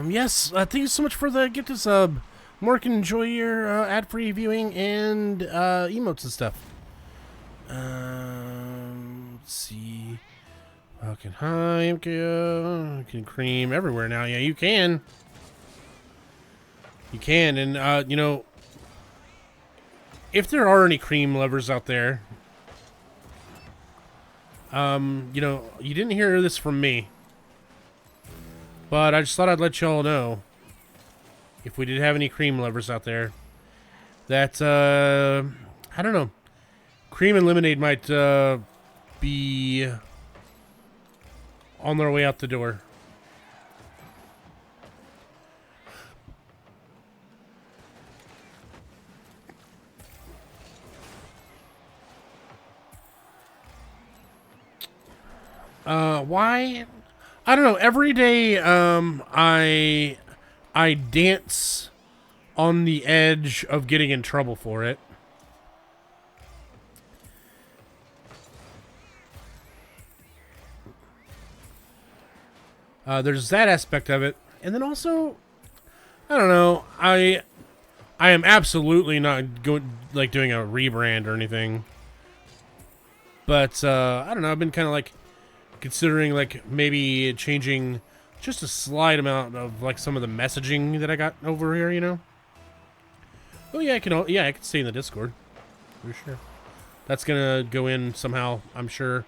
Yes, thank you so much for the gift of sub. More can enjoy your ad-free viewing and emotes and stuff. Let's see. Fucking hi, MKO. You can cream everywhere now. Yeah, you can. You can, and you know, if there are any cream lovers out there, you know, you didn't hear this from me, but I just thought I'd let y'all know, if we did have any cream lovers out there, that, I don't know, cream and lemonade might, be on their way out the door. Why? I don't know. Every day, I dance on the edge of getting in trouble for it. There's that aspect of it, and then also, I don't know. I am absolutely not doing a rebrand or anything, but I don't know. I've been kind of like considering like maybe changing just a slight amount of like some of the messaging that I got over here, you know. Oh yeah, I can stay in the Discord for sure. That's gonna go in somehow, I'm sure.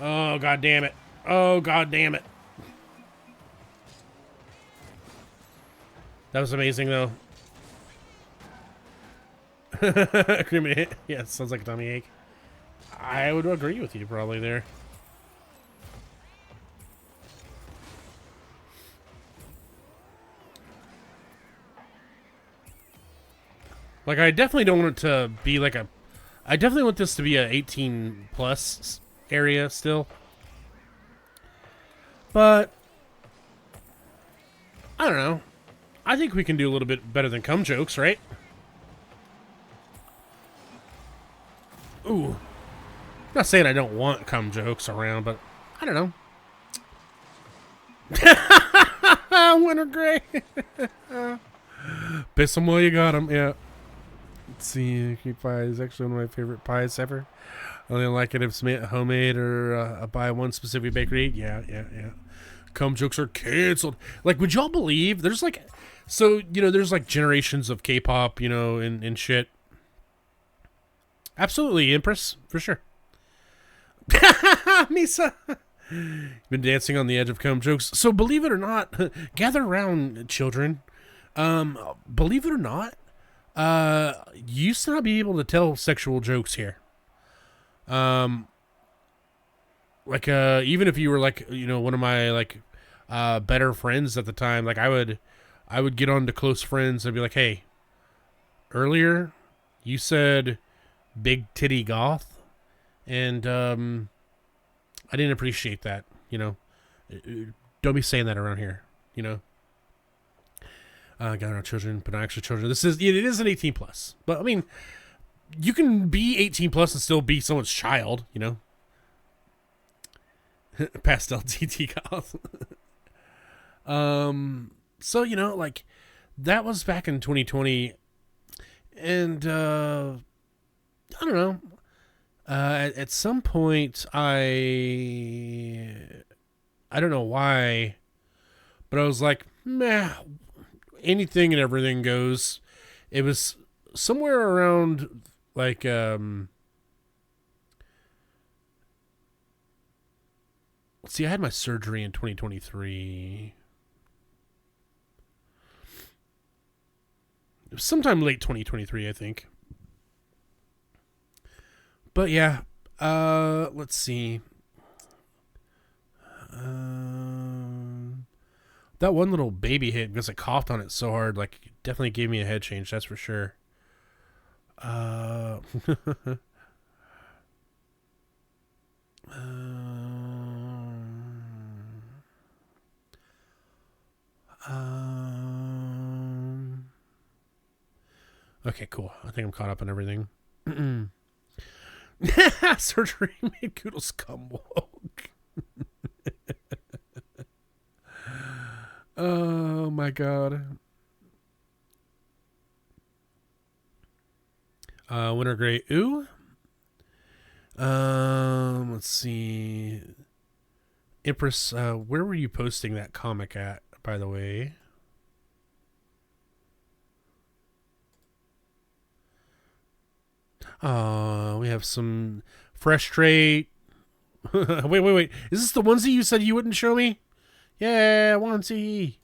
Oh god damn it! Oh god damn it! That was amazing though. Yeah, it sounds like a tummy ache. I would agree with you probably there. Like, I definitely don't want it to be like a... I definitely want this to be a 18 plus area still. But I don't know. I think we can do a little bit better than cum jokes, right? Ooh. Not saying I don't want cum jokes around, but I don't know. Winter gray. Piss them while you got them, yeah. Let's see, cream pie is actually one of my favorite pies ever. I only like it if it's made homemade or by one specific bakery. Yeah. Cum jokes are canceled. Like, would y'all believe there's like, so, you know, there's like generations of K-pop, you know, and shit. Absolutely, Empress, for sure. Misa. Been dancing on the edge of cum jokes. So believe it or not, gather around, children. Believe it or not, you used to not be able to tell sexual jokes here. Like, even if you were like, you know, one of my like, better friends at the time, like I would get on to close friends and be like, hey, earlier you said big titty goth, and I didn't appreciate that, you know. Don't be saying that around here, you know. Got our children, but not actually children. It is an 18 plus, but I mean, you can be 18 plus and still be someone's child, you know. Pastel TT goth. So, you know, like, that was back in 2020, and I don't know. At some point, I don't know why, but I was like, meh, anything and everything goes. It was somewhere around, like, let's see, I had my surgery in 2023. It was sometime late 2023, I think. But yeah, let's see. That one little baby hit because I coughed on it so hard, like, definitely gave me a head change, that's for sure. Um, okay, cool. I think I'm caught up on everything. Surgery made Koodles come woke. Oh my god. Winter Gray. Ooh. Let's see. Empress, where were you posting that comic at, by the way? We have some fresh trait. wait. Is this the onesie you said you wouldn't show me? Yeah, onesie.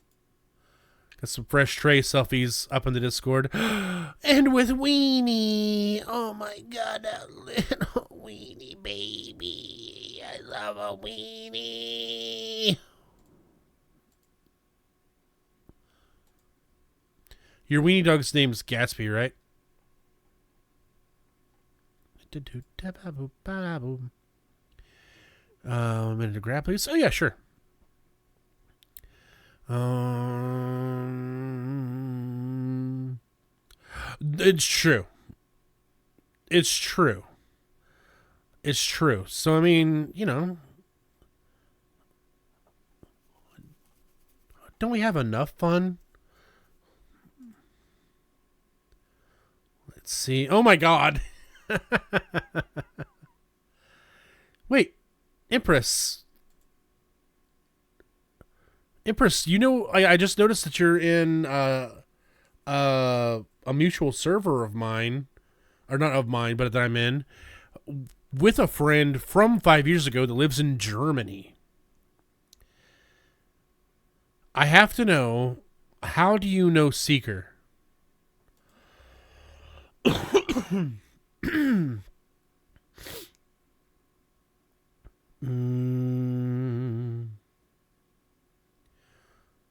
Got some fresh tray selfies up in the Discord. And with Weenie. Oh my god, that little weenie baby. I love a weenie. Your weenie dog's name's Gatsby, right? A minute to grab, please. Oh, yeah, sure. It's true. It's true. It's true. So, I mean, you know, don't we have enough fun? Let's see. Oh, my God. Wait, Empress, you know, I just noticed that you're in a mutual server of mine, or not of mine, but that I'm in, with a friend from 5 years ago that lives in Germany. I have to know, how do you know Seeker?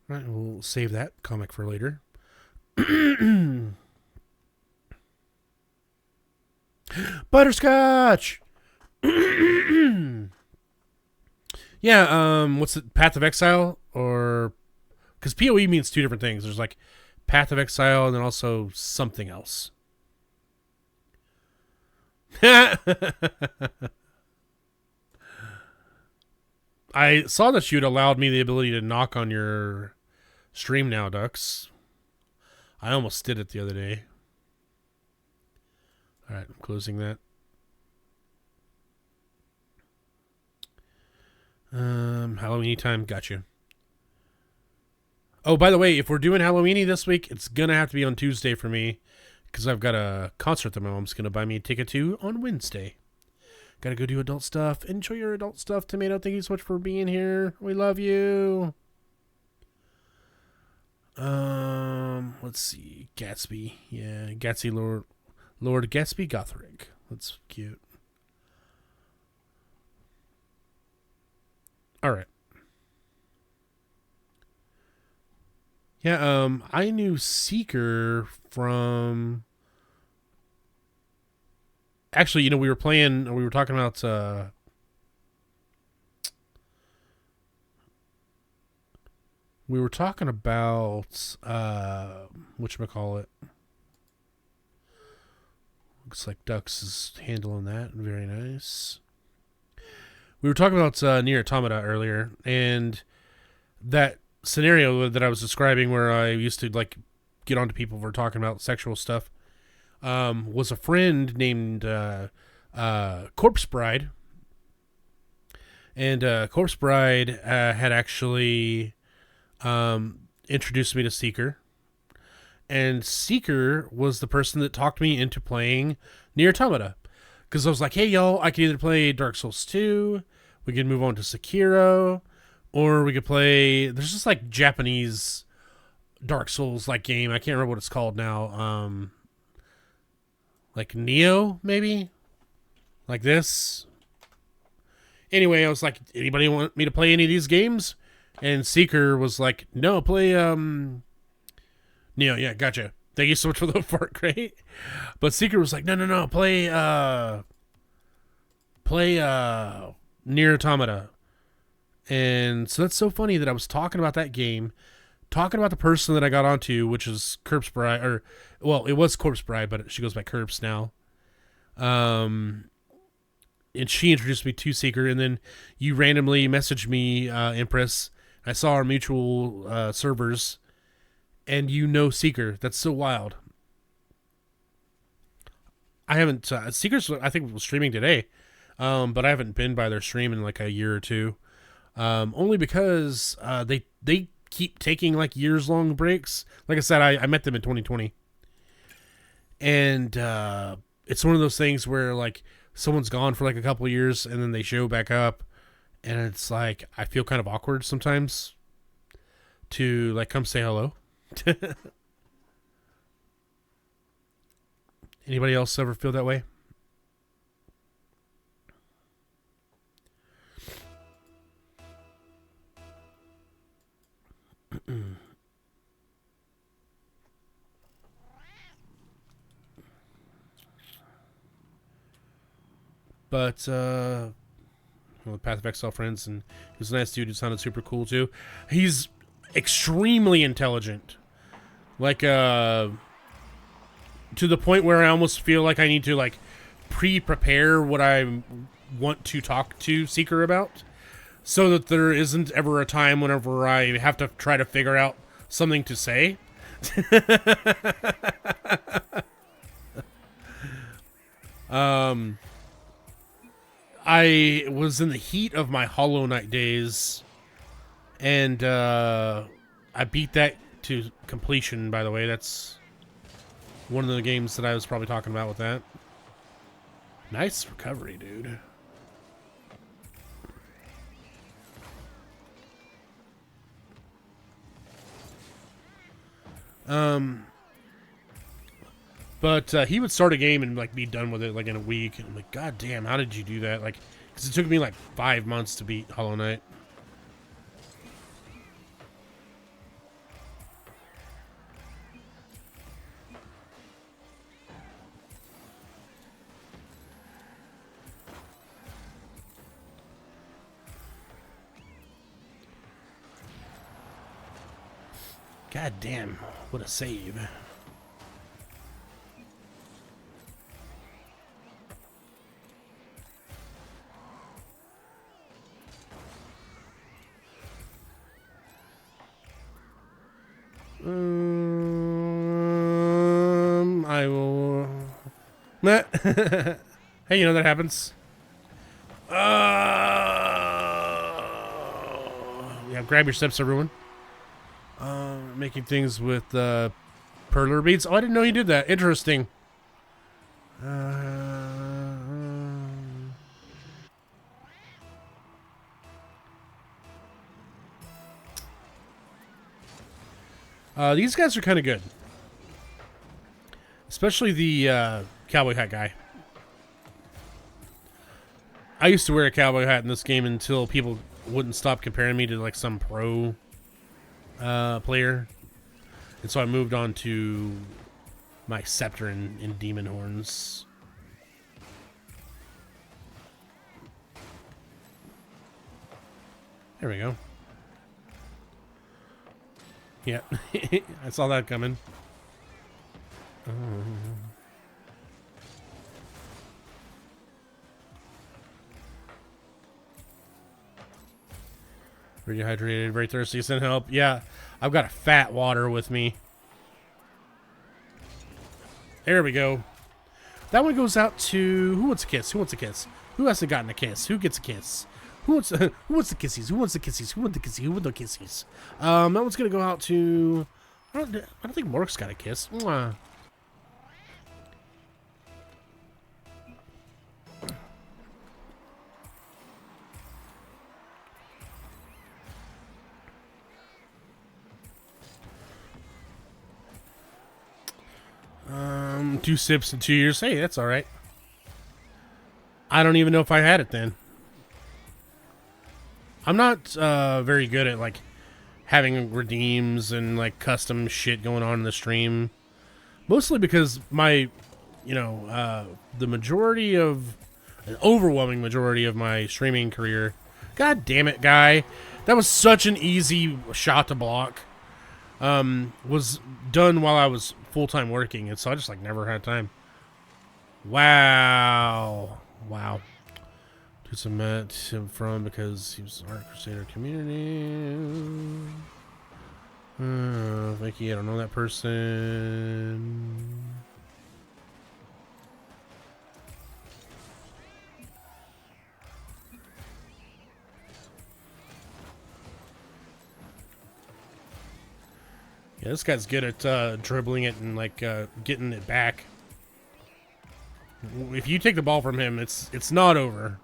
Right, we'll save that comic for later. Butterscotch. Yeah. What's it? Path of Exile, or because POE means two different things. There's like Path of Exile, and then also something else. I saw that you'd allowed me the ability to knock on your stream now, Ducks. I almost did it the other day. All right, I'm closing that. Halloweeny time, got you. Oh, by the way, if we're doing Halloweeny this week, it's gonna have to be on Tuesday for me, because I've got a concert that my mom's gonna buy me a ticket to on Wednesday. Gotta go do adult stuff. Enjoy your adult stuff, Tomato. Thank you so much for being here. We love you. Let's see. Gatsby. Yeah, Gatsby Lord Gatsby Gothric. That's cute. Alright. Yeah, I knew Seeker from... Actually, you know, we were talking about, whatchamacallit. Looks like Dux is handling that. Very nice. We were talking about Nier Automata earlier, and that scenario that I was describing where I used to, like, get onto people for talking about sexual stuff. Was a friend named Corpse Bride. And Corpse Bride had actually introduced me to Seeker. And Seeker was the person that talked me into playing Nier Automata. Because I was like, hey, y'all, I could either play Dark Souls 2, we could move on to Sekiro, or we could play... There's just, like, Japanese Dark Souls-like game. I can't remember what it's called now. Like Neo, maybe? Like this? Anyway, I was like, anybody want me to play any of these games? And Seeker was like, no, play Neo, yeah, gotcha. Thank you so much for the fart crate. But Seeker was like, no, play Nier Automata. And so that's so funny that I was talking about that game, talking about the person that I got onto, which is Corpse Bride, or well, it was Corpse Bride, but she goes by Corpse now. And she introduced me to Seeker, and then you randomly messaged me, Empress. I saw our mutual servers, and you know Seeker. That's so wild. I haven't Seeker's I think was streaming today, but I haven't been by their stream in like a year or two, only because they keep taking like years long breaks. Like I said, I met them in 2020, and it's one of those things where like someone's gone for like a couple of years and then they show back up, and it's like I feel kind of awkward sometimes to like come say hello. Anybody else ever feel that way? But well, Path of Exile friends, and he was a nice dude who sounded super cool too. He's extremely intelligent, like to the point where I almost feel like I need to like pre-prepare what I want to talk to Seeker about, so that there isn't ever a time whenever I have to try to figure out something to say. I was in the heat of my Hollow Knight days, and I beat that to completion, by the way. That's one of the games that I was probably talking about with that. Nice recovery, dude. But he would start a game and like be done with it like in a week. And I'm like, God damn, how did you do that? Like, because it took me like 5 months to beat Hollow Knight. God damn, what a save. I will. Meh. Hey, you know that happens. Yeah, grab your steps, everyone. Making things with perler beads. Oh, I didn't know you did that. Interesting. These guys are kind of good. Especially the cowboy hat guy. I used to wear a cowboy hat in this game until people wouldn't stop comparing me to like some pro player. And so I moved on to my scepter and demon horns. There we go. Yeah, I saw that coming. Very dehydrated, very thirsty, send help. Yeah, I've got a fat water with me. There we go. That one goes out to... Who wants a kiss? Who wants a kiss? Who hasn't gotten a kiss? Who gets a kiss? Who wants the kissies? Who wants the kissies? Who wants the kissies? Who wants the kissies? That one's gonna go out to... I don't think Mork's got a kiss. Mwah. Two sips in 2 years. Hey, that's all right. I don't even know if I had it then. I'm not very good at like having redeems and like custom shit going on in the stream. Mostly because my, the majority of, an overwhelming majority of my streaming career. God damn it, guy! That was such an easy shot to block. Was done while I was full-time working, and so I just like never had time. Wow. To submit him from because he was Art Crusader community. Thank you. I don't know that person. Yeah, this guy's good at dribbling it and like getting it back. If you take the ball from him, it's not over.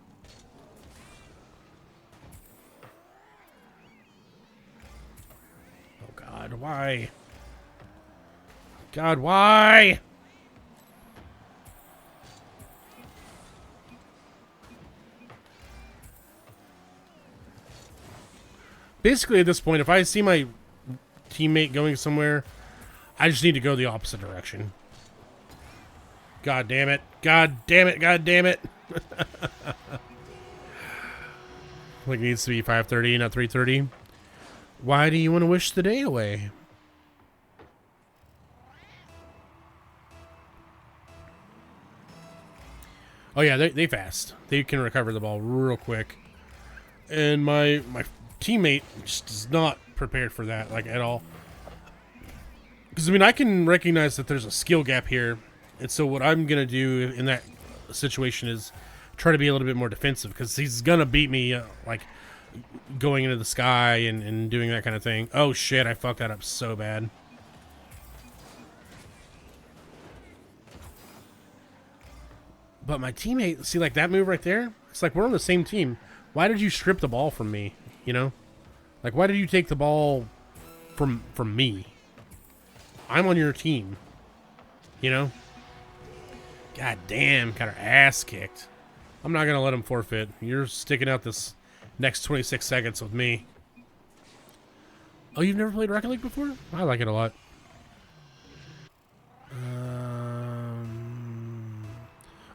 Oh God, why? God, why? Basically, at this point, if I see my teammate going somewhere, I just need to go the opposite direction. God damn it. God damn it. God damn it. Like it needs to be 5:30, not 3:30. Why do you want to wish the day away? Oh yeah, they fast. They can recover the ball real quick. And my teammate just is not prepared for that, like, at all. Because, I mean, I can recognize that there's a skill gap here. And so what I'm going to do in that situation is try to be a little bit more defensive. Because he's going to beat me, like, going into the sky and doing that kind of thing. Oh, shit, I fucked that up so bad. But my teammate, see, like, that move right there? It's like, we're on the same team. Why did you strip the ball from me, you know? Like, why did you take the ball from me? I'm on your team. You know? God damn, got her ass kicked. I'm not going to let him forfeit. You're sticking out this next 26 seconds with me. Oh, you've never played Rocket League before? I like it a lot.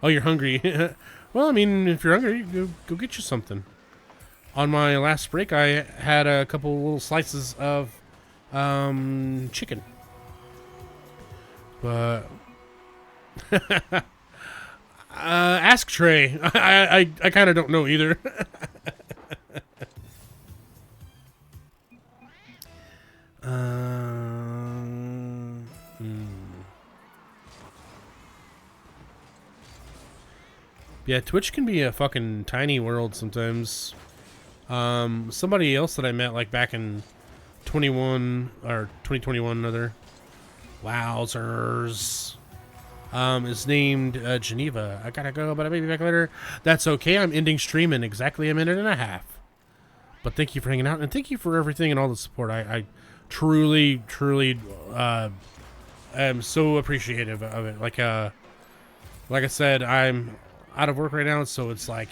Oh, you're hungry. Well, I mean, if you're hungry, go get you something. On my last break, I had a couple little slices of chicken. But ask Trey. I kind of don't know either. Yeah, Twitch can be a fucking tiny world sometimes. Somebody else that I met like back in 2021 rather. Wowzers. Is named Geneva. I gotta go, but I may be back later. That's okay. I'm ending stream in exactly a minute and a half. But thank you for hanging out, and thank you for everything and all the support. I truly am so appreciative of it. Like I said, I'm out of work right now, so it's like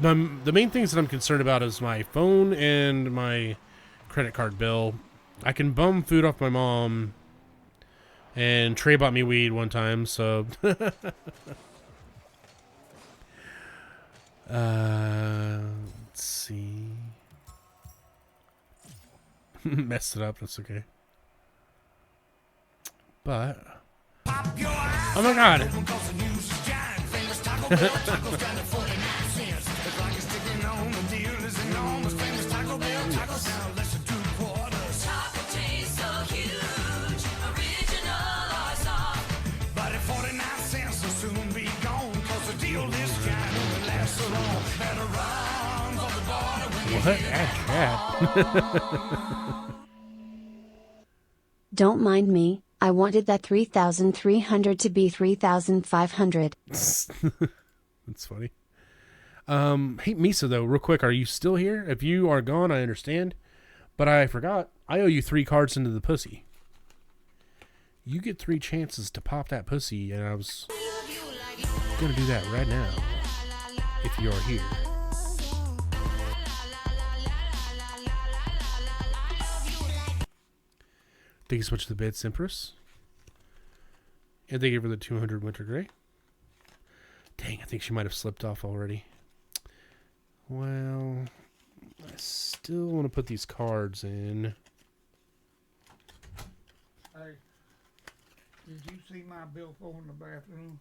the main things that I'm concerned about is my phone and my credit card bill. I can bum food off my mom, and Trey bought me weed one time, so let's see. Messed it up, that's okay. But oh my god. What? Don't mind me, I wanted that 3,300 to be 3,500. That's funny. Hey, Misa, though, real quick, are you still here? If you are gone, I understand. But I forgot. I owe you 3 cards into the pussy. You get 3 chances to pop that pussy, and I was going to do that right now. If you're here. Thank you so much for the bits, Empress. And thank you for the 200 Winter Gray. Dang, I think she might have slipped off already. Well, I still want to put these cards in. Hey, did you see my billfold in the bathroom?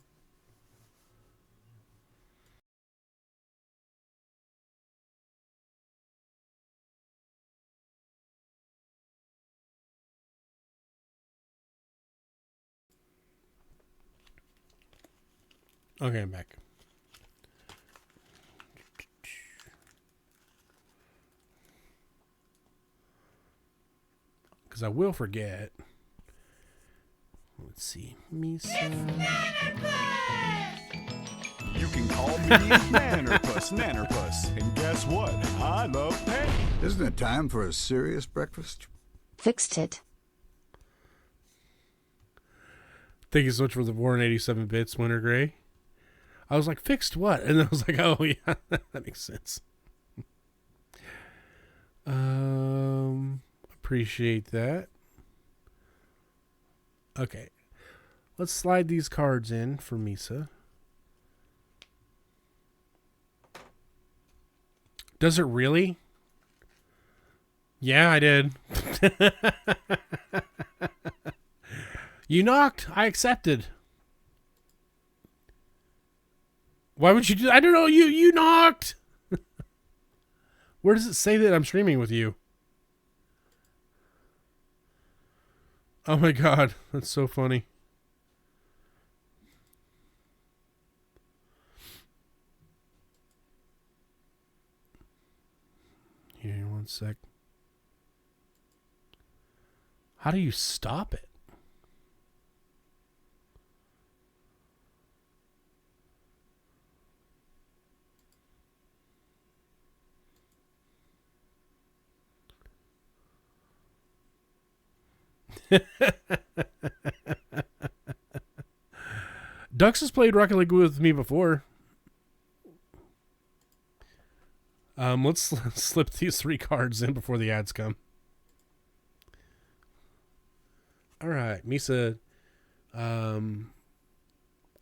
Okay, I'm back. Because I will forget. Let's see. Misa. You can call me Nannerpuss. And guess what? I love pets. Isn't it time for a serious breakfast? Fixed it. Thank you so much for the 487 bits, Winter Gray. I was like, fixed what? And then I was like, oh, yeah, that makes sense. Appreciate that. Okay. Let's slide these cards in for Misa. Does it really? Yeah, I did. You knocked. I accepted. Why would you do? I don't know. You knocked. Where does it say that I'm streaming with you? Oh my god, that's so funny. Here, one sec. How do you stop it? Dux has played Rocket League with me before. Let's slip these 3 cards in before the ads come. All right, Misa. I don't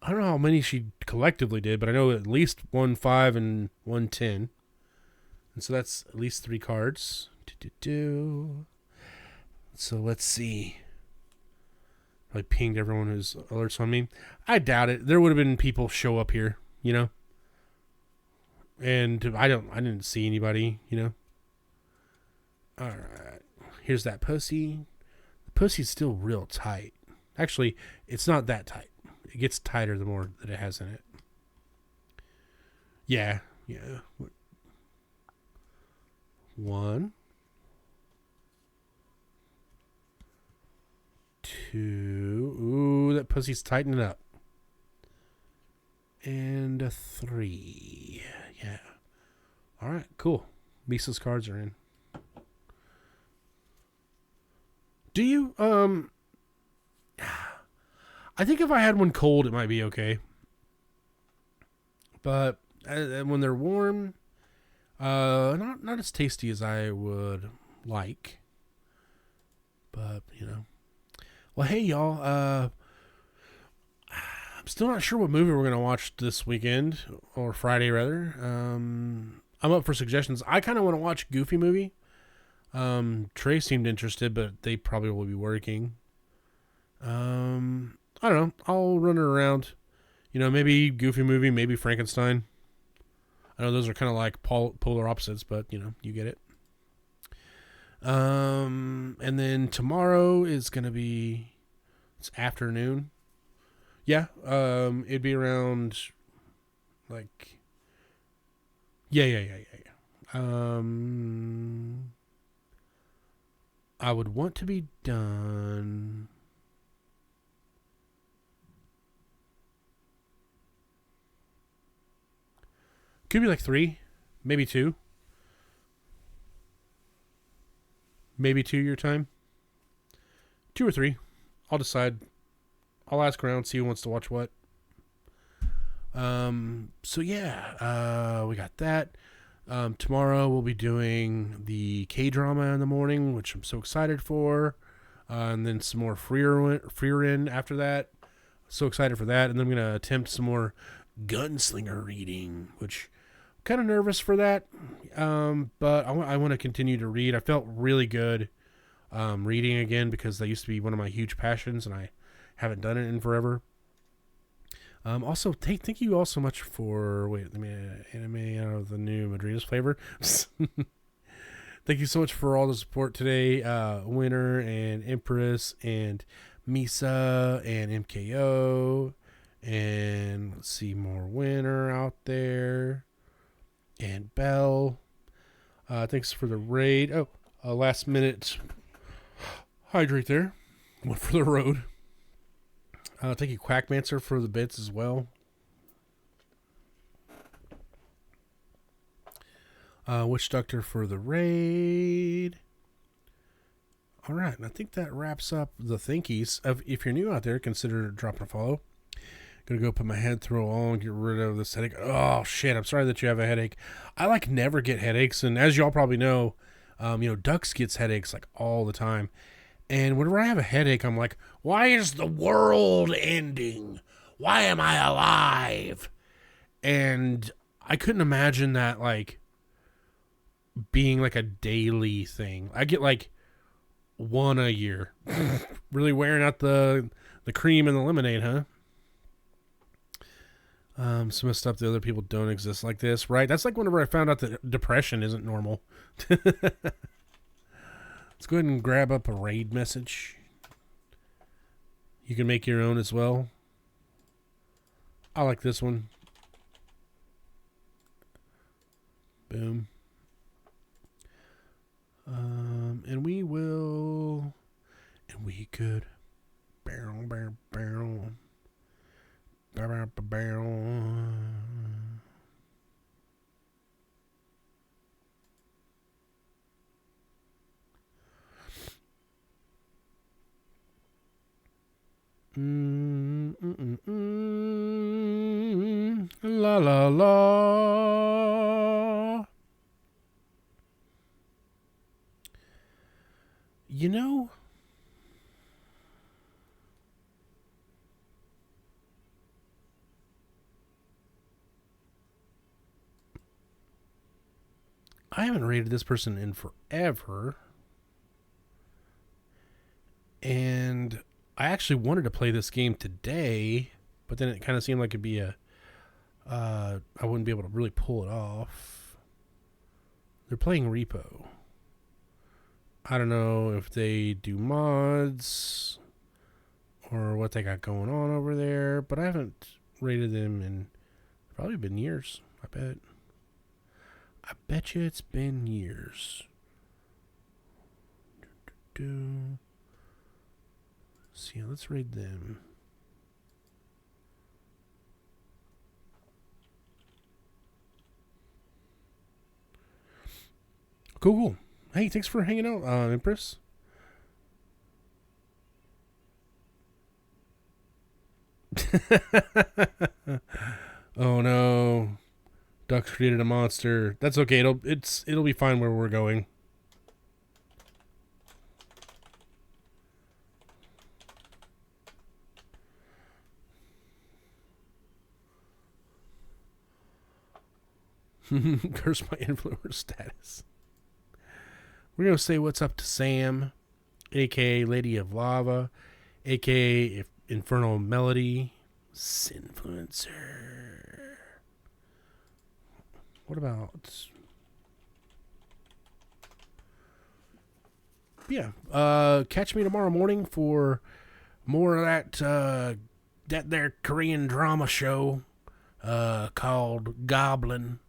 know how many she collectively did, but I know at least 1 5 and 1 10. And so that's at least 3 cards. So let's see. I pinged everyone who's alerts on me. I doubt it. There would have been people show up here, you know. And I didn't see anybody, you know. All right. Here's that pussy. The pussy's still real tight. Actually, it's not that tight. It gets tighter the more that it has in it. Yeah. 1, 2. Ooh, that pussy's tightening up. And a 3. Yeah. All right, cool. Misa's cards are in. Do you, I think if I had one cold, it might be okay. But when they're warm, not as tasty as I would like. But, you know. Well, hey, y'all. I'm still not sure what movie we're going to watch this weekend, or Friday, rather. I'm up for suggestions. I kind of want to watch Goofy movie. Trey seemed interested, but they probably will be working. I don't know. I'll run it around. You know, maybe Goofy movie, maybe Frankenstein. I know those are kind of like polar opposites, but, you know, you get it. And then tomorrow is going to be, it's afternoon. Yeah. It'd be around like, yeah. I would want to be done. Could be like 3, maybe 2. Maybe 2 your time. 2 or 3. I'll decide. I'll ask around, see who wants to watch what. So yeah, we got that. Tomorrow we'll be doing the K-drama in the morning, which I'm so excited for. and then some more Freerin after that. So excited for that. And then I'm going to attempt some more Gunslinger reading, which I'm kind of nervous for that. But I want to continue to read. I felt really good reading again because that used to be one of my huge passions, and I haven't done it in forever. Also, thank you all so much for anime out of the new Madrida's flavor. Thank you so much for all the support today, Winner and Empress and Misa and MKO, and let's see, more Winner out there, and Bell. Thanks for the raid. Oh, last minute hydrate there. Went for the road. Thank you, Quackmancer, for the bits as well. Witch Doctor for the raid. All right, and I think that wraps up the thinkies. If you're new out there, consider dropping a follow. Gonna go put my head through all and get rid of this headache. Oh shit! I'm sorry that you have a headache. I never get headaches, and as y'all probably know, Dux gets headaches like all the time. And whenever I have a headache, I'm like, why is the world ending? Why am I alive? And I couldn't imagine that being a daily thing. I get one a year. Really wearing out the cream and the lemonade, huh? Some of the stuff that other people don't exist like this, right? That's whenever I found out that depression isn't normal. Let's go ahead and grab up a raid message. You can make your own as well. I like this one. Boom. And we could barrel. La la la. I haven't rated this person in forever. And I actually wanted to play this game today, but then it kind of seemed like it'd be I wouldn't be able to really pull it off. They're playing Repo. I don't know if they do mods or what they got going on over there, but I haven't rated them in probably been years, I bet. I bet you it's been years. See, let's raid them. Cool. Hey, thanks for hanging out, Empress. Oh no. Ducks created a monster. That's okay. It'll be fine where we're going. Curse my influencer status. We're going to say what's up to Sam, a.k.a. Lady of Lava, a.k.a. Infernal Melody, Sinfluencer. What about... Yeah, catch me tomorrow morning for more of that there Korean drama show called Goblin,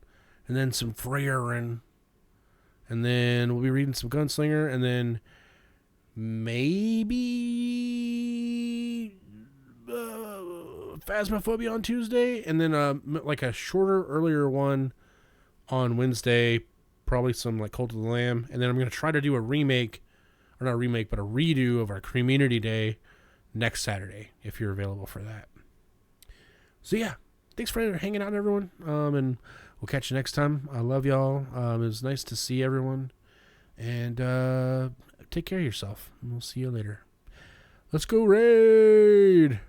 and then some Freerin, and then we'll be reading some Gunslinger, and then maybe Phasmophobia on Tuesday, and then a shorter, earlier one on Wednesday, probably some Cult of the Lamb, and then I'm going to try to do a remake, or not a remake, but a redo of our Community Day next Saturday, if you're available for that. So yeah, thanks for hanging out, everyone, and we'll catch you next time. I love y'all. It was nice to see everyone, and take care of yourself, and we'll see you later. Let's go raid!